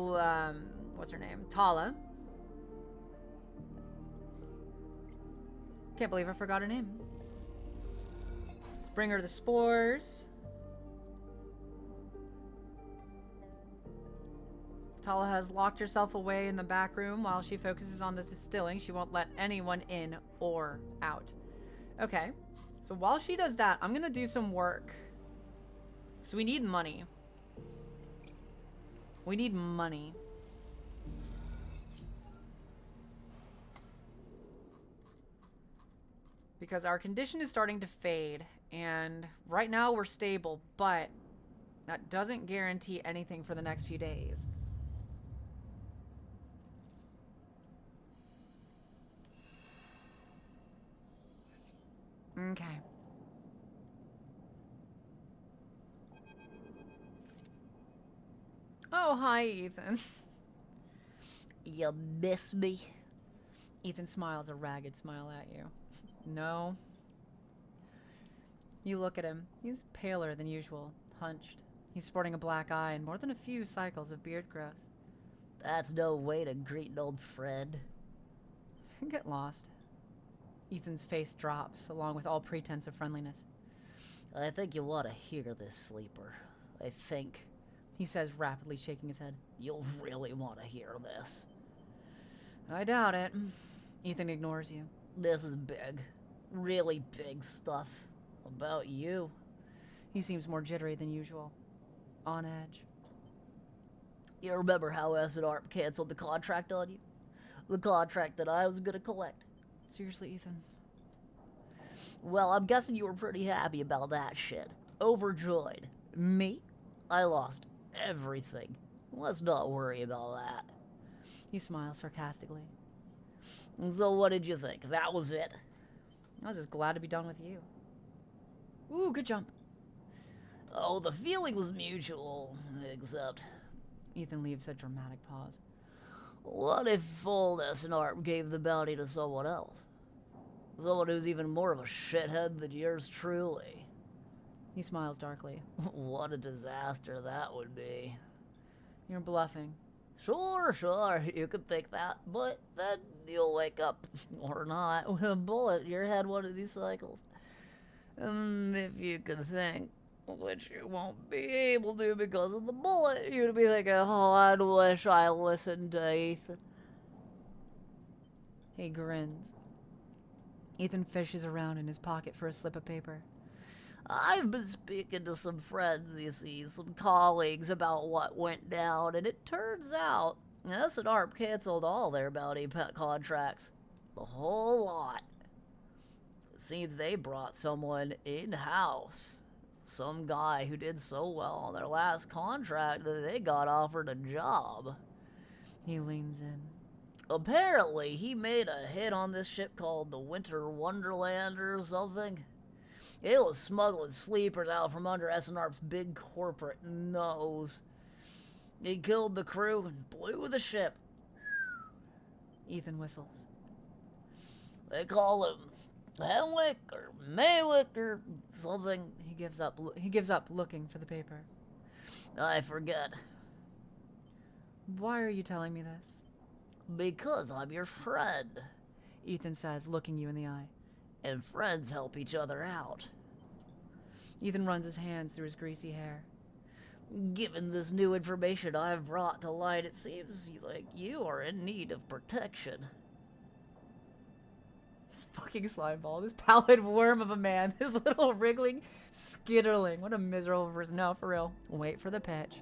what's her name? Tala. Can't believe I forgot her name. Bring her the spores. Tala has locked herself away in the back room while she focuses on the distilling. She won't let anyone in or out. Okay. So while she does that, I'm gonna do some work. So we need money. We need money. Because our condition is starting to fade. And right now we're stable, but that doesn't guarantee anything for the next few days. Okay. Oh, hi, Ethan. You miss me? Ethan smiles a ragged smile at you. No. You look at him. He's paler than usual, hunched. He's sporting a black eye and more than a few cycles of beard growth. That's no way to greet an old friend. Get lost. Ethan's face drops, along with all pretense of friendliness. I think you want to hear this, Sleeper. I think. He says, rapidly shaking his head. You'll really want to hear this. I doubt it. Ethan ignores you. This is big. Really big stuff. About you. He seems more jittery than usual. On edge. You remember how S&ARP canceled the contract on you? The contract that I was gonna collect. Seriously, Ethan? Well, I'm guessing you were pretty happy about that shit. Overjoyed. Me? I lost everything. Let's not worry about that. He smiles sarcastically. So what did you think? That was it? I was just glad to be done with you. Ooh, good jump. Oh, the feeling was mutual, except... Ethan leaves a dramatic pause. What if old S&ARP gave the bounty to someone else? Someone who's even more of a shithead than yours truly. He smiles darkly. What a disaster that would be. You're bluffing. Sure, you could think that, but then you'll wake up, or not, with a bullet in your head one of these cycles. And if you could think, which you won't be able to because of the bullet, you'd be thinking, oh, I wish I listened to Ethan. He grins. Ethan fishes around in his pocket for a slip of paper. I've been speaking to some friends, you see, some colleagues about what went down, and it turns out S&ARP canceled all their bounty pet contracts. The whole lot. It seems they brought someone in-house. Some guy who did so well on their last contract that they got offered a job. He leans in. Apparently, he made a hit on this ship called the Winter Wonderland or something. It was smuggling sleepers out from under S&ARP's big corporate nose. He killed the crew and blew the ship. Ethan whistles. They call him Henwick or Maywick or something. He gives up looking for the paper. I forget. Why are you telling me this? Because I'm your friend. Ethan says, looking you in the eye. And friends help each other out. Ethan runs his hands through his greasy hair. Given this new information I've brought to light, it seems like you are in need of protection. This fucking slime ball, this pallid worm of a man, this little wriggling skitterling. What a miserable person. No, for real. Wait for the pitch.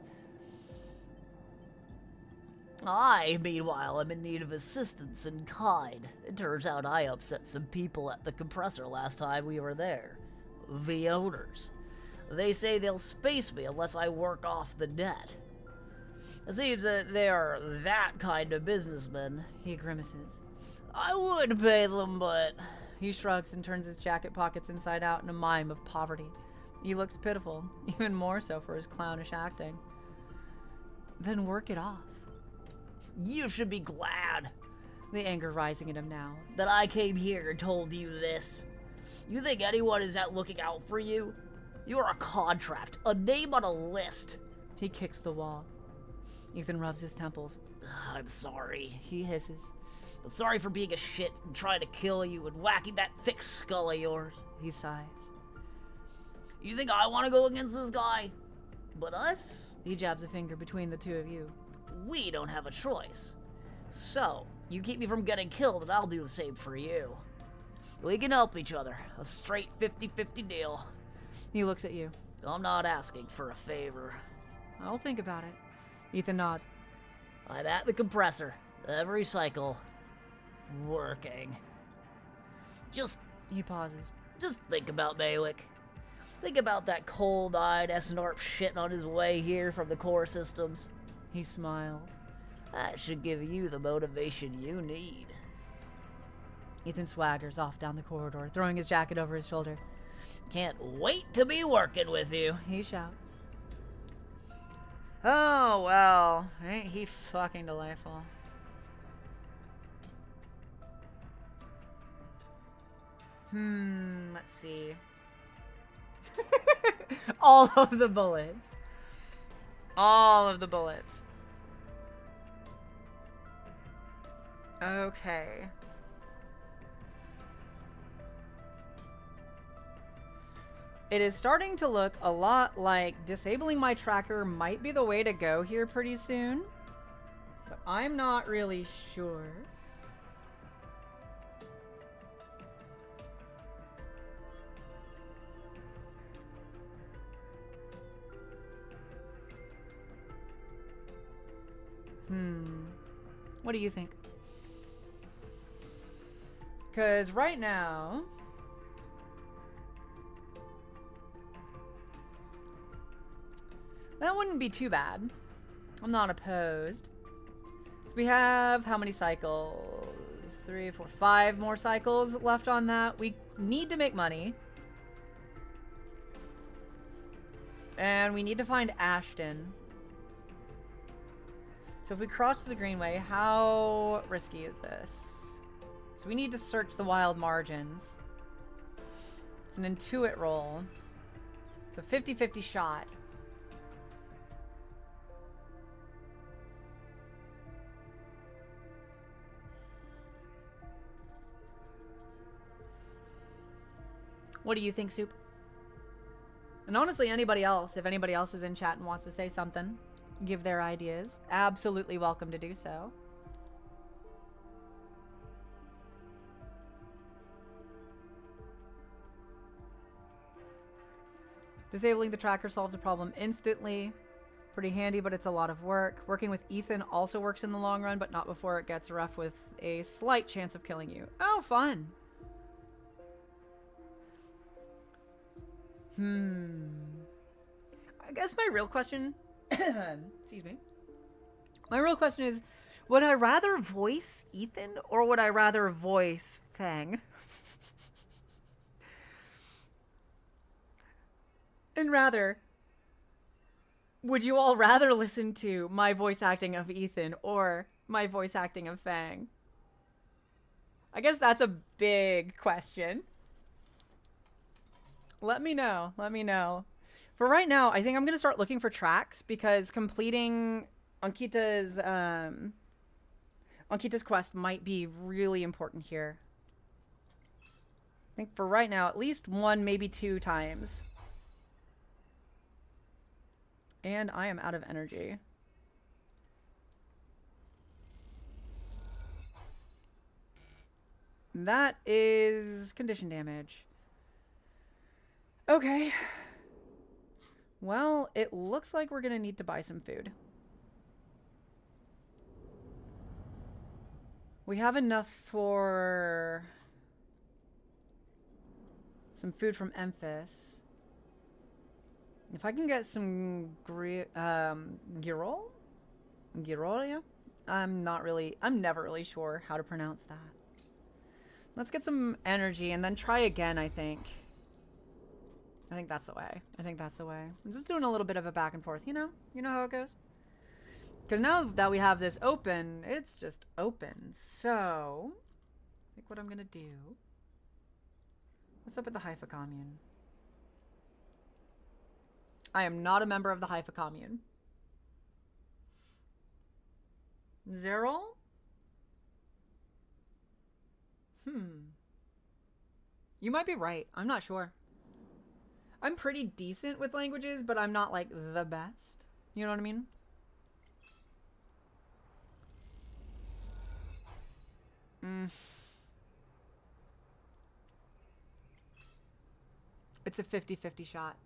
I, meanwhile, am in need of assistance in kind. It turns out I upset some people at the compressor last time we were there. The owners. They say they'll space me unless I work off the net. It seems that they are that kind of businessmen. He grimaces. I would pay them, but He shrugs and turns his jacket pockets inside out in a mime of poverty. He looks pitiful, even more so for his clownish acting. Then work it off. you should be glad The anger rising in him now. that I came here and told you this. You think anyone is out looking out for you? You're a contract, a name on a list. He kicks the wall. Ethan rubs his temples. I'm sorry. He hisses. I'm sorry for being a shit and trying to kill you and whacking that thick skull of yours. He sighs. You think I want to go against this guy? But us? He jabs a finger between the two of you. We don't have a choice. So, you keep me from getting killed and I'll do the same for you. We can help each other. A straight 50-50 deal. He looks at you. I'm not asking for a favor. I'll think about it. Ethan nods. I'm at the compressor. Every cycle. Working. Just He pauses. think about Malik. Think about that cold-eyed SNARP shitting on his way here from the core systems. He smiles. That should give you the motivation you need. Ethan swaggers off down the corridor, throwing his jacket over his shoulder. Can't wait to be working with you. He shouts. Oh, well. Ain't he fucking delightful? Let's see. All of the bullets. All of the bullets. Okay. It is starting to look a lot like disabling my tracker might be the way to go here pretty soon. But I'm not really sure. What do you think? Because right now... that wouldn't be too bad. I'm not opposed. So we have how many cycles? 3, 4, 5 more cycles left on that. We need to make money. And we need to find Ashton. So if we cross the Greenway, how risky is this? So we need to search the wild margins. It's an intuit roll. It's a 50-50 shot. What do you think, Soup? And honestly, anybody else, if anybody else is in chat and wants to say something, give their ideas, absolutely welcome to do so. Disabling the tracker solves the problem instantly. Pretty handy, but it's a lot of work. Working with Ethan also works in the long run, but not before it gets rough with a slight chance of killing you. Oh, fun! I guess my real question... excuse me. My real question is, would I rather voice Ethan or would I rather voice Fang? And rather, would you all rather listen to my voice acting of Ethan or my voice acting of Fang? I guess that's a big question. Let me know. Let me know. For right now, I think I'm going to start looking for tracks because completing Ankita's quest might be really important here. I think for right now, at least 1, maybe 2 times. And I am out of energy. That is condition damage. Okay. Well, it looks like we're gonna need to buy some food. We have enough for some food from Emphis. If I can get some Girol? Girolia? I'm never really sure how to pronounce that. Let's get some energy and then try again, I think. I think that's the way. I'm just doing a little bit of a back and forth, you know? You know how it goes? Because now that we have this open, it's just open. So, I think what I'm going to do... What's up with the Haifa Commune? I am not a member of the Haifa Commune. Zerol? You might be right. I'm not sure. I'm pretty decent with languages, but I'm not, like, the best. You know what I mean? It's a 50-50 shot.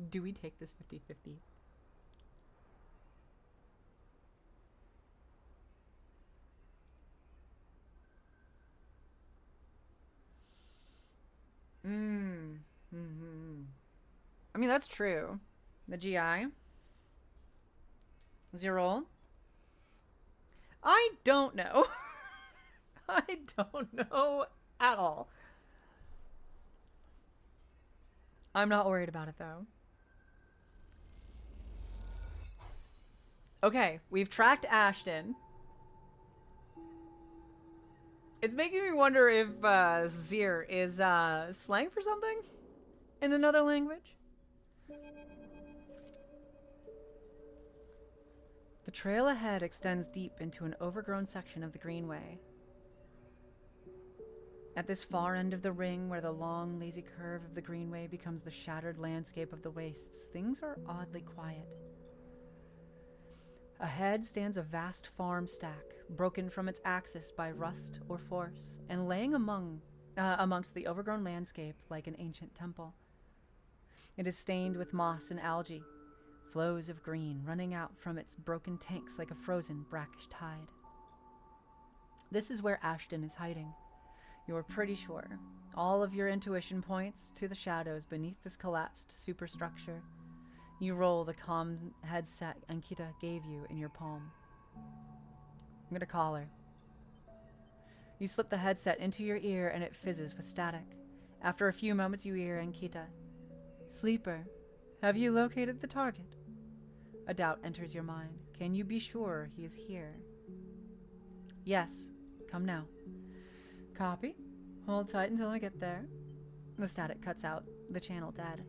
Do we take this 50-50? I mean, that's true. The GI. Zero. I don't know. I don't know at all. I'm not worried about it, though. Okay, we've tracked Ashton. It's making me wonder if Zir is slang for something in another language. The trail ahead extends deep into an overgrown section of the Greenway. At this far end of the ring, where the long, lazy curve of the Greenway becomes the shattered landscape of the wastes, things are oddly quiet. Ahead stands a vast farm stack, broken from its axis by rust or force, and laying amongst the overgrown landscape like an ancient temple. It is stained with moss and algae, flows of green running out from its broken tanks like a frozen, brackish tide. This is where Ashton is hiding. You are pretty sure. All of your intuition points to the shadows beneath this collapsed superstructure. You roll the comm headset Ankita gave you in your palm. I'm gonna call her. You slip the headset into your ear and it fizzes with static. After a few moments you hear Ankita. Sleeper, have you located the target? A doubt enters your mind. Can you be sure he is here? Yes. Come now. Copy. Hold tight until I get there. The static cuts out, the channel dead.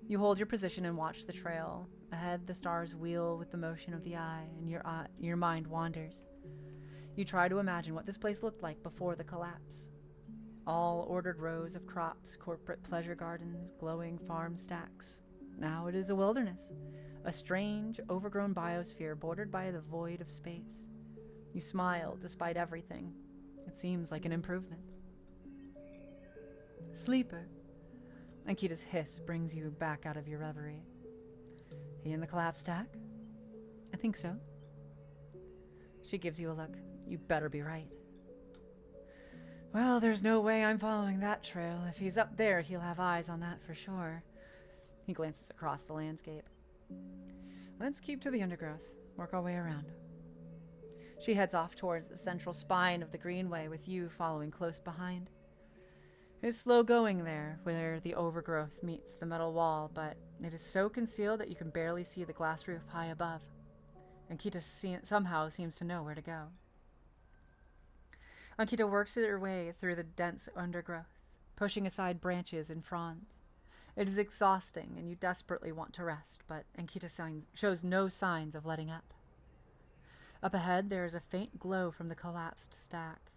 You hold your position and watch the trail. Ahead, the stars wheel with the motion of the eye, and your mind wanders. You try to imagine what this place looked like before the collapse. All ordered rows of crops, corporate pleasure gardens, glowing farm stacks. Now it is a wilderness, a strange, overgrown biosphere bordered by the void of space. You smile despite everything. It seems like an improvement. Sleeper. Ankita's hiss brings you back out of your reverie. He in the collapse stack? I think so. She gives you a look. You better be right. Well, there's no way I'm following that trail. If he's up there, he'll have eyes on that for sure. He glances across the landscape. Let's keep to the undergrowth. Work our way around. She heads off towards the central spine of the Greenway, with you following close behind. It is slow going there, where the overgrowth meets the metal wall, but it is so concealed that you can barely see the glass roof high above. Ankita somehow seems to know where to go. Ankita works her way through the dense undergrowth, pushing aside branches and fronds. It is exhausting, and you desperately want to rest, but Ankita shows no signs of letting up. Up ahead, there is a faint glow from the collapsed stack.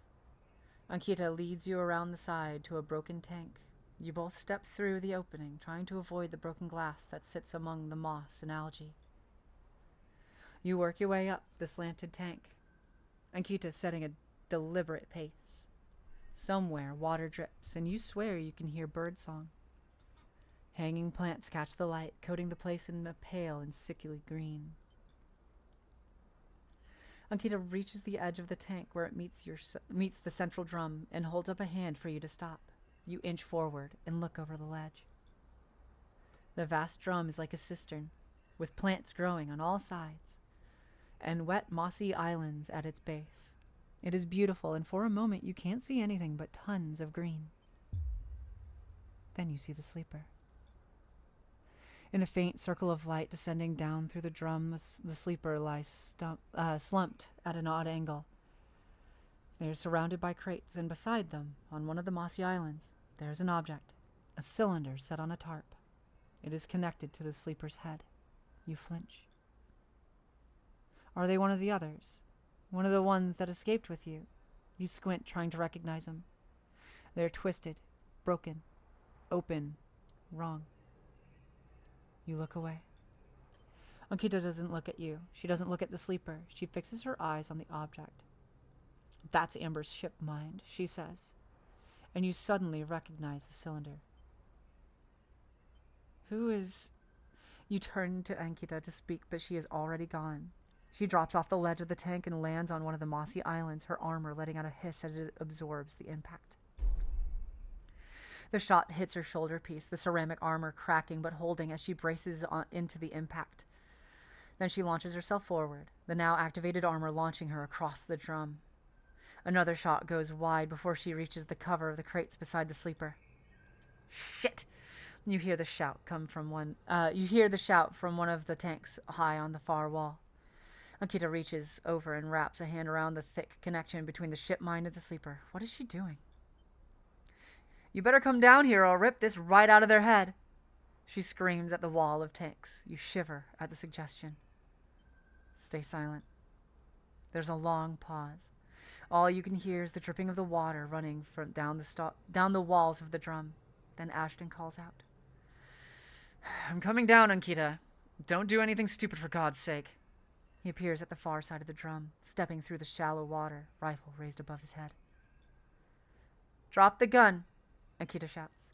Ankita leads you around the side to a broken tank. You both step through the opening, trying to avoid the broken glass that sits among the moss and algae. You work your way up the slanted tank. Ankita setting a deliberate pace. Somewhere, water drips, and you swear you can hear birdsong. Hanging plants catch the light, coating the place in a pale and sickly green. Ankita reaches the edge of the tank where it meets the central drum and holds up a hand for you to stop. You inch forward and look over the ledge. The vast drum is like a cistern, with plants growing on all sides. and wet mossy islands at its base. It is beautiful, and for a moment you can't see anything but tons of green. Then you see the sleeper. In a faint circle of light descending down through the drum, the sleeper lies slumped at an odd angle. They are surrounded by crates, and beside them, on one of the mossy islands, there is an object, a cylinder set on a tarp. It is connected to the sleeper's head. You flinch. Are they one of the others? One of the ones that escaped with you? You squint, trying to recognize them. They're twisted, broken, open, wrong. You look away. Ankita doesn't look at you. She doesn't look at the sleeper. She fixes her eyes on the object. That's Amber's ship mind, she says. And you suddenly recognize the cylinder. Who is... You turn to Ankita to speak, but she is already gone. She drops off the ledge of the tank and lands on one of the mossy islands, her armor letting out a hiss as it absorbs the impact. The shot hits her shoulder piece, the ceramic armor cracking but holding as she braces into the impact. Then she launches herself forward, the now activated armor launching her across the drum. Another shot goes wide before she reaches the cover of the crates beside the sleeper. Shit! You hear the shout from one of the tanks high on the far wall. Ankita reaches over and wraps a hand around the thick connection between the ship mind and the sleeper. What is she doing? You better come down here or I'll rip this right out of their head. She screams at the wall of tanks. You shiver at the suggestion. Stay silent. There's a long pause. All you can hear is the dripping of the water running from down the walls of the drum. Then Ashton calls out. I'm coming down, Ankita. Don't do anything stupid for God's sake. He appears at the far side of the drum, stepping through the shallow water, rifle raised above his head. Drop the gun, Ankita shouts.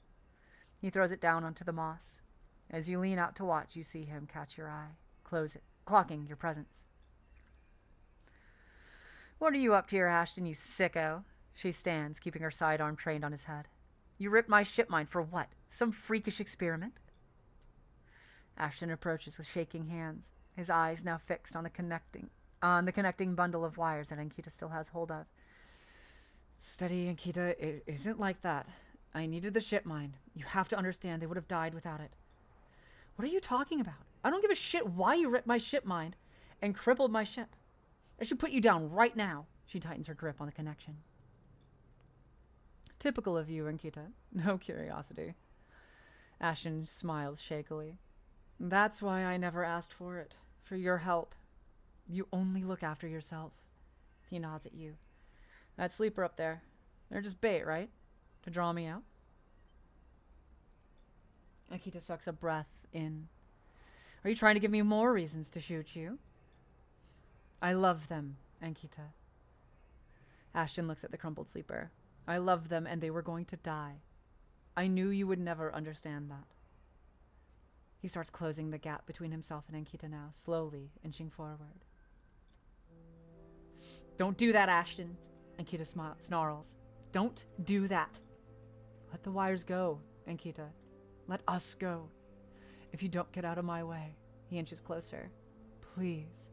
He throws it down onto the moss. As you lean out to watch, you see him catch your eye, close it, clocking your presence. What are you up to here, Ashton, you sicko? She stands, keeping her sidearm trained on his head. You ripped my ship mind for what? Some freakish experiment? Ashton approaches with shaking hands, his eyes now fixed on the connecting bundle of wires that Ankita still has hold of. Steady, Ankita. It isn't like that. I needed the ship mind. You have to understand they would have died without it. What are you talking about? I don't give a shit why you ripped my ship mind and crippled my ship. I should put you down right now. She tightens her grip on the connection. Typical of you, Ankita. No curiosity. Ashton smiles shakily. That's why I never asked for it. For your help. You only look after yourself. He nods at you. That sleeper up there. They're just bait, right? To draw me out? Ankita sucks a breath in. Are you trying to give me more reasons to shoot you? I love them, Ankita. Ashton looks at the crumpled sleeper. I loved them and they were going to die. I knew you would never understand that. He starts closing the gap between himself and Ankita now, slowly inching forward. Don't do that, Ashton, Ankita snarls. Don't do that. Let the wires go, Ankita. Let us go. If you don't get out of my way. He inches closer. Please.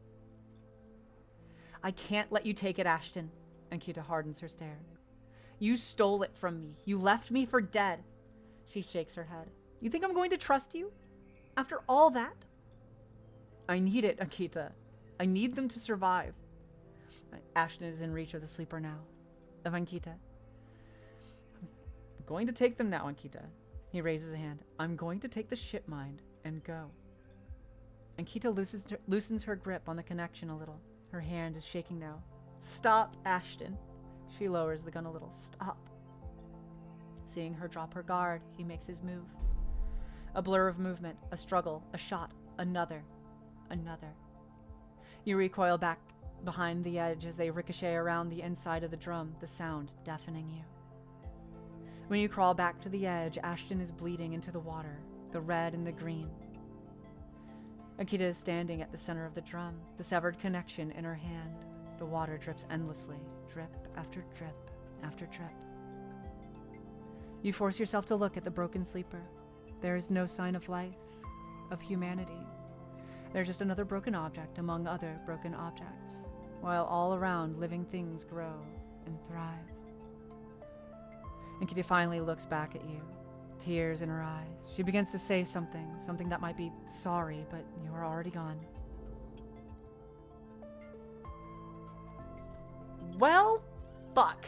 I can't let you take it, Ashton. Ankita hardens her stare. You stole it from me. You left me for dead. She shakes her head. You think I'm going to trust you? After all that? I need it, Ankita. I need them to survive. Ashton is in reach of the sleeper now. Of Ankita. I'm going to take them now, Ankita. He raises a hand. I'm going to take the ship mind and go. Ankita loosens her grip on the connection a little. Her hand is shaking now. Stop, Ashton. She lowers the gun a little. Stop. Seeing her drop her guard, he makes his move. A blur of movement, a struggle, a shot, another. You recoil back behind the edge as they ricochet around the inside of the drum, the sound deafening you. When you crawl back to the edge, Ashton is bleeding into the water, the red and the green. Ankita is standing at the center of the drum, the severed connection in her hand. The water drips endlessly, drip after drip after drip. You force yourself to look at the broken sleeper. There is no sign of life, of humanity. They're just another broken object among other broken objects, while all around living things grow and thrive. And Kitty finally looks back at you, tears in her eyes. She begins to say something that might be sorry, but you are already gone. Well, fuck.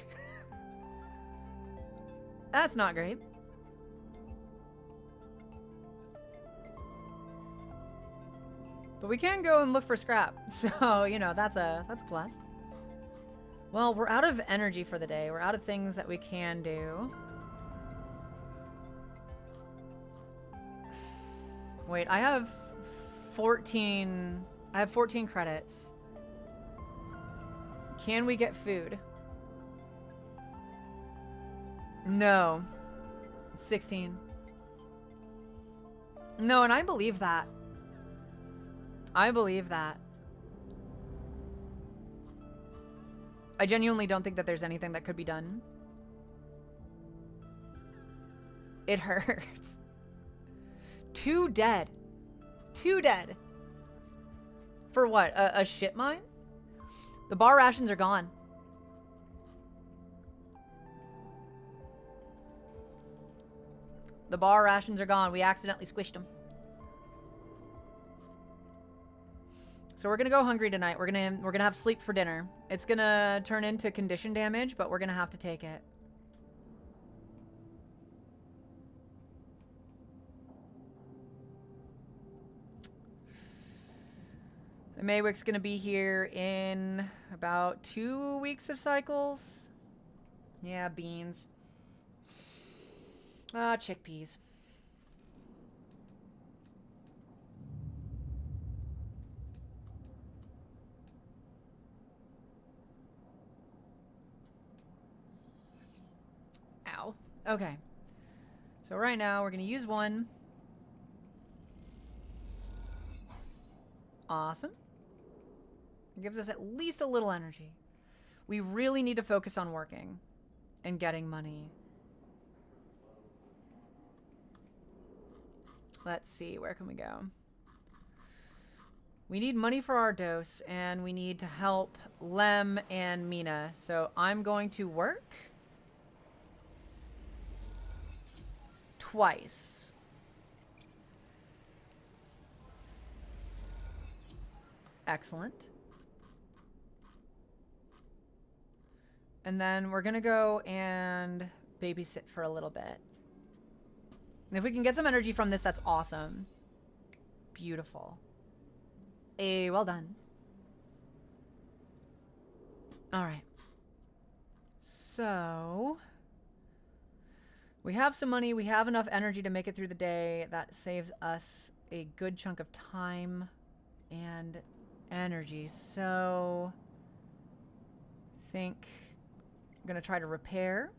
That's not great. But we can go and look for scrap. So, you know, that's a plus. Well, we're out of energy for the day. We're out of things that we can do. Wait, I have 14 credits. Can we get food? No. 16. No, and I believe that. I believe that. I genuinely don't think that there's anything that could be done. It hurts. 2 dead. 2 dead. For what? A shit mine? The bar rations are gone. The bar rations are gone. We accidentally squished them. So we're gonna go hungry tonight. We're gonna have sleep for dinner. It's gonna turn into condition damage, but we're gonna have to take it. Maywick's gonna be here in about 2 weeks of cycles. Yeah, beans. Chickpeas. Ow. Okay. So right now we're gonna use 1. Awesome. It gives us at least a little energy. We really need to focus on working and getting money. Let's see, where can we go? We need money for our dose, and we need to help Lem and Mina. So I'm going to work twice. Excellent. And then we're gonna go and babysit for a little bit. And if we can get some energy from this, that's awesome. Beautiful. Well done. Alright. So we have some money, we have enough energy to make it through the day. That saves us a good chunk of time and energy. So I think I'm gonna try to repair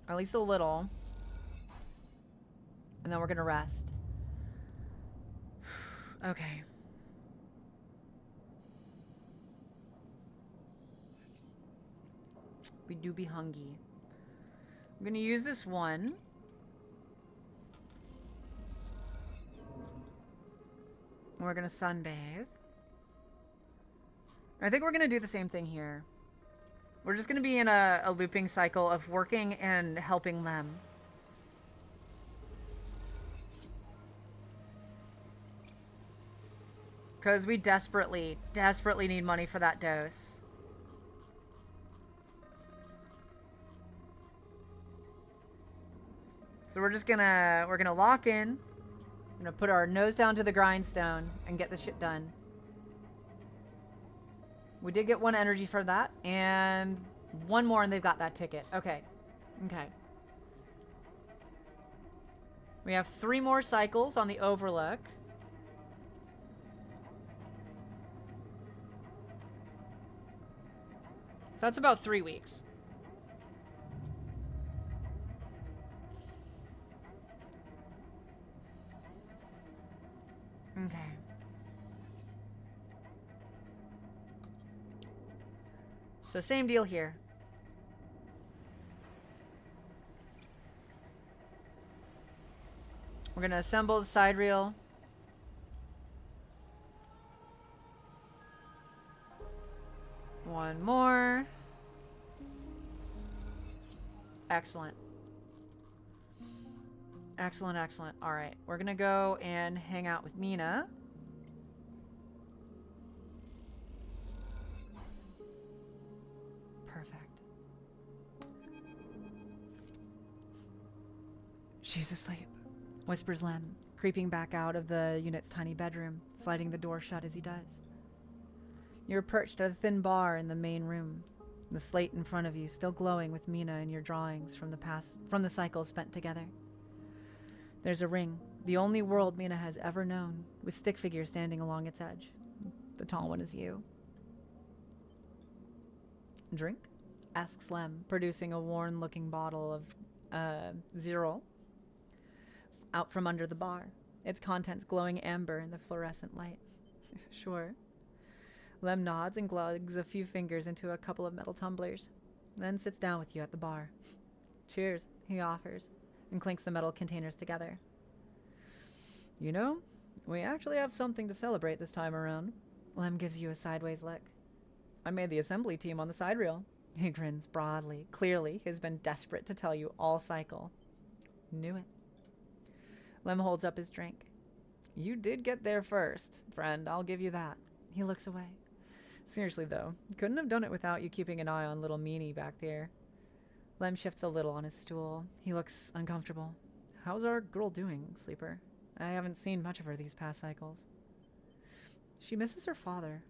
at least a little, and then we're gonna rest. Okay. We do be hungry. I'm gonna use this 1. And we're gonna sunbathe. I think we're gonna do the same thing here. We're just gonna be in a looping cycle of working and helping them. Because we desperately, desperately need money for that dose. So we're gonna lock in. We're gonna put our nose down to the grindstone and get this shit done. We did get 1 energy for that, and 1 more, and they've got that ticket. Okay. Okay. We have 3 more cycles on the Overlook. So that's about 3 weeks. Okay. So same deal here. We're gonna assemble the side reel. One more. Excellent. Excellent, excellent. All right, we're gonna go and hang out with Mina. Perfect. She's asleep, whispers Lem, creeping back out of the unit's tiny bedroom, sliding the door shut as he does. You're perched at a thin bar in the main room, the slate in front of you still glowing with Mina and your drawings from the cycles spent together. There's a ring, the only world Mina has ever known, with stick figures standing along its edge. The tall one is you. Drink? Asks Lem, producing a worn-looking bottle of Zerol out from under the bar, its contents glowing amber in the fluorescent light. Sure. Lem nods and glugs a few fingers into a couple of metal tumblers, then sits down with you at the bar. Cheers, he offers, and clinks the metal containers together. You know, we actually have something to celebrate this time around. Lem gives you a sideways look. I made the assembly team on the side reel. He grins broadly. Clearly, he's been desperate to tell you all cycle. Knew it. Lem holds up his drink. You did get there first, friend. I'll give you that. He looks away. Seriously, though, couldn't have done it without you keeping an eye on little Meanie back there. Lem shifts a little on his stool. He looks uncomfortable. How's our girl doing, Sleeper? I haven't seen much of her these past cycles. She misses her father.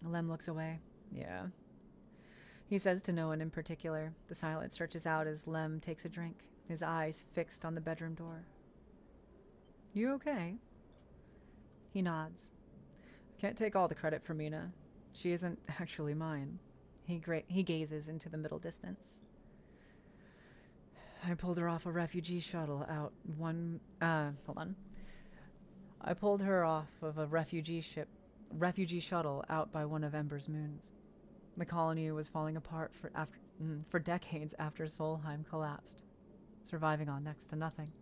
Lem looks away. Yeah. He says to no one in particular. The silence stretches out as Lem takes a drink, his eyes fixed on the bedroom door. You okay? He nods. Can't take all the credit for Mina. She isn't actually mine. He gazes into the middle distance. I pulled her off a refugee shuttle out hold on. I pulled her off of a refugee shuttle out by one of Ember's moons. The colony was falling apart for decades after Solheim collapsed, surviving on next to nothing.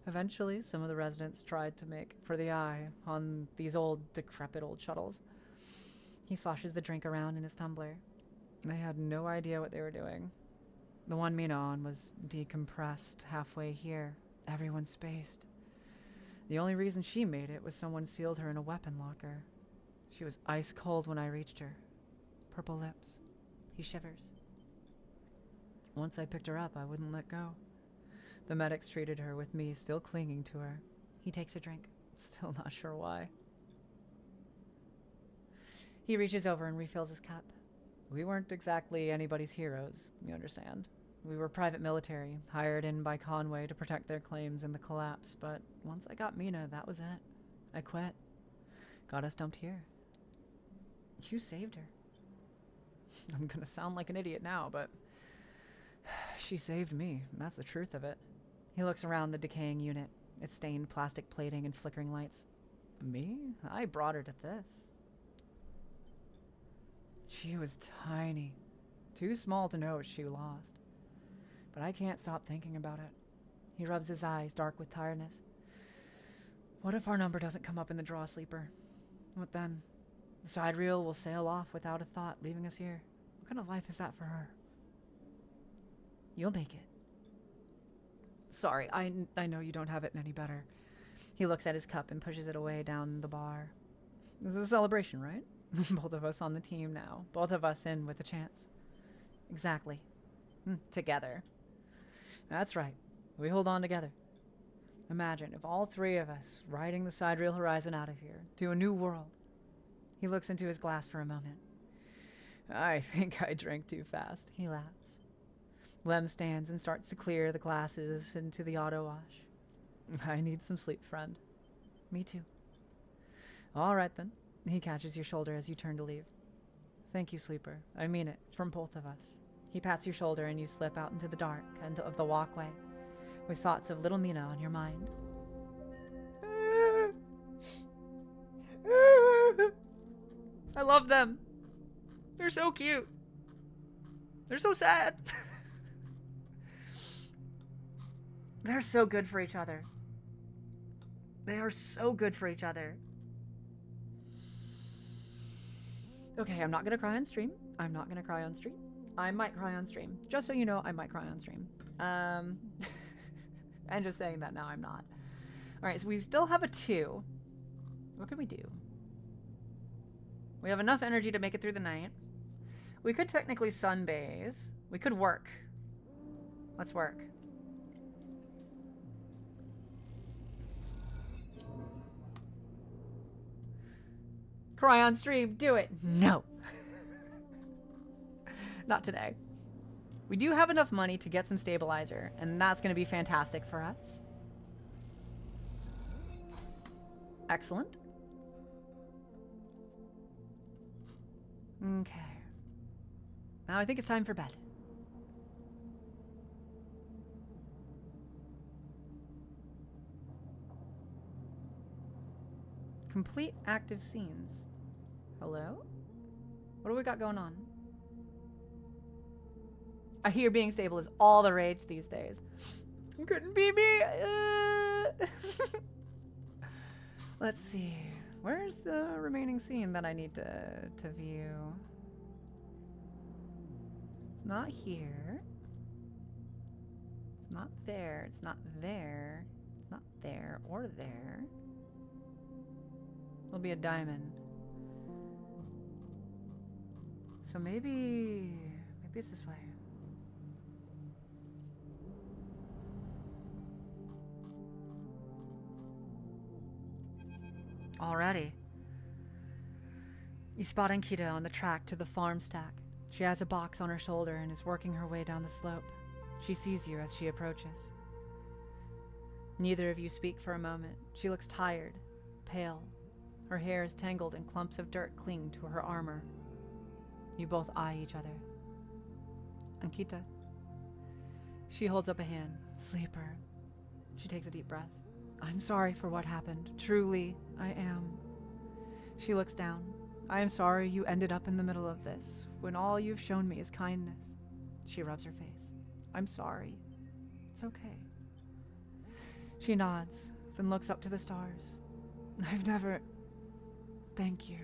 Eventually, some of the residents tried to make for the eye on these decrepit old shuttles. He sloshes the drink around in his tumbler. They had no idea what they were doing. The one Mina on was decompressed halfway here. Everyone spaced. The only reason she made it was someone sealed her in a weapon locker. She was ice cold when I reached her. Purple lips. He shivers. Once I picked her up, I wouldn't let go. The medics treated her with me still clinging to her. He takes a drink. Still not sure why. He reaches over and refills his cup. We weren't exactly anybody's heroes, you understand. We were private military, hired in by Conway to protect their claims in the collapse, but once I got Mina, that was it. I quit. Got us dumped here. You saved her. I'm gonna sound like an idiot now, but she saved me, and that's the truth of it. He looks around the decaying unit, its stained plastic plating and flickering lights. Me? I brought her to this. She was tiny. Too small to know what she lost. But I can't stop thinking about it. He rubs his eyes, dark with tiredness. What if our number doesn't come up in the draw, Sleeper? What then? The side reel will sail off without a thought, leaving us here. What kind of life is that for her? You'll make it. Sorry, I know you don't have it any better. He looks at his cup and pushes it away down the bar. This is a celebration, right? Both of us on the team now. Both of us in with a chance. Exactly. Together. That's right. We hold on together. Imagine if all three of us riding the sidereal horizon out of here to a new world. He looks into his glass for a moment. I think I drank too fast. He laughs. Lem stands and starts to clear the glasses into the auto wash. I need some sleep, friend. Me too. All right, then. He catches your shoulder as you turn to leave. Thank you, Sleeper. I mean it, from both of us. He pats your shoulder and you slip out into the dark end of the walkway, with thoughts of little Mina on your mind. I love them. They're so cute. They're so sad. They're so good for each other. They are so good for each other. Okay, I'm not gonna cry on stream. I'm not gonna cry on stream. I might cry on stream. Just so you know, I might cry on stream. And just saying that now, I'm not. Alright, so we still have a 2. What can we do? We have enough energy to make it through the night. We could technically sunbathe. We could work. Let's work. Cry on stream. Do it. No. Not today. We do have enough money to get some stabilizer, and that's going to be fantastic for us. Excellent. Okay. Now I think it's time for bed. Complete active scenes. Hello? What do we got going on? I hear being stable is all the rage these days. Couldn't be me. Let's see. Where's the remaining scene that I need to view? It's not here. It's not there. It's not there. It's not there or there. It'll be a diamond. So maybe it's this way. Already. You spot Ankita on the track to the farm stack. She has a box on her shoulder and is working her way down the slope. She sees you as she approaches. Neither of you speak for a moment. She looks tired, pale. Her hair is tangled and clumps of dirt cling to her armor. You both eye each other. Ankita. She holds up a hand. Sleeper. She takes a deep breath. I'm sorry for what happened. Truly, I am. She looks down. I am sorry you ended up in the middle of this, when all you've shown me is kindness. She rubs her face. I'm sorry. It's okay. She nods, then looks up to the stars. I've never... Thank you.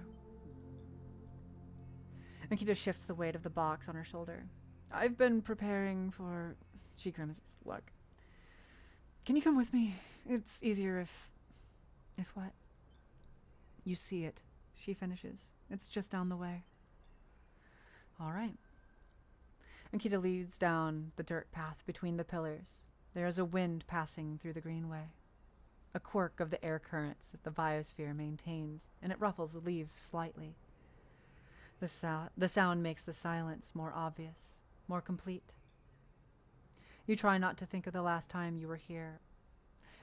Ankita shifts the weight of the box on her shoulder. I've been preparing for... She grimaces. Look. Can you come with me? It's easier if... If what? You see it. She finishes. It's just down the way. All right. Ankita leads down the dirt path between the pillars. There is a wind passing through the greenway. A quirk of the air currents that the biosphere maintains, and it ruffles the leaves slightly. The sound makes the silence more obvious, more complete. You try not to think of the last time you were here.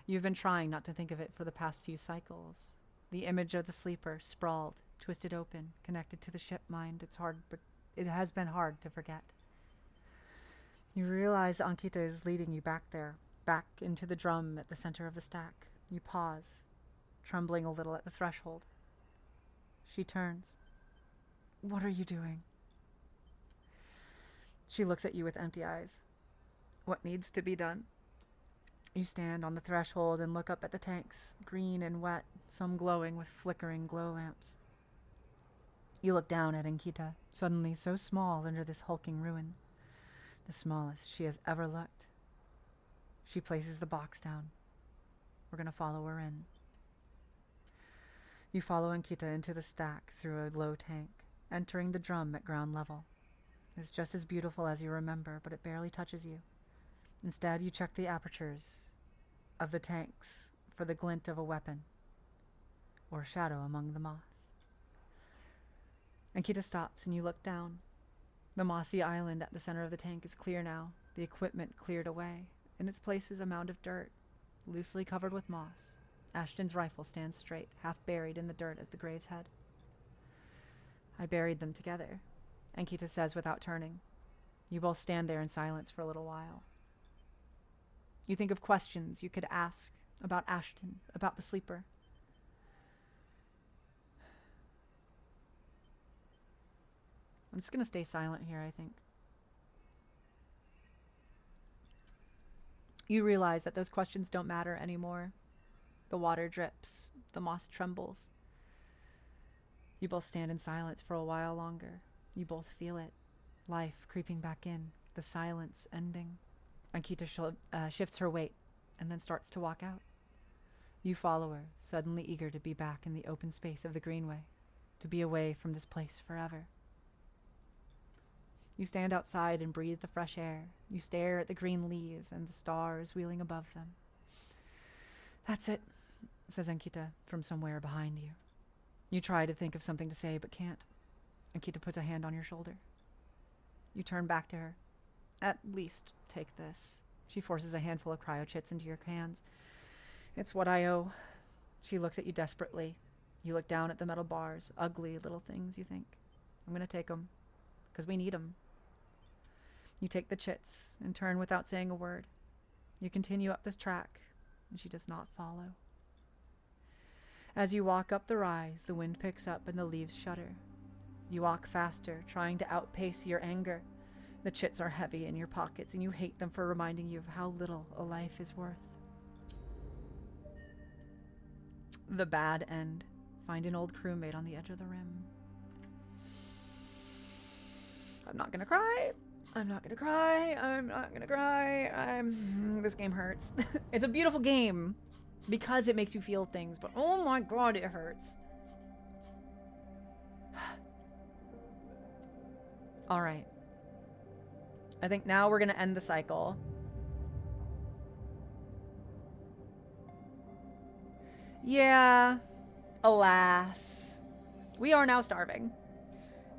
You've been trying not to think of it for the past few cycles. The image of the sleeper, sprawled, twisted open, connected to the ship mind, it has been hard to forget. You realize Ankita is leading you back there, back into the drum at the center of the stack. You pause, trembling a little at the threshold. She turns. What are you doing? She looks at you with empty eyes. What needs to be done? You stand on the threshold and look up at the tanks, green and wet, some glowing with flickering glow lamps. You look down at Ankita, suddenly so small under this hulking ruin, the smallest she has ever looked. She places the box down. We're going to follow her in. You follow Ankita into the stack through a low tank, entering the drum at ground level. It's just as beautiful as you remember, but it barely touches you. Instead, you check the apertures of the tanks for the glint of a weapon or shadow among the moss. Ankita stops and you look down. The mossy island at the center of the tank is clear now, the equipment cleared away. In its place is a mound of dirt, loosely covered with moss. Ashton's rifle stands straight, half buried in the dirt at the grave's head. I buried them together, Ankita says without turning. You both stand there in silence for a little while. You think of questions you could ask about Ashton, about the sleeper. I'm just going to stay silent here, I think. You realize that those questions don't matter anymore. The water drips, the moss trembles. You both stand in silence for a while longer. You both feel it. Life creeping back in. The silence ending. Ankita shifts her weight and then starts to walk out. You follow her, suddenly eager to be back in the open space of the Greenway, to be away from this place forever. You stand outside and breathe the fresh air. You stare at the green leaves and the stars wheeling above them. That's it, says Ankita from somewhere behind you. You try to think of something to say but can't. Ankita puts a hand on your shoulder. You turn back to her. At least take this. She forces a handful of cryochits into your hands. It's what I owe. She looks at you desperately. You look down at the metal bars. Ugly little things, you think. I'm going to take them. Because we need them. You take the chits and turn without saying a word. You continue up this track, and she does not follow. As you walk up the rise, the wind picks up and the leaves shudder. You walk faster, trying to outpace your anger. The chits are heavy in your pockets, and you hate them for reminding you of how little a life is worth. The bad end. Find an old crewmate on the edge of the rim. I'm not gonna cry. I'm not gonna cry. I'm not gonna cry. This game hurts. It's a beautiful game because it makes you feel things, but oh my god, it hurts. All right. I think now we're gonna end the cycle. Yeah, alas. We are now starving.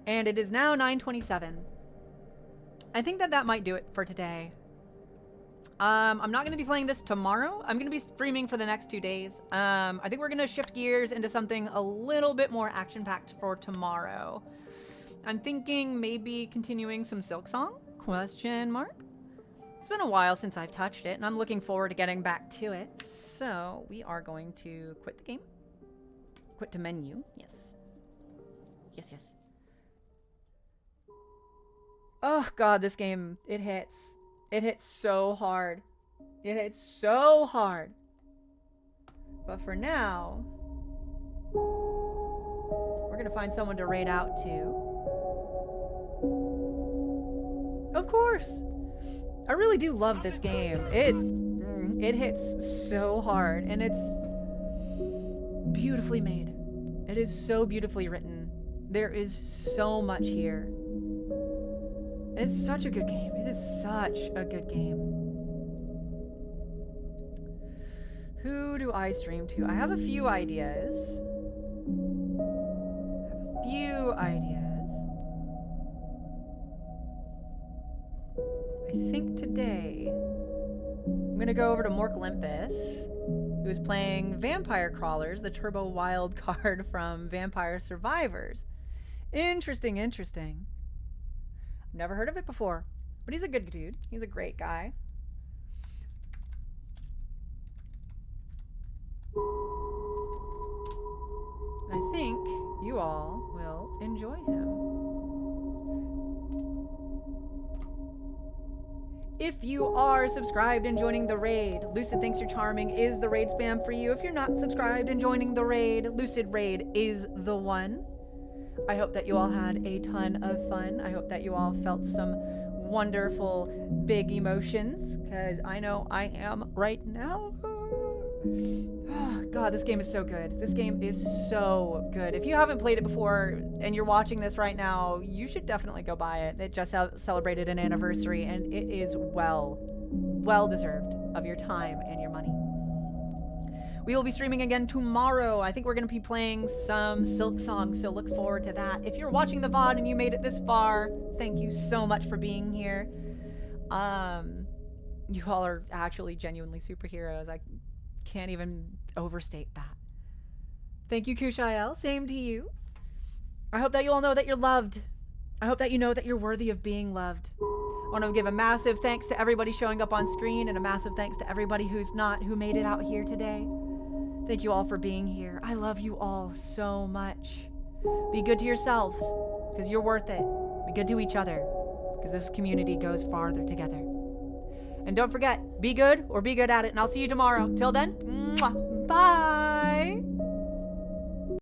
And it is now 9:27. I think that might do it for today. I'm not going to be playing this tomorrow. I'm going to be streaming for the next 2 days. I think we're going to shift gears into something a little bit more action-packed for tomorrow. I'm thinking maybe continuing some Silksong? Question mark? It's been a while since I've touched it, and I'm looking forward to getting back to it. So we are going to quit the game. Quit to menu. Yes. Yes, yes. Oh god, this game, it hits. It hits so hard. It hits so hard. But for now, we're gonna find someone to raid out to. Of course. I really do love this game. It hits so hard, and it's beautifully made. It is so beautifully written. There is so much here. It's such a good game. It is such a good game. Who do I stream to? I have a few ideas. I think today I'm gonna go over to Mork Limpus, who is playing Vampire Crawlers, the Turbo Wild card from Vampire Survivors. Interesting, interesting. I've never heard of it before, but he's a good dude. He's a great guy. I think you all will enjoy him. If you are subscribed and joining the raid, Lucid Thinks You're Charming is the raid spam for you. If you're not subscribed and joining the raid, Lucid Raid is the one. I hope that you all had a ton of fun. I hope that you all felt some wonderful big emotions, because I know I am right now. Oh, God, this game is so good. This game is so good. If you haven't played it before and you're watching this right now, you should definitely go buy it. It just celebrated an anniversary, and it is well deserved of your time and your money. We will be streaming again tomorrow. I think we're going to be playing some Silksong, so look forward to that. If you're watching the VOD and you made it this far, thank you so much for being here. You all are actually genuinely superheroes. I can't even overstate that. Thank you, Kushael. Same to you. I hope that you all know that you're loved. I hope that you know that you're worthy of being loved. I want to give a massive thanks to everybody showing up on screen, and a massive thanks to everybody who's not, who made it out here today. Thank you all for being here. I love you all so much. Be good to yourselves, because you're worth it. Be good to each other, because this community goes farther together. And don't forget, be good or be good at it, and I'll see you tomorrow. Till then, mwah, bye!